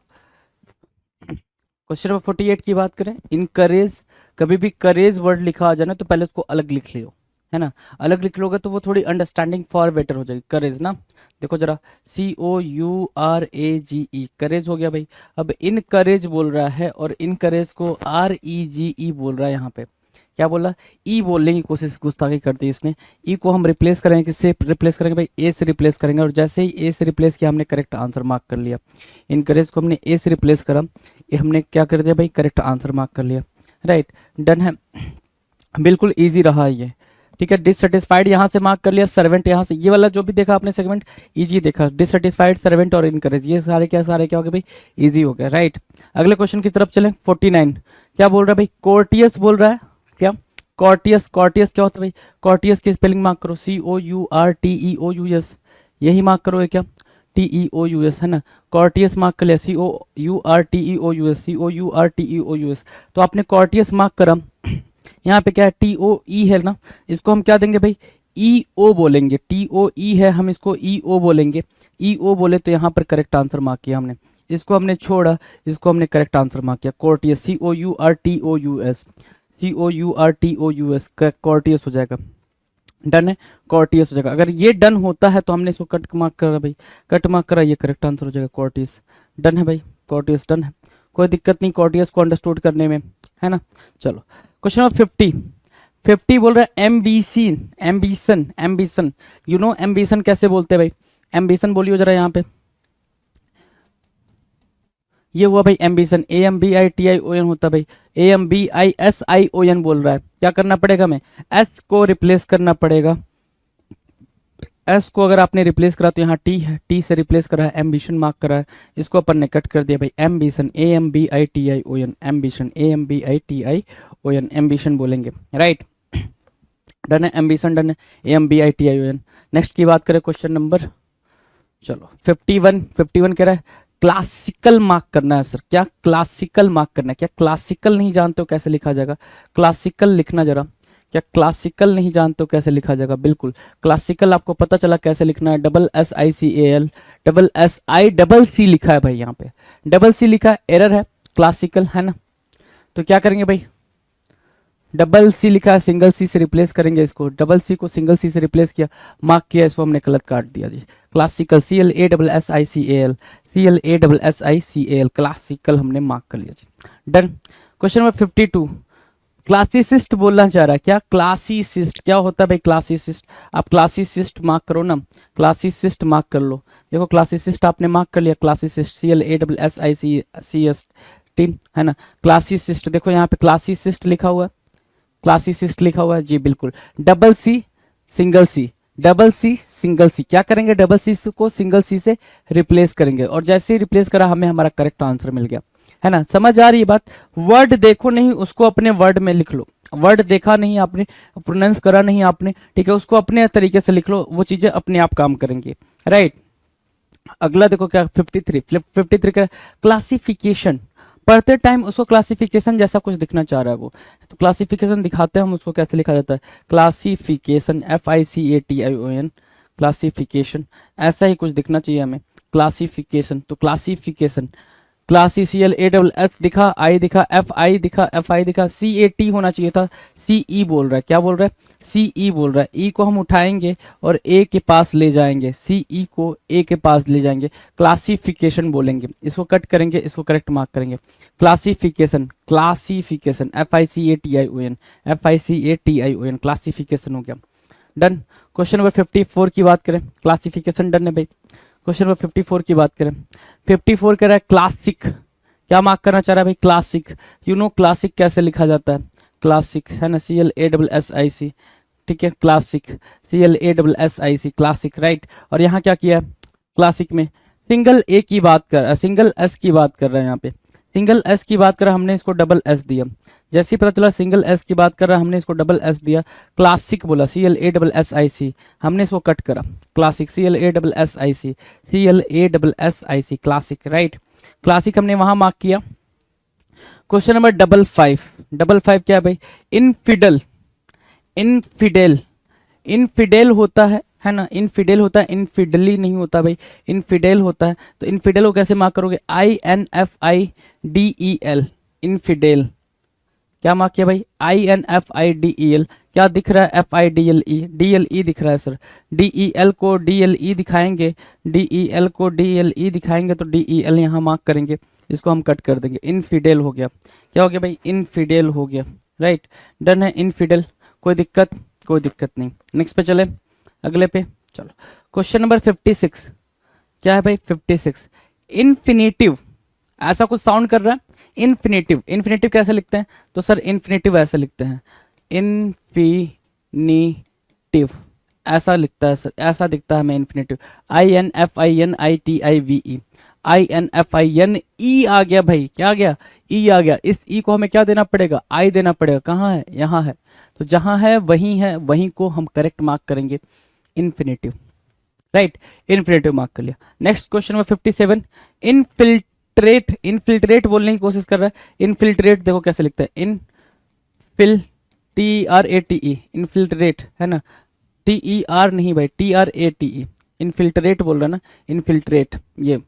क्वेश्चन नंबर 48 की बात करें, इनकरेज, कभी भी करेज वर्ड लिखा आ जाए ना तो पहले उसको अलग लिख लियो, है ना, अलग लिख लोगे तो वो थोड़ी अंडरस्टैंडिंग फॉर बेटर हो जाएगी, करेज ना। देखो जरा, COURAGE, करेज हो गया भाई। अब इनकरेज बोल रहा है और इनकरेज को REGE बोल रहा है, यहाँ पे क्या बोला, ई बोलने की कोशिश गुस्ताखी कर दी इसने। ई को हम रिप्लेस करेंगे, किससे रिप्लेस करेंगे भाई, ए से रिप्लेस करेंगे, और जैसे ही ए से रिप्लेस किया हमने करेक्ट आंसर मार्क कर लिया। इनकरेज को हमने ए से रिप्लेस करा, ये हमने क्या कर दिया भाई, करेक्ट आंसर मार्क कर लिया, राइट, डन है, बिल्कुल ईजी रहा ये, ठीक है। डिससेटिस्फाइड यहाँ से मार्क कर लिया, सर्वेंट यहाँ से, ये वाला जो भी देखा आपने सेगमेंट इजी देखा, डिससेटिस्फाइड, सर्वेंट और इनकरेज, ये सारे क्या हो गए भाई, इजी हो गया, राइट। अगले क्वेश्चन की तरफ चलें, 49, क्या बोल रहा है भाई, कोर्टियस बोल रहा है, क्या कॉर्टियस, कॉर्टियस क्या होता है भाई, कॉर्टियस की स्पेलिंग मार्क करो, COURTEOUS, यही मार्क करो, ये क्या, TEOUS है ना, कॉर्टियस मार्क कर लिया, COURTEOUS, तो आपने कॉर्टियस मार्क करा, यहाँ पे क्या है, TOE है ना, इसको हम क्या देंगे भाई, EO बोलेंगे, TOE है, हम इसको EO बोलेंगे, EO बोले तो यहाँ पर करेक्ट आंसर मार्क किया हमने, इसको हमने छोड़ा, इसको हमने करेक्ट आंसर मार्क किया, कॉर्टियस, COURTOUS, कॉर्टियस हो जाएगा, डन है, कॉर्टियस हो जाएगा। अगर ये डन होता है तो हमने इसको कट मार्क करा भाई, कट मार्क करा, ये करेक्ट आंसर हो जाएगा, कॉर्टियस, डन है भाई, कॉर्टियस डन है, कोई दिक्कत नहीं कॉर्टियस को अंडरस्टूड करने में, है ना। चलो क्वेश्चन नंबर 50 बोल रहा है, ambition, ambition, you know ambition कैसे बोलते हैं भाई, एम्बिशन बोलियो जरा यहाँ पे, ये हुआ भाई एम्बिशन, AMBITION होता है भाई, AMBISION बोल रहा है, क्या करना पड़ेगा, हमें S को रिप्लेस करना पड़ेगा, S को अगर आपने रिप्लेस करा तो यहाँ T है, T से रिप्लेस करा है, एम्बिशन मार्क करा है, इसको अपन ने कट कर दिया भाई, ambition, AMBITION, ambition, AMBITION, ambition बोलेंगे, राइट, डन है, एम्बिशन डन है, AMBITION। नेक्स्ट की बात करें, क्वेश्चन नंबर, चलो 51 कह रहा है, क्लासिकल मार्क करना है सर, क्या क्लासिकल मार्क करना है, क्या क्लासिकल नहीं जानते हो कैसे लिखा जाएगा, क्लासिकल लिखना जरा, क्या क्लासिकल नहीं जानते हो कैसे लिखा जाएगा, बिल्कुल क्लासिकल आपको पता चला कैसे लिखना है, SSICAL, SI लिखा है भाई, यहाँ पे C लिखा है, एरर है, क्लासिकल है ना, तो क्या करेंगे भाई, C लिखा है, सिंगल C से रिप्लेस करेंगे इसको, C को सिंगल C से रिप्लेस किया, मार्क किया, इसको हमने गलत काट दिया जी, क्लासिकल, CLASSICAL, क्लासिकल हमने मार्क कर लिया जी, डन। क्वेश्चन नंबर 52, क्लासिसिस्ट बोलना चाह रहा है, क्या क्लासिसिस्ट क्या होता है भाई, क्लासिसिस्ट, आप क्लासिसिस्ट मार्क करो ना, क्लासिसिस्ट मार्क कर लो, देखो क्लासिसिस्ट आपने मार्क कर लिया, क्लासिसिस्ट CLASSICST है ना, क्लासिसिस्ट, देखो यहाँ पे क्लासिसिस्ट लिखा हुआ है, क्लासिसिस्ट लिखा हुआ है जी, बिल्कुल, C सिंगल C क्या करेंगे, C को सिंगल C से रिप्लेस करेंगे, और जैसे ही रिप्लेस करा हमें हमारा करेक्ट आंसर मिल गया, है ना, समझ आ रही है बात। वर्ड देखो नहीं, उसको अपने वर्ड में लिख लो, वर्ड देखा नहीं आपने, प्रोनाउंस करा नहीं आपने, ठीक है, उसको अपने तरीके से लिख लो, वो चीजें अपने आप काम करेंगी, राइट। अगला देखो क्या, 53 का क्लासिफिकेशन, पढ़ते टाइम उसको क्लासिफिकेशन जैसा कुछ दिखना चाह रहा है वो, तो क्लासिफिकेशन दिखाते हैं हम उसको कैसे लिखा जाता है, क्लासिफिकेशन, FICATION, क्लासिफिकेशन, ऐसा ही कुछ दिखना चाहिए हमें, क्लासिफिकेशन, तो classification classi, C L A double S दिखा, आई दिखा, एफ आई दिखा, एफ आई दिखा, सी ए टी होना चाहिए था, सी ई बोल रहा है, क्या बोल रहा है, सी ई बोल रहा है। ई को हम उठाएंगे और ए के पास ले जाएंगे, सी ई को ए के पास ले जाएंगे, क्लासिफिकेशन बोलेंगे, इसको कट करेंगे, इसको करेक्ट मार्क करेंगे। Classification, classification, F I C A T I O N, F I C A T I O N, classification हो गया। डन। क्वेश्चन नंबर 54 की बात करें, क्लासिफिकेशन डन है भाई। क्वेश्चन नंबर 54 की बात करें, 54 कह रहा है क्लासिक, क्या मार्क करना चाह रहा है भाई, क्लासिक। यू नो क्लासिक कैसे लिखा जाता है, क्लासिक है ना, C L A double S I C, ठीक है, classic, C L A double S I C, classic, right. और यहाँ क्या किया है, क्लासिक में सिंगल ए की बात कर, सिंगल एस की बात कर रहे हैं, यहाँ पे सिंगल एस की बात कर रहा, हमने इसको डबल एस दिया। जैसे ही पता चला सिंगल एस की बात कर रहा, हमने इसको डबल एस दिया। क्लासिक बोला, C L A double S I C, हमने इसको कट करा, classic, C L A double S I C, C L A double S I C, classic, right. Classic हमने वहां मार्क किया। क्वेश्चन नंबर 55, 55 क्या है भाई, इनफिडल, इनफिडेल, इनफिडेल होता है ना, इनफिडेल होता है, इनफिडली नहीं होता भाई, इनफिडेल होता है। तो इनफिडेल को कैसे मार्क करोगे, I N F I D E L, infidel, क्या मार्क किया भाई, I N F I D E L, क्या दिख रहा है, F I D L E दिख रहा है सर, डी ई एल को डी एल ई दिखाएंगे, डी ई एल को डी एल ई दिखाएंगे, तो डी ई एल यहाँ मार्क करेंगे, इसको हम कट कर देंगे। इनफिडेल हो गया, क्या हो गया भाई, इनफिडेल हो गया, राइट। डन है, इनफिडेल, कोई दिक्कत, कोई दिक्कत नहीं। नेक्स्ट पे चले, अगले पे चलो। क्वेश्चन नंबर 56 क्या है भाई, 56 इन्फिनेटिव, ऐसा कुछ साउंड कर रहा है, इन्फिनेटिव, इन्फिनेटिव कैसे लिखते हैं, तो सर इन्फिनेटिव ऐसे लिखते हैं, इन्फिनेटिव ऐसा लिखता है सर, ऐसा दिखता है हमें infinitive, I N F I N I T I V E, I N F I N E आ गया भाई, क्या आ गया, ई आ गया। इस ई को हमें क्या देना पड़ेगा, आई देना पड़ेगा, कहाँ है, यहाँ है, तो जहाँ है वहीं को हम करेक्ट मार्क करेंगे, इन्फिनेटिव, राइट, इन्फिनेटिव मार्क कर लिया। Next question number 57, infiltrate, infiltrate बोलने की कोशिश कर रहा है, इनफिल्ट्रेट देखो कैसे लिखता है, infil T R A T E, infiltrate है ना, टी ई आर नहीं भाई, T R A T E, infiltrate बोल रहा है ना, इनफिल्ट्रेट, ये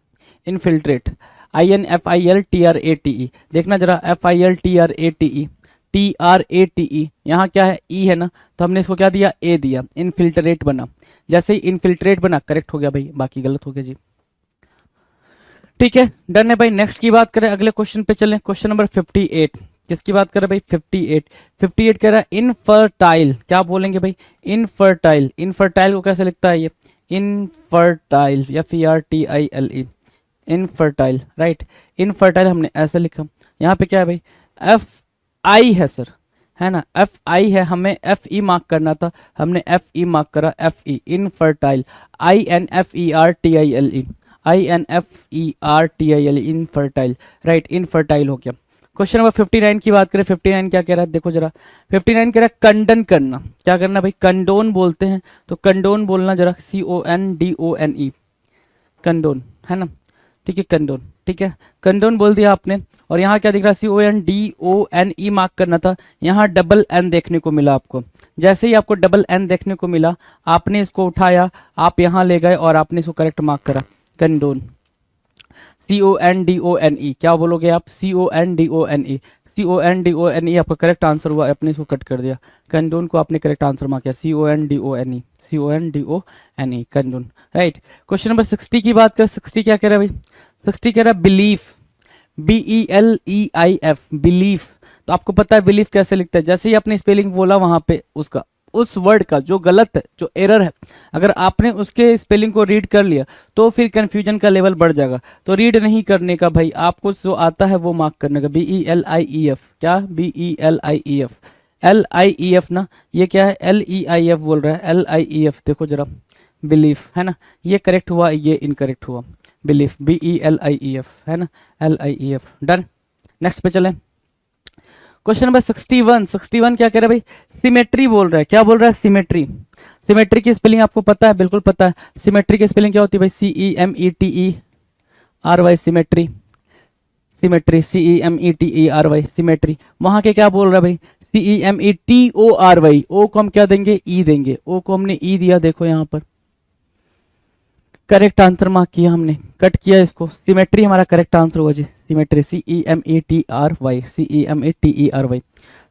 infiltrate, I N F I L T R A T E, देखना जरा, F I L T R A T E, T R A T E, यहाँ क्या है, ई है ना, तो हमने इसको क्या दिया, ए दिया, इनफिल्ट्रेट बना। जैसे ही इनफिल्ट्रेट बना करेक्ट हो गया भाई, बाकी गलत हो गया जी, ठीक है, डन है भाई। नेक्स्ट की बात करें, अगले क्वेश्चन पे चलें, क्वेश्चन नंबर 58, किसकी बात कर रहे भाई, 58, 58 कह रहा है इनफर्टाइल, क्या बोलेंगे भाई, इनफर्टाइल, इनफर्टाइल को कैसे लिखता है ये, infertile, F E R T I L E, infertile, right, infertile हमने ऐसे लिखा। यहाँ पे क्या है भाई, एफ आई है सर, है ना, एफ आई है, हमें एफ ई मार्क करना था, हमने एफ ई मार्क करा, F E, infertile, I N F E R T I L E, I N F E R T I L, infertile, right, infertile हो गया। Question number 59 की बात करें, 59 क्या कह रहा है, देखो जरा, 59 कह रहा है कंडन करना, क्या करना भाई, कंडोन बोलते हैं, तो कंडोन बोलना जरा, C O N D O N E, condone है ना, ठीक है, कंडोन, ठीक है, कंडोन बोल दिया आपने। और यहाँ क्या दिख रहा है, C O N D O N E mark करना था, यहाँ डबल एन देखने को मिला आपको। जैसे ही आपको डबल एन देखने को मिला, आपने इसको उठाया, आप यहाँ ले गए और आपने इसको करेक्ट मार्क करा, condone, C O N D O N E, क्या बोलोगे आप, C O N D O N E, C O N D O N E आपका करेक्ट आंसर हुआ, आपने इसको कट कर दिया, कंडोन को आपने करेक्ट आंसर मार्क किया, C O N D O N E, C O N D O N E, condone, right. Question number 60 की बात करें, 60 क्या कह रहा है भाई, 60 कह रहा है belief, B E L E I F, belief, तो आपको पता है बिलीफ कैसे लिखते हैं, जैसे ही आपने स्पेलिंग बोला वहां पे उसका, उस वर्ड का जो गलत है, जो एरर है, अगर आपने उसके स्पेलिंग को रीड कर लिया तो फिर कंफ्यूजन का लेवल बढ़ जाएगा। तो रीड नहीं करने का भाई, आपको जो आता है वो मार्क करने का, B E L I E F, क्या, B E L I E F, L I E F ना, ये क्या है, एल ई आई एफ बोल रहा है, एल आई ई एफ, देखो जरा, बिलीफ है ना, ये करेक्ट हुआ, ये इनकरेक्ट हुआ, belief, B E L I E F है ना, L I E F, done. Next पे चलें, क्वेश्चन नंबर 61, 61 क्या कह रहा है भाई, सिमेट्री बोल रहा है, क्या बोल रहा है, सिमेट्री, सिमेट्री की स्पेलिंग आपको पता है, बिल्कुल पता है, सिमेट्री की स्पेलिंग क्या होती है भाई, C E M E T E R Y, symmetry, symmetry, C E M E T E R Y, symmetry. वहां के क्या बोल रहा है भाई, C E M E T O R Y, O को हम क्या देंगे, ई देंगे, ओ को हमने ई दिया, देखो यहाँ पर करेक्ट आंसर मार्क किया हमने, कट किया इसको, सिमेट्री हमारा करेक्ट आंसर होगा जी, सिमेट्री, CEMETRY, CEMETERY।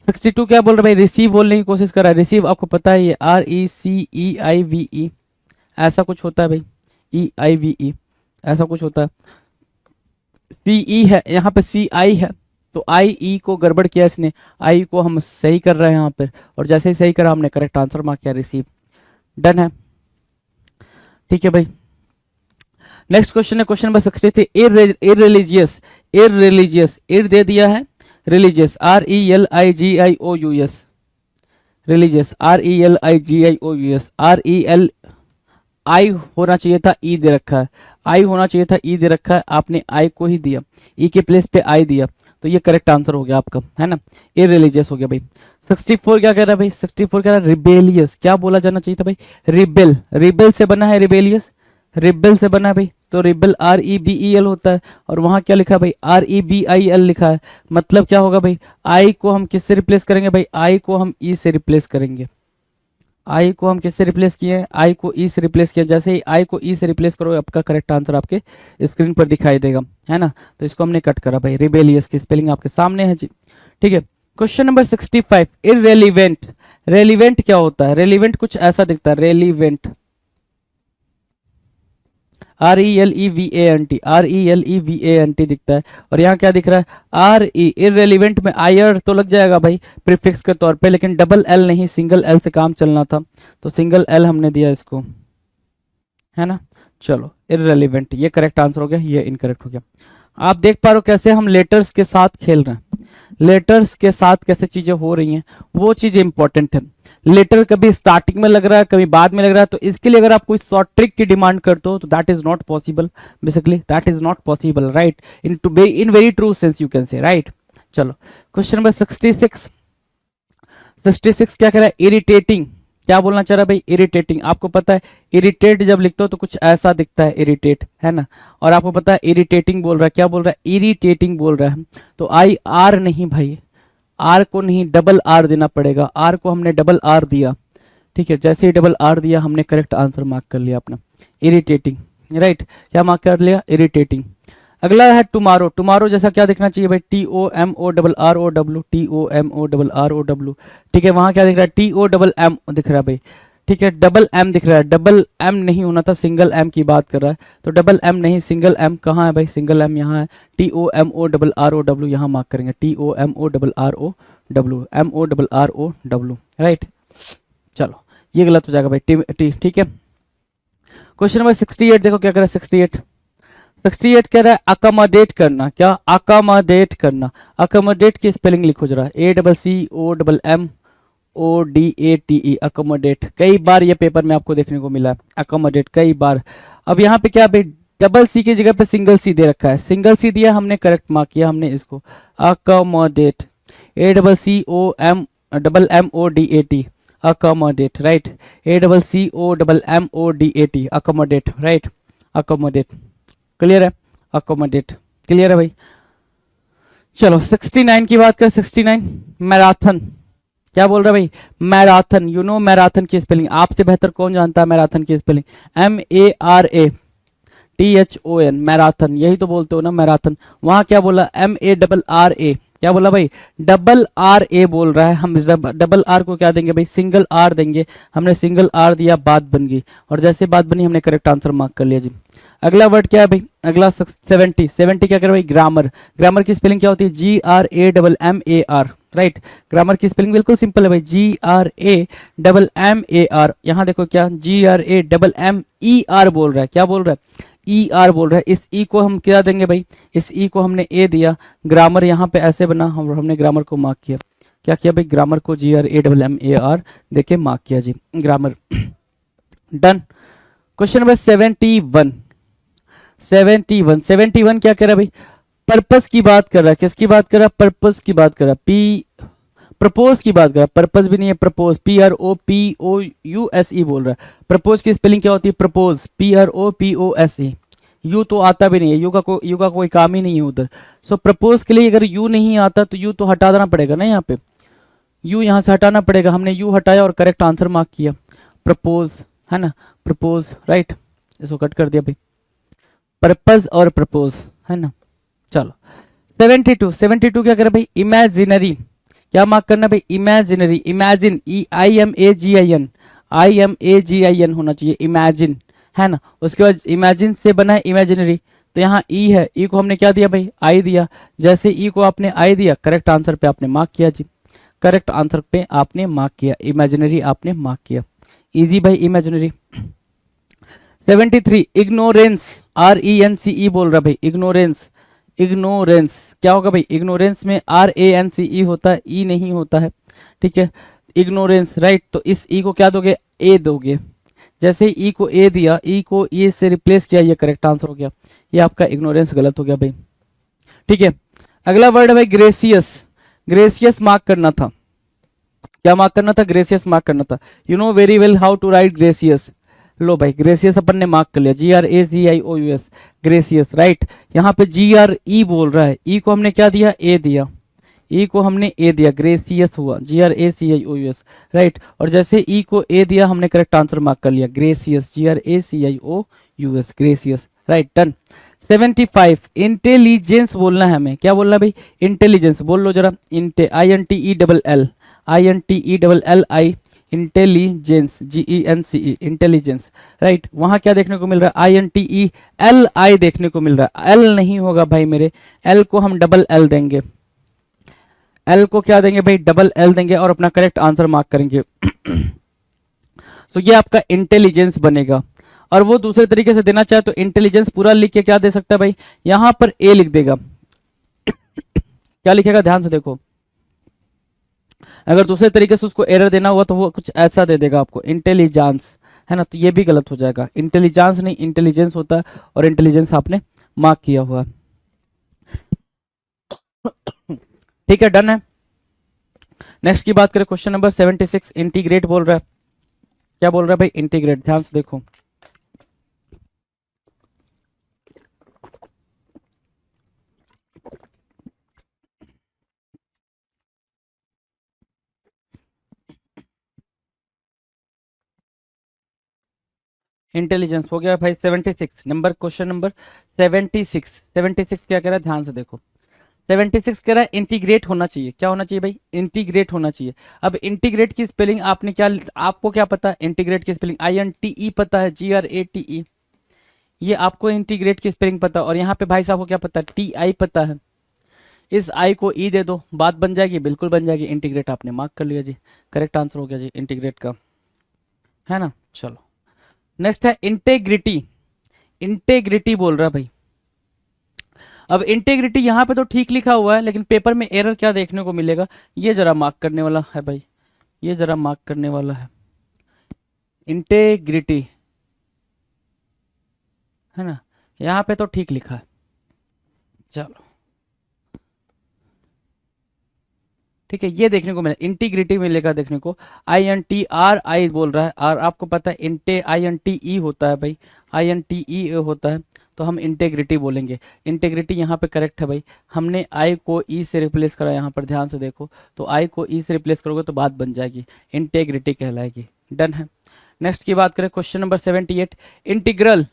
62 क्या बोल रहा है भाई, रिसीव बोलने की कोशिश कर रहा है। रिसीव आपको पता है ये RECEIVE ऐसा कुछ होता है भाई, EIVE ऐसा कुछ होता है। CE है यहाँ पे, CI है, तो IE को गड़बड़ किया इसने, I को हम सही कर रहे हैं यहाँ पे, और जैसे ही सही करा हमने करेक्ट आंसर मार्क किया, रिसीव। डन है, ठीक है भाई। नेक्स्ट क्वेश्चन है क्वेश्चन नंबर 63, इररिलीजियस, इररिलीजियस, इर दे दिया है, religious RELIGIOUS, religious RELIGIOUS, REL आई होना चाहिए था, ई दे रखा है, आई होना चाहिए था, ई दे रखा है, आपने आई को ही दिया, ई के प्लेस पे आई दिया, तो ये करेक्ट आंसर हो गया आपका, है ना, इररिलीजियस हो गया भाई। 64 क्या कह रहा है भाई, 64 कह रहा है रिबेलियस, क्या बोला जाना चाहिए था भाई, रिबेल, रिबेल से बना है रिबेलियस, रिबेल से बना है भाई, तो रिबेल REBEL होता है, और वहां क्या लिखा है भाई, REBIL लिखा है, मतलब क्या होगा भाई, आई को हम किससे रिप्लेस करेंगे भाई, आई को हम ई से रिप्लेस करेंगे, आई को हम किससे रिप्लेस किए हैं, आई को ई से रिप्लेस किया, जैसे ही आई को ई से रिप्लेस करो आपका करेक्ट आंसर आपके स्क्रीन पर दिखाई देगा, है ना, तो इसको हमने कट करा भाई, रिबेलियस की स्पेलिंग आपके सामने है जी, ठीक है। क्वेश्चन नंबर 65, इररेलीवेंट, रेलिवेंट क्या होता है, रेलिवेंट कुछ ऐसा दिखता है, रेलिवेंट RELEVANT, RELEVANT दिखता है, और यहाँ क्या दिख रहा है, RE, इररेलीवेंट में आयर तो लग जाएगा भाई प्रीफिक्स के तौर पे, लेकिन डबल एल नहीं, सिंगल एल से काम चलना था, तो सिंगल एल हमने दिया इसको, है ना। चलो इररेलीवेंट, ये करेक्ट आंसर हो गया, ये इनकरेक्ट हो गया। आप देख पा रहे हो कैसे हम लेटर्स के साथ खेल रहे हैं, लेटर्स के साथ कैसे चीजें हो रही हैं, वो चीज इंपॉर्टेंट है। लेटर कभी स्टार्टिंग में लग रहा है, कभी बाद में लग रहा है, तो इसके लिए अगर आप कोई शॉर्ट ट्रिक की डिमांड करते हो तो that is not possible, basically that is not possible, right, in very true sense you can say, right. चलो क्वेश्चन नंबर 66, 66 क्या कह रहा है, इरिटेटिंग, क्या बोलना चाह रहा है भाई, इरिटेटिंग, आपको पता है इरिटेट जब लिखते हो तो कुछ ऐसा दिखता है, इरिटेट, है ना, और आपको पता है इरिटेटिंग बोल रहा है, क्या बोल रहा है, इरिटेटिंग बोल रहा है, तो आई आर नहीं भाई, आर को नहीं, डबल आर देना पड़ेगा, आर को हमने डबल आर दिया, ठीक है, जैसे ही डबल आर दिया हमने करेक्ट आंसर मार्क कर लिया अपना, इरिटेटिंग, राइट, क्या मार्क कर लिया, इरिटेटिंग। अगला है टुमारो, टुमारो जैसा क्या दिखना चाहिए भाई, TOMORROW, TOMORROW, ठीक है, वहां क्या दिख रहा है, TOMM दिख रहा है भाई, ठीक है, डबल एम दिख रहा है, डबल एम नहीं होना था, सिंगल एम की बात कर रहा है, तो डबल एम नहीं, सिंगल एम कहाँ है भाई, सिंगल एम यहाँ है, TOMORROW यहाँ मार्क करेंगे, TOMORROW, MORROW, राइट। चलो ये गलत हो जाएगा भाई, ठीक है। क्वेश्चन नंबर 68 देखो क्या कर रहा है, 68 कह रहा है अकोमोडेट करना, क्या अकोमोडेट करना, अकोमोडेट की स्पेलिंग लिखो जरा, ACCOMMODATE, अकोमोडेट, कई बार ये पेपर में आपको देखने को मिला है, अकोमोडेट कई बार। अब यहाँ पे क्या भाई, डबल सी की जगह पे सिंगल सी दे रखा है, सिंगल सी दिया हमने, करेक्ट मार्क किया हमने इसको, accommodate, ACCOMMODAT, accommodate, right, ACCOMMODAT, accommodate, right, accommodate, clear है, अकोमोडेट, क्लियर है भाई। चलो 69 की बात करें, 69 मैराथन, क्या बोल रहा है भाई, मैराथन, यू नो मैराथन की स्पेलिंग, आपसे बेहतर कौन जानता है मैराथन की स्पेलिंग, MARATHON, मैराथन, यही तो बोलते हो ना मैराथन, वहां क्या बोला, MARRA, क्या बोला भाई, डबल आर ए बोल रहा है, हम डबल आर को क्या देंगे भाई, सिंगल आर देंगे, हमने सिंगल आर दिया, बात बन गई, और जैसे बात बनी हमने करेक्ट आंसर मार्क कर लिया जी। अगला वर्ड क्या है भाई, अगला 70 क्या कर भाई, ग्रामर, ग्रामर की स्पेलिंग क्या होती है, GRAMMAR, राइट, ग्रामर की स्पेलिंग बिल्कुल सिंपल है भाई, GRAMMAR, यहाँ देखो क्या, GRAMMER बोल रहा है, क्या बोल रहा है, ER बोल रहा है, इस E को हम क्या देंगे भाई, इस E को हमने A दिया, ग्रामर यहाँ पे ऐसे बना, हमने ग्रामर को मार्क किया, क्या किया भाई, ग्रामर को GRAMMAR देके मार्क किया जी, ग्रामर। डन। क्वेश्चन नंबर 71 क्या कह रहा है भाई, पर्पस की बात कर रहा है, किसकी बात कर रहा है, पर्पस की बात कर रहा है, प्रपोज की बात कर रहा है, पर्पस भी नहीं है, प्रपोज, PROPOUSE बोल रहा है, प्रपोज की स्पेलिंग क्या होती है, प्रपोज, PROPOSE, यू तो आता भी नहीं है, यू का कोई काम ही नहीं है उधर, सो प्रपोज के लिए अगर यू नहीं आता तो यू तो हटा देना पड़ेगा ना, यहाँ पे यू यहाँ से हटाना पड़ेगा, हमने यू हटाया और करेक्ट आंसर मार्क किया, प्रपोज, है ना, प्रपोज, राइट, इसको कट कर दिया भाई, पर्पस और प्रपोज, है ना। चलो 72 क्या करे भाई, इमेजिनरी। क्या मार्क करना भाई, इमेजिनरी, इमेजिन, IMAGIN होना चाहिए, इमेजिन, है ना। उसके बाद इमेजिन से बना है इमेजिनरी, तो यहाँ ई है, ई को हमने क्या दिया भाई, आई दिया। जैसे ई को आपने आई दिया, करेक्ट आंसर पे आपने मार्क किया जी, करेक्ट आंसर पे आपने मार्क किया, इमेजिनरी आपने मार्क किया, इजी भाई इमेजिनरी। 73 इग्नोरेंस, RENCE बोल रहा भाई, इग्नोरेंस, इग्नोरेंस क्या होगा भाई, इग्नोरेंस में RANCE होता है, ई नहीं होता है, ठीक है, इग्नोरेंस, राइट। तो इस ई को क्या दोगे, ए दोगे। जैसे ई को ए दिया, ई को ए से रिप्लेस किया, ये करेक्ट आंसर हो गया, ये आपका इग्नोरेंस गलत हो गया भाई, ठीक है। अगला वर्ड है भाई ग्रेसियस, ग्रेसियस मार्क करना था, क्या मार्क करना था, ग्रेसियस मार्क करना था। You know very well how to write gracious. लो भाई ग्रेसियस अपन ने मार्क कर लिया, GRACIOUS, ग्रेसियस, राइट। यहाँ पे GRE बोल रहा है, ई को हमने क्या दिया, ए दिया, ई को हमने ए दिया, ग्रेसियस हुआ, GRACIOUS, राइट। और जैसे ई को ए दिया, हमने करेक्ट आंसर मार्क कर लिया, gracious, GRACIOUS, gracious, right, done. 75 intelligence बोलना है हमें, क्या बोलना है भाई, इंटेलिजेंस, बोल लो जरा, INTELLI, intelligence, GENCE, intelligence, right. वहां क्या देखने को मिल रहा है, INTELLI देखने को मिल रहा है, एल नहीं होगा भाई मेरे, एल को हम डबल एल देंगे, एल को क्या देंगे भाई, डबल एल देंगे, और अपना करेक्ट आंसर मार्क करेंगे। तो ये आपका इंटेलिजेंस बनेगा। और वो दूसरे तरीके से देना चाहे तो इंटेलिजेंस पूरा लिख के क्या दे सकता है भाई, यहां पर ए लिख देगा। क्या लिखेगा, ध्यान से देखो, अगर दूसरे तरीके से उसको एरर देना हुआ तो वो कुछ ऐसा दे देगा आपको, इंटेलिजेंस, है ना। तो ये भी गलत हो जाएगा, इंटेलिजेंस नहीं इंटेलिजेंस होता है, और इंटेलिजेंस आपने मार्क किया हुआ है, ठीक है, डन है। नेक्स्ट की बात करें, क्वेश्चन नंबर 76 इंटीग्रेट बोल रहा है, क्या बोल रहा है भाई, इंटीग्रेट, ध्यान से देखो। इंटेलिजेंस हो गया भाई 76 नंबर, क्वेश्चन नंबर 76 क्या कह रहा है, ध्यान से देखो। 76 कह रहा है इंटीग्रेट होना चाहिए, क्या होना चाहिए भाई, इंटीग्रेट होना चाहिए। अब इंटीग्रेट की स्पेलिंग आपने क्या, आपको क्या पता है इंटीग्रेट की स्पेलिंग, INTE पता है, GRATE, ये आपको इंटीग्रेट की स्पेलिंग पता है। और यहाँ पे भाई साहब को क्या पता है, TI पता है। इस आई को ई दे दो, बात बन जाएगी, बिल्कुल बन जाएगी, इंटीग्रेट आपने मार्क कर लिया जी, करेक्ट आंसर हो गया जी इंटीग्रेट का, है ना। चलो नेक्स्ट है इंटेग्रिटी, इंटेग्रिटी बोल रहा है भाई। अब इंटेग्रिटी यहाँ पे तो ठीक लिखा हुआ है, लेकिन पेपर में एरर क्या देखने को मिलेगा, ये जरा मार्क करने वाला है भाई, ये जरा मार्क करने वाला है, इंटेग्रिटी, है ना, यहाँ पे तो ठीक लिखा है, चलो ठीक है, ये देखने को मिला, इंटीग्रिटी मिलेगा देखने को, INTRI बोल रहा है, और आपको पता है INTE होता है भाई, INTE होता है, तो हम इंटेग्रिटी बोलेंगे। इंटेग्रिटी यहाँ पे करेक्ट है भाई, हमने आई को ई से रिप्लेस करा, यहाँ पर ध्यान से देखो, तो आई को ई से रिप्लेस करोगे तो बात बन जाएगी, इंटेग्रिटी कहलाएगी, डन है। नेक्स्ट की बात करें, क्वेश्चन नंबर 78 इंटीग्रल,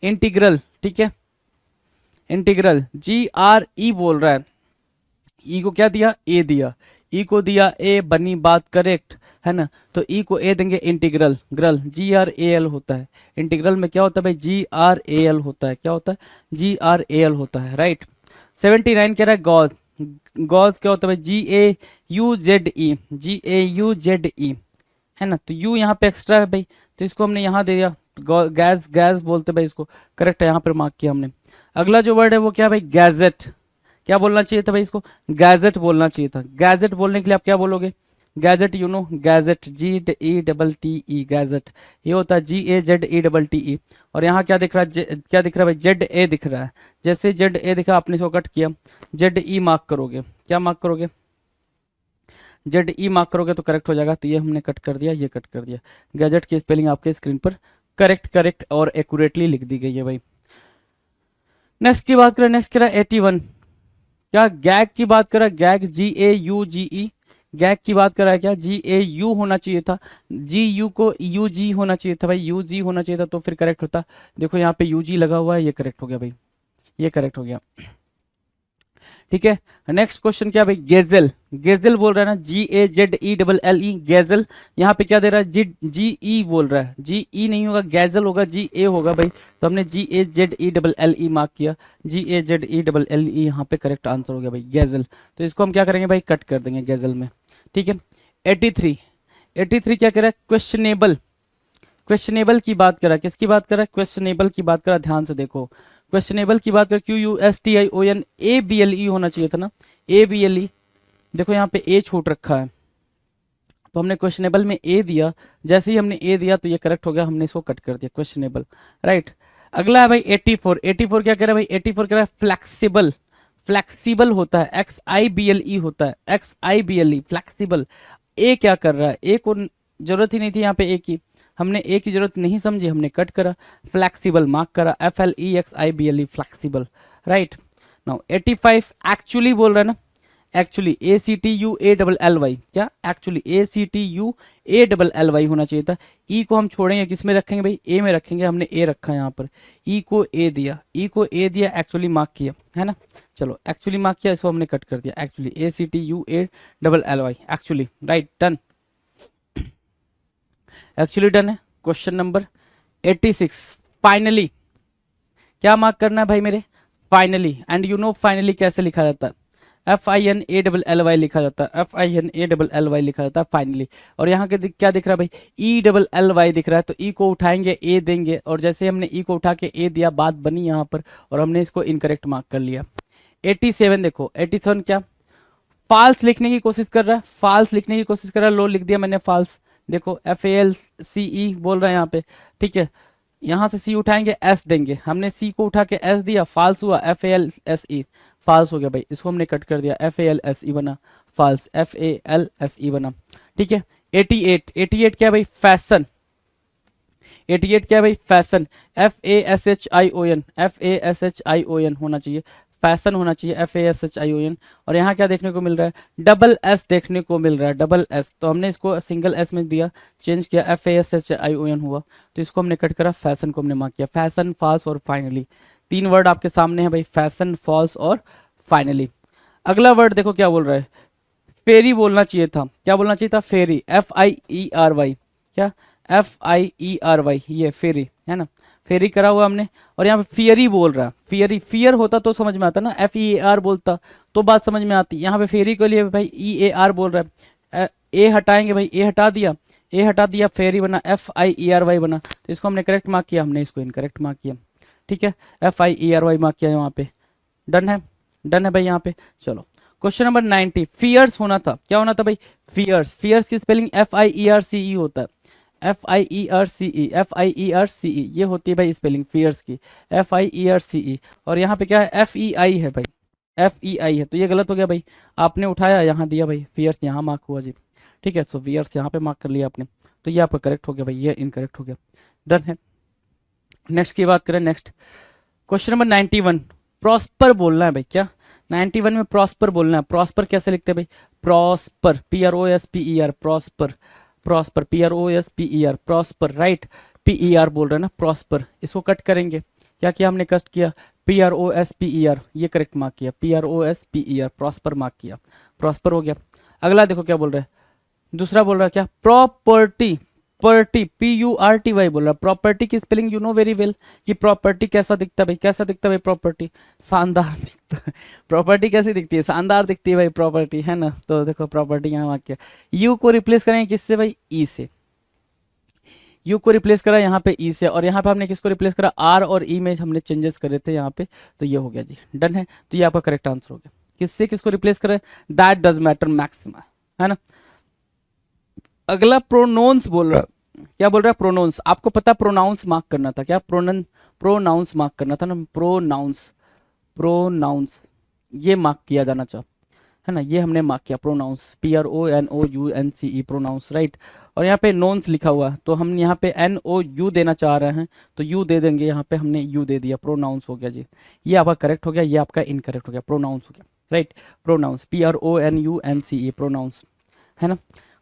इंटीग्रल, ठीक है, इंटीग्रल, GRE बोल रहा है, ई को क्या दिया, ए दिया, ई को दिया ए, बनी बात करेक्ट, है ना। तो ई को ए देंगे, इंटीग्रल, ग्रल, GRAL होता है, इंटीग्रल में क्या होता है भाई, GRAL होता है, क्या होता है, GRAL होता है, राइट। 79 कह रहा है गॉज, गॉज क्या होता है भाई, GAUZE, है ना। तो यू यहाँ पे एक्स्ट्रा है भाई, तो इसको हमने यहाँ दे दिया, गैस, गैस बोलते भाई इसको, करेक्ट है, यहाँ पर मार्क किया हमने। अगला जो वर्ड है वो क्या भाई, गैजेट, क्या बोलना चाहिए था भाई इसको, गैजेट बोलना चाहिए था। गैजेट बोलने के लिए आप क्या बोलोगे, gadget, you know gadget, GETTE, gadget, ये होता है GAZETTE। और यहाँ क्या दिख रहा है, क्या दिख रहा है भाई, ZA दिख रहा है, जैसे ZA दिखा आपने इसको कट किया, ZE मार्क करोगे, क्या मार्क करोगे, ZE मार्क करोगे तो करेक्ट हो जाएगा। तो ये हमने कट कर दिया, ये कट कर दिया, गैजेट की स्पेलिंग आपके स्क्रीन पर करेक्ट करेक्ट और एक्यूरेटली लिख दी गई है भाई। नेक्स्ट की बात करें, नेक्स्ट करा 81, क्या गैग की बात करा, गैग, GAUGE, गैग की बात करा है, क्या GAU होना चाहिए था, GU को UG होना चाहिए था भाई, UG होना चाहिए था तो फिर करेक्ट होता। देखो यहाँ पे UG लगा हुआ है, ये करेक्ट हो गया भाई, ये करेक्ट हो गया, ठीक है। नेक्स्ट क्वेश्चन क्या भाई, गेजल। गेजल बोल रहा है ना, GAZELLE, गेजल। यहाँ पे क्या दे रहा है, GE बोल रहा है, GE नहीं होगा, गैजल होगा, GA होगा भाई। तो हमने GAZELLE मार्क किया, GAZELLE यहाँ पे करेक्ट आंसर हो गया भाई, गैजल। तो इसको हम क्या करेंगे भाई, कट कर देंगे गैजल में, ठीक है। 83 क्या कह रहा है, क्वेश्चनेबल। क्वेश्चनेबल की बात करा, किसकी बात करा, क्वेश्चनेबल की बात करा, ध्यान से देखो। क्वेश्चनेबल की बात कर, QUSTION ABLE होना चाहिए था ना, ABLE। देखो यहाँ पे ए छूट रखा है, तो हमने क्वेश्चनेबल में ए दिया। जैसे ही हमने ए दिया तो ये करेक्ट हो गया, हमने इसको कट कर दिया, क्वेश्चनेबल, राइट। अगला है भाई 84। 84 क्या कह रहा है भाई, 84 कह रहा है फ्लेक्सिबल। फ्लेक्सिबल होता है, XIBLE होता है, XIBLE फ्लेक्सिबल। ए क्या कर रहा है, ए को जरूरत ही नहीं थी यहाँ पे ए की, हमने ए की जरूरत नहीं समझी, हमने कट करा, फ्लेक्सिबल मार्क करा, FLEXIBLE flexible, right. Now 85 actually बोल रहा है ना, एक्चुअली ACTUALLY, क्या एक्चुअली ACTUALLY होना चाहिए था। ई को हम छोड़ेंगे, किस में रखेंगे भाई, ए में रखेंगे, हमने ए रखा है यहाँ पर, ई को ए दिया, ई को ए दिया, एक्चुअली मार्क किया है ना। चलो एक्चुअली मार्क किया, इसको हमने कट कर दिया, actually ACTUALLY actually, right, done, actually done है। क्वेश्चन नंबर 86 फाइनली, क्या मार्क करना है भाई मेरे, finally. And you know finally कैसे लिखा जाता है, FINALLY लिखा जाता है, FINALLY लिखा जाता है फाइनली। और यहाँ के क्या दिख रहा है भाई, ELLY दिख रहा है, तो ई को उठाएंगे, ए देंगे, और जैसे हमने ई को उठा के ए दिया, बात बनी यहाँ पर, और हमने इसको इनकरेक्ट मार्क कर लिया। 87 देखो, 87 क्या, फाल्स लिखने की कोशिश कर रहा है, फाल्स लिखने की कोशिश कर रहा है, लो लिख दिया मैंने फाल्स। देखो FALCE बोल रहा है यहाँ पे, ठीक है। यहाँ से सी उठाएंगे, एस देंगे, हमने सी को उठा के एस दिया, फाल्स हुआ, FALSE फाल्स हो गया भाई, इसको हमने कट कर दिया, FALSE बना, फाल्स, FALSE बना, ठीक है। 88 क्या है भाई, फैशन। 88 क्या है भाई, फैशन, FASHION होना चाहिए, फैशन होना चाहिए, FASHION। और यहाँ क्या देखने को मिल रहा है, डबल एस देखने को मिल रहा है, डबल एस, तो हमने इसको सिंगल एस में दिया, चेंज किया, FASHION हुआ, तो इसको हमने कट करा, फैशन को हमने मार्क किया, फैशन, फॉल्स और फाइनली। 3 वर्ड आपके सामने है भाई, फैशन, फॉल्स और फाइनली। अगला वर्ड देखो क्या बोल रहा है, फेरी बोलना चाहिए था, क्या बोलना चाहिए था, फेरी, FIERY, क्या, FIERY, ये फेरी है ना, फेरी करा हुआ हमने। और यहाँ पे फियरी बोल रहा है, फियरी, फियर होता तो समझ में आता ना, FEAR बोलता तो बात समझ में आती, यहाँ पे फेरी के लिए भाई EAR बोल रहा है, ए हटाएंगे भाई, ए हटा दिया, ए हटा दिया, फेरी बना, FIERY बना, तो इसको हमने करेक्ट मार्क किया, हमने इसको इनकरेक्ट मार्क किया, ठीक है, FIERY मार्क किया यहाँ पे, डन है, डन है भाई यहाँ पे। चलो क्वेश्चन नंबर 90, फियर्स होना था, क्या होना था भाई, फियर्स। फियर्स की स्पेलिंग FIERCE होता है, FIERCE ये होती है भाई स्पेलिंग फियर्स की, FIERCE। और यहाँ पे क्या है, FEI है भाई, FEI है, तो ये गलत हो गया भाई, आपने उठाया यहाँ दिया भाई, फियर्स यहाँ मार्क हुआ जी, ठीक है। सो फियर्स यहाँ पे मार्क कर लिया आपने, तो ये आपका करेक्ट हो गया भाई, ये इनकरेक्ट हो गया, डन है। नेक्स्ट की बात करें, नेक्स्ट क्वेश्चन नंबर 91, प्रॉस्पर बोलना है भाई, क्या 91 में प्रॉस्पर बोलना है। प्रॉस्पर कैसे लिखते हैं भाई, prosper, PROSPER, prosper, prosper, PROSPER, prosper, right, PER बोल रहे हैं ना, प्रॉस्पर। इसको कट करेंगे, क्या किया हमने, कट किया, PROSPER, ये करेक्ट मार्क किया, PROSPER, प्रॉस्पर मार्क किया, प्रॉस्पर हो गया। अगला देखो क्या बोल रहा है, दूसरा बोल रहा है क्या, प्रॉपर्टी, पर्टी, PURTY बोल रहा है। प्रॉपर्टी की spelling you know very well, कि प्रॉपर्टी कैसा दिखता है भाई, कैसा दिखता है भाई, प्रॉपर्टी शानदार दिखता है। प्रॉपर्टी कैसी दिखती है, शानदार दिखती है भाई प्रॉपर्टी, है ना। तो देखो प्रॉपर्टी यहाँ वाक्य, यू को रिप्लेस करेंगे किससे भाई, ई से, यू को रिप्लेस करा यहाँ पे ई से, और यहाँ पे हमने किसको रिप्लेस करा, आर और ई में हमने चेंजेस करे थे यहाँ पे, तो ये हो गया जी, डन है। तो ये आपका करेक्ट आंसर हो गया, किससे किसको रिप्लेस करें, दैट डज मैटर मैक्सिमा, है ना। अगला प्रोनाउंस बोल रहा है, क्या बोल रहा है, प्रोनाउंस। आपको पता प्रोनाउंस मार्क करना था, क्या प्रोनाउंस मार्क करना था ना, प्रोनाउंस, प्रोनाउंस ये मार्क किया जाना चाहिए, है ना, ये हमने मार्क किया, प्रोनाउंस, PRONOUNCE, प्रोनाउंस, राइट। और यहाँ पे नोन्स लिखा हुआ है, तो हम यहाँ पे NOU देना चाह रहे हैं, तो यू दे देंगे, यहाँ पे हमने यू दे दिया, प्रोनाउंस हो गया जी। ये आपका करेक्ट हो गया, ये आपका इनकरेक्ट हो गया, प्रोनाउंस हो गया, राइट, प्रोनाउंस, PRONUNCE, प्रोनाउंस, है ना।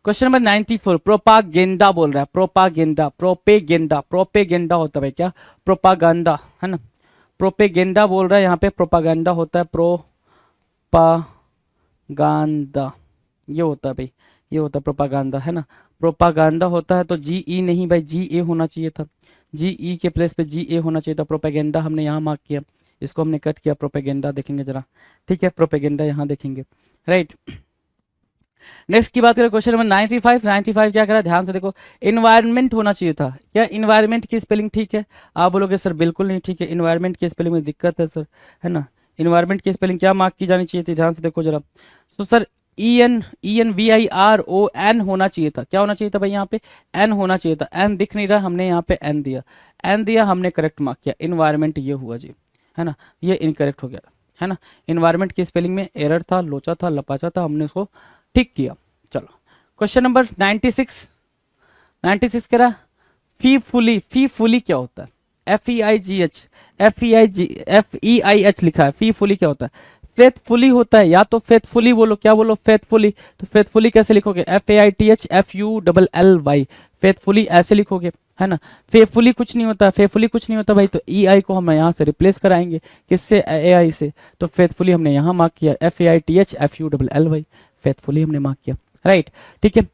क्वेश्चन नंबर 94, प्रोपागेंडा बोल रहा है, प्रोपागेंडा, प्रोपेगेंडा, प्रोपेगेंडा होता है भाई क्या, प्रोपागेंडा, है ना, प्रोपेगेंडा बोल रहा है यहाँ पे, प्रोपागेंडा होता है प्रोपागांडा, ये होता है भाई, ये होता है प्रोपागांडा, है ना। प्रोपागांडा होता है तो जी ई नहीं भाई, जी ए होना चाहिए था, जी ई के प्लेस पे जी ए होना चाहिए था। प्रोपेगेंडा हमने यहाँ मार्क किया, इसको हमने कट किया, प्रोपेगेंडा देखेंगे जरा, ठीक है, प्रोपेगेंडा यहाँ देखेंगे, राइट। नेक्स्ट की बात करें क्वेश्चन नंबर 95। 95 क्या करा, ध्यान से देखो, इन्वायरमेंट होना चाहिए था। क्या इन्वायरमेंट की स्पेलिंग ठीक है? आप बोलोगे सर बिल्कुल नहीं ठीक है, इन्वायरमेंट की स्पेलिंग में दिक्कत है सर, है ना। इन्वायरमेंट की स्पेलिंग क्या मार्क की जानी चाहिए थी, ध्यान से देखो जरा। तो सर ENVIRON होना चाहिए था। क्या होना चाहिए था भाई, यहाँ पे एन होना चाहिए था, एन दिख नहीं रहा, हमने यहाँ पे एन दिया, एन दिया, हमने करेक्ट मार्क किया। इन्वायरमेंट ये हुआ जी, है ना, ये इनकरेक्ट हो गया, है ना। इन्वायरमेंट की स्पेलिंग में एरर था, लोचा था, लपाचा था, हमने उसको ठीक किया। चलो क्वेश्चन नंबर 96। 96 कह रहा फीफुली, फीफुली क्या होता है? FEIGH, FEIH लिखा है, फीफुली क्या होता है? फेथफुली होता है, या तो फेथफुली बोलो, क्या बोलो, फेथफुली। तो फेथफुली कैसे लिखोगे? FAITHFULLY, फेथफुली ऐसे लिखोगे, है ना। फेफुली कुछ नहीं होता, फेफुली कुछ नहीं होता भाई, तो EI को हम यहाँ से रिप्लेस कराएंगे, किससे? AI से। तो फेथफुली हमने यहाँ मार्क किया, FAITHFULLY, फेथफुली हमने मार्क किया, राइट, ठीक है।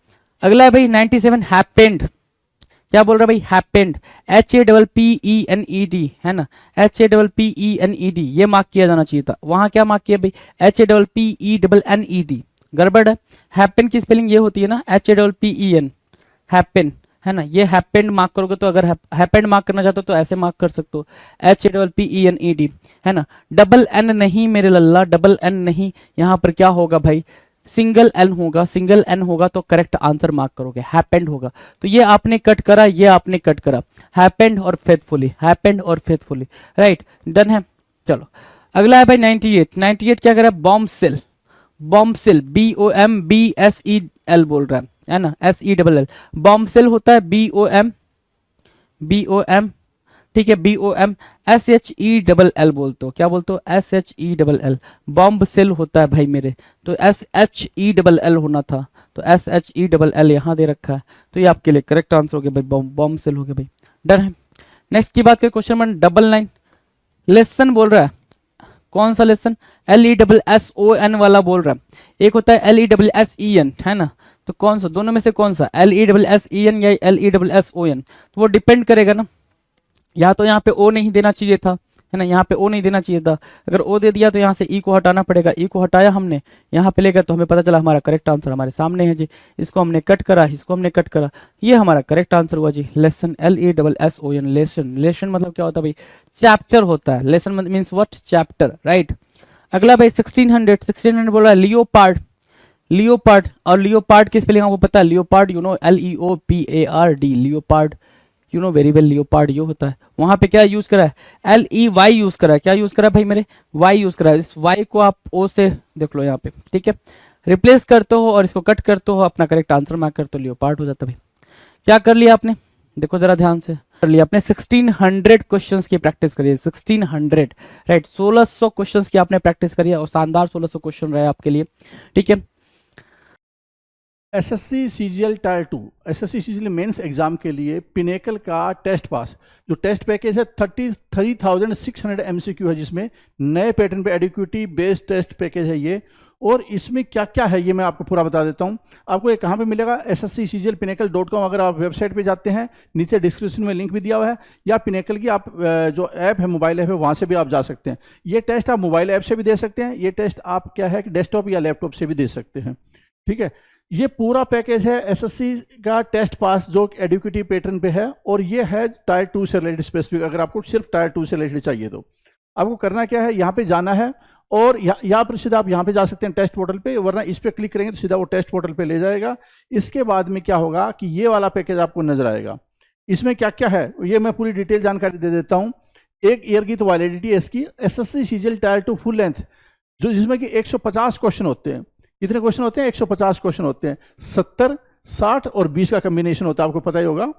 अगला है भाई 97, हैपेंड। क्या बोल रहा है भाई, हैपेंड, HAPPENED, है ना, HAPPENED, ये मार्क किया जाना चाहिए था। वहां क्या मार्क किया भाई, HAPPENED, गड़बड़ है। हैपेन की स्पेलिंग ये होती है ना, HAPPEN, हैपेन, है ना। ये हैपेंड मार्क करोगे तो, अगर हैपेंड मार्क करना चाहते हो तो ऐसे मार्क कर सकते हो, HAPPENED, है ना। डबल एन नहीं मेरे लल्ला, डबल एन नहीं, यहाँ पर क्या होगा भाई, सिंगल एन होगा, सिंगल एन होगा तो करेक्ट आंसर मार्क करोगे, हैपेंड होगा। तो ये आपने कट करा, ये आपने कट करा, हैपेंड और फेथफुली, हैपेंड और फेथफुली, राइट, डन है। चलो अगला है भाई 98। 98 क्या करा, bombshell, bombshell, BOMBSEL बोल रहा है ना, SELL, बॉम्ब सेल होता है, BOM, ठीक है, BOMSHELL बोलते हो, क्या बोलते हो, SHELL, बॉम्ब सेल होता है भाई मेरे, तो SHELL होना था, तो SHELL यहाँ दे रखा है, तो ये आपके लिए करेक्ट आंसर हो गया भाई, बॉम्ब सेल हो गया भाई, डन है। नेक्स्ट की बात करें क्वेश्चन नंबर 99। लेसन बोल रहा है, कौन सा लेसन? LESSON वाला बोल रहा है, एक होता है LESSEN, है ना। तो कौन सा, दोनों में से कौन सा, LESSEN या LESSON? तो वो डिपेंड करेगा ना, या तो यहाँ पे ओ नहीं देना चाहिए था, है ना, यहाँ पे ओ नहीं देना चाहिए था। अगर ओ दे दिया तो यहाँ से ई को हटाना पड़ेगा, ई को हटाया हमने, यहाँ पे लेकर तो हमें पता चला हमारा करेक्ट आंसर हमारे सामने है जी। इसको हमने कट करा, इसको हमने कट करा, ये हमारा करेक्ट आंसर हुआ जी, लेसन, LESSON, लेसन। लेसन मतलब क्या होता है भाई, चैप्टर होता है, lesson means what, chapter, right. अगला भाई 1600 बोल रहा है लियोपार्ड, लियोपार्ड, और लियोपार्ड की स्पेलिंग आपको पता है, leopard, you know, LEOPARD, leopard, you know very well, leopard ये होता है। वहां पे क्या यूज करा है, LEY यूज करा है, क्या यूज करा है भाई मेरे, Y यूज करा है। इस Y को आप O से देख लो यहाँ पे, ठीक है, रिप्लेस करते हो और इसको कट करते हो, अपना करेक्ट आंसर मार्क करते हो, लियोपार्ड हो जाता है भाई। क्या कर लिया आपने, देखो जरा ध्यान से, कर लिया आपने 1600 क्वेश्चंस की प्रैक्टिस करी है, 1600, राइट, 1600 क्वेश्चंस की आपने प्रैक्टिस करी है, और शानदार 1600 क्वेश्चन रहे आपके लिए, ठीक है। SSC CGL tier 2, SSC CGL mains exam के लिए पिनेकल का टेस्ट पास, जो टेस्ट पैकेज है 33,600 MCQ है, जिसमें नए पैटर्न पे एडिक्विटी बेस्ड टेस्ट पैकेज है ये। और इसमें क्या क्या है ये मैं आपको पूरा बता देता हूँ। आपको ये कहाँ पे मिलेगा, SSCCGLPinnacle.com, अगर आप वेबसाइट पे जाते हैं, नीचे डिस्क्रिप्शन में लिंक भी दिया हुआ है, या पिनेकल की आप जो ऐप है, मोबाइल ऐप है, वहाँ से भी आप जा सकते हैं। ये टेस्ट आप मोबाइल ऐप से भी दे सकते हैं, ये टेस्ट आप क्या है कि डेस्कटॉप या लैपटॉप से भी दे सकते हैं, ठीक है। ये पूरा पैकेज है एसएससी का टेस्ट पास, जो एडुकेटिव पैटर्न पे है, और ये है टायर 2 से रिलेटेड स्पेसिफिक। अगर आपको सिर्फ टायर 2 से रिलेटेड चाहिए तो आपको करना क्या है, यहाँ पे जाना है, और यहाँ पर सीधा आप यहाँ पे जा सकते हैं टेस्ट पोर्टल पे, वरना इस पर क्लिक करेंगे तो सीधा वो टेस्ट पोर्टल पे ले जाएगा। इसके बाद में क्या होगा कि ये वाला पैकेज आपको नजर आएगा। इसमें क्या क्या है ये मैं पूरी डिटेल जानकारी दे देता हूँ। 1 ईयर की तो वैलिडिटी है इसकी, SSC CGL tyre 2 full length, जो जिसमें कि 150 क्वेश्चन होते हैं। कितने क्वेश्चन होते हैं? 150 क्वेश्चन होते हैं। 70, 60 और 20 का कम्बिनेशन होता है, आपको पता ही होगा।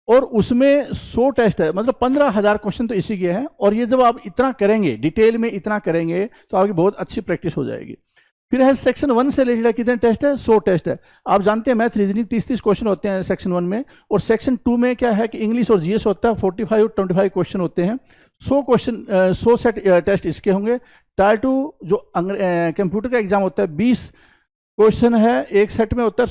और उसमें 100 टेस्ट है, मतलब 15,000 क्वेश्चन तो इसी के हैं। और ये जब आप इतना करेंगे, डिटेल में इतना करेंगे, तो आपकी बहुत अच्छी प्रैक्टिस हो जाएगी। फिर है सेक्शन 1 से रिलेटेड कितने टेस्ट है? 100 टेस्ट है। आप जानते हैं मैथ रीजनिंग 30-30 क्वेश्चन होते हैं सेक्शन 1 में, और सेक्शन 2 में क्या है कि इंग्लिश और जीएस होता है, 45 और 25 क्वेश्चन होते हैं। 100 क्वेश्चन 100 सेट टेस्ट इसके होंगे, टायर 2 जो कंप्यूटर का एग्जाम होता है 20 क्वेश्चन है एक सेट में, उत्तर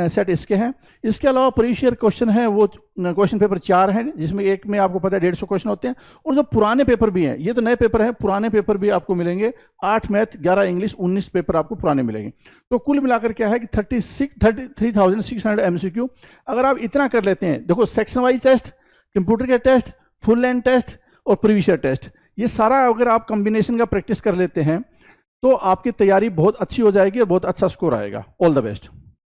सेट इसके हैं। इसके अलावा प्रीवियस ईयर क्वेश्चन है वो क्वेश्चन पेपर 4 हैं, जिसमें एक में आपको पता है 150 क्वेश्चन होते हैं। और जो पुराने पेपर भी हैं, ये तो नए पेपर हैं, पुराने पेपर भी आपको मिलेंगे। 8 मैथ, 11 इंग्लिश, 19 पेपर आपको पुराने मिलेंगे। तो कुल मिलाकर क्या है कि 33,600 MCQ। अगर आप इतना कर लेते हैं, देखो सेक्शन वाइज टेस्ट, कंप्यूटर के टेस्ट, फुल लेंथ टेस्ट और प्रीवियस ईयर टेस्ट, ये सारा अगर आप कॉम्बिनेशन का प्रैक्टिस कर लेते हैं तो आपकी तैयारी बहुत अच्छी हो जाएगी और बहुत अच्छा स्कोर आएगा। All the best.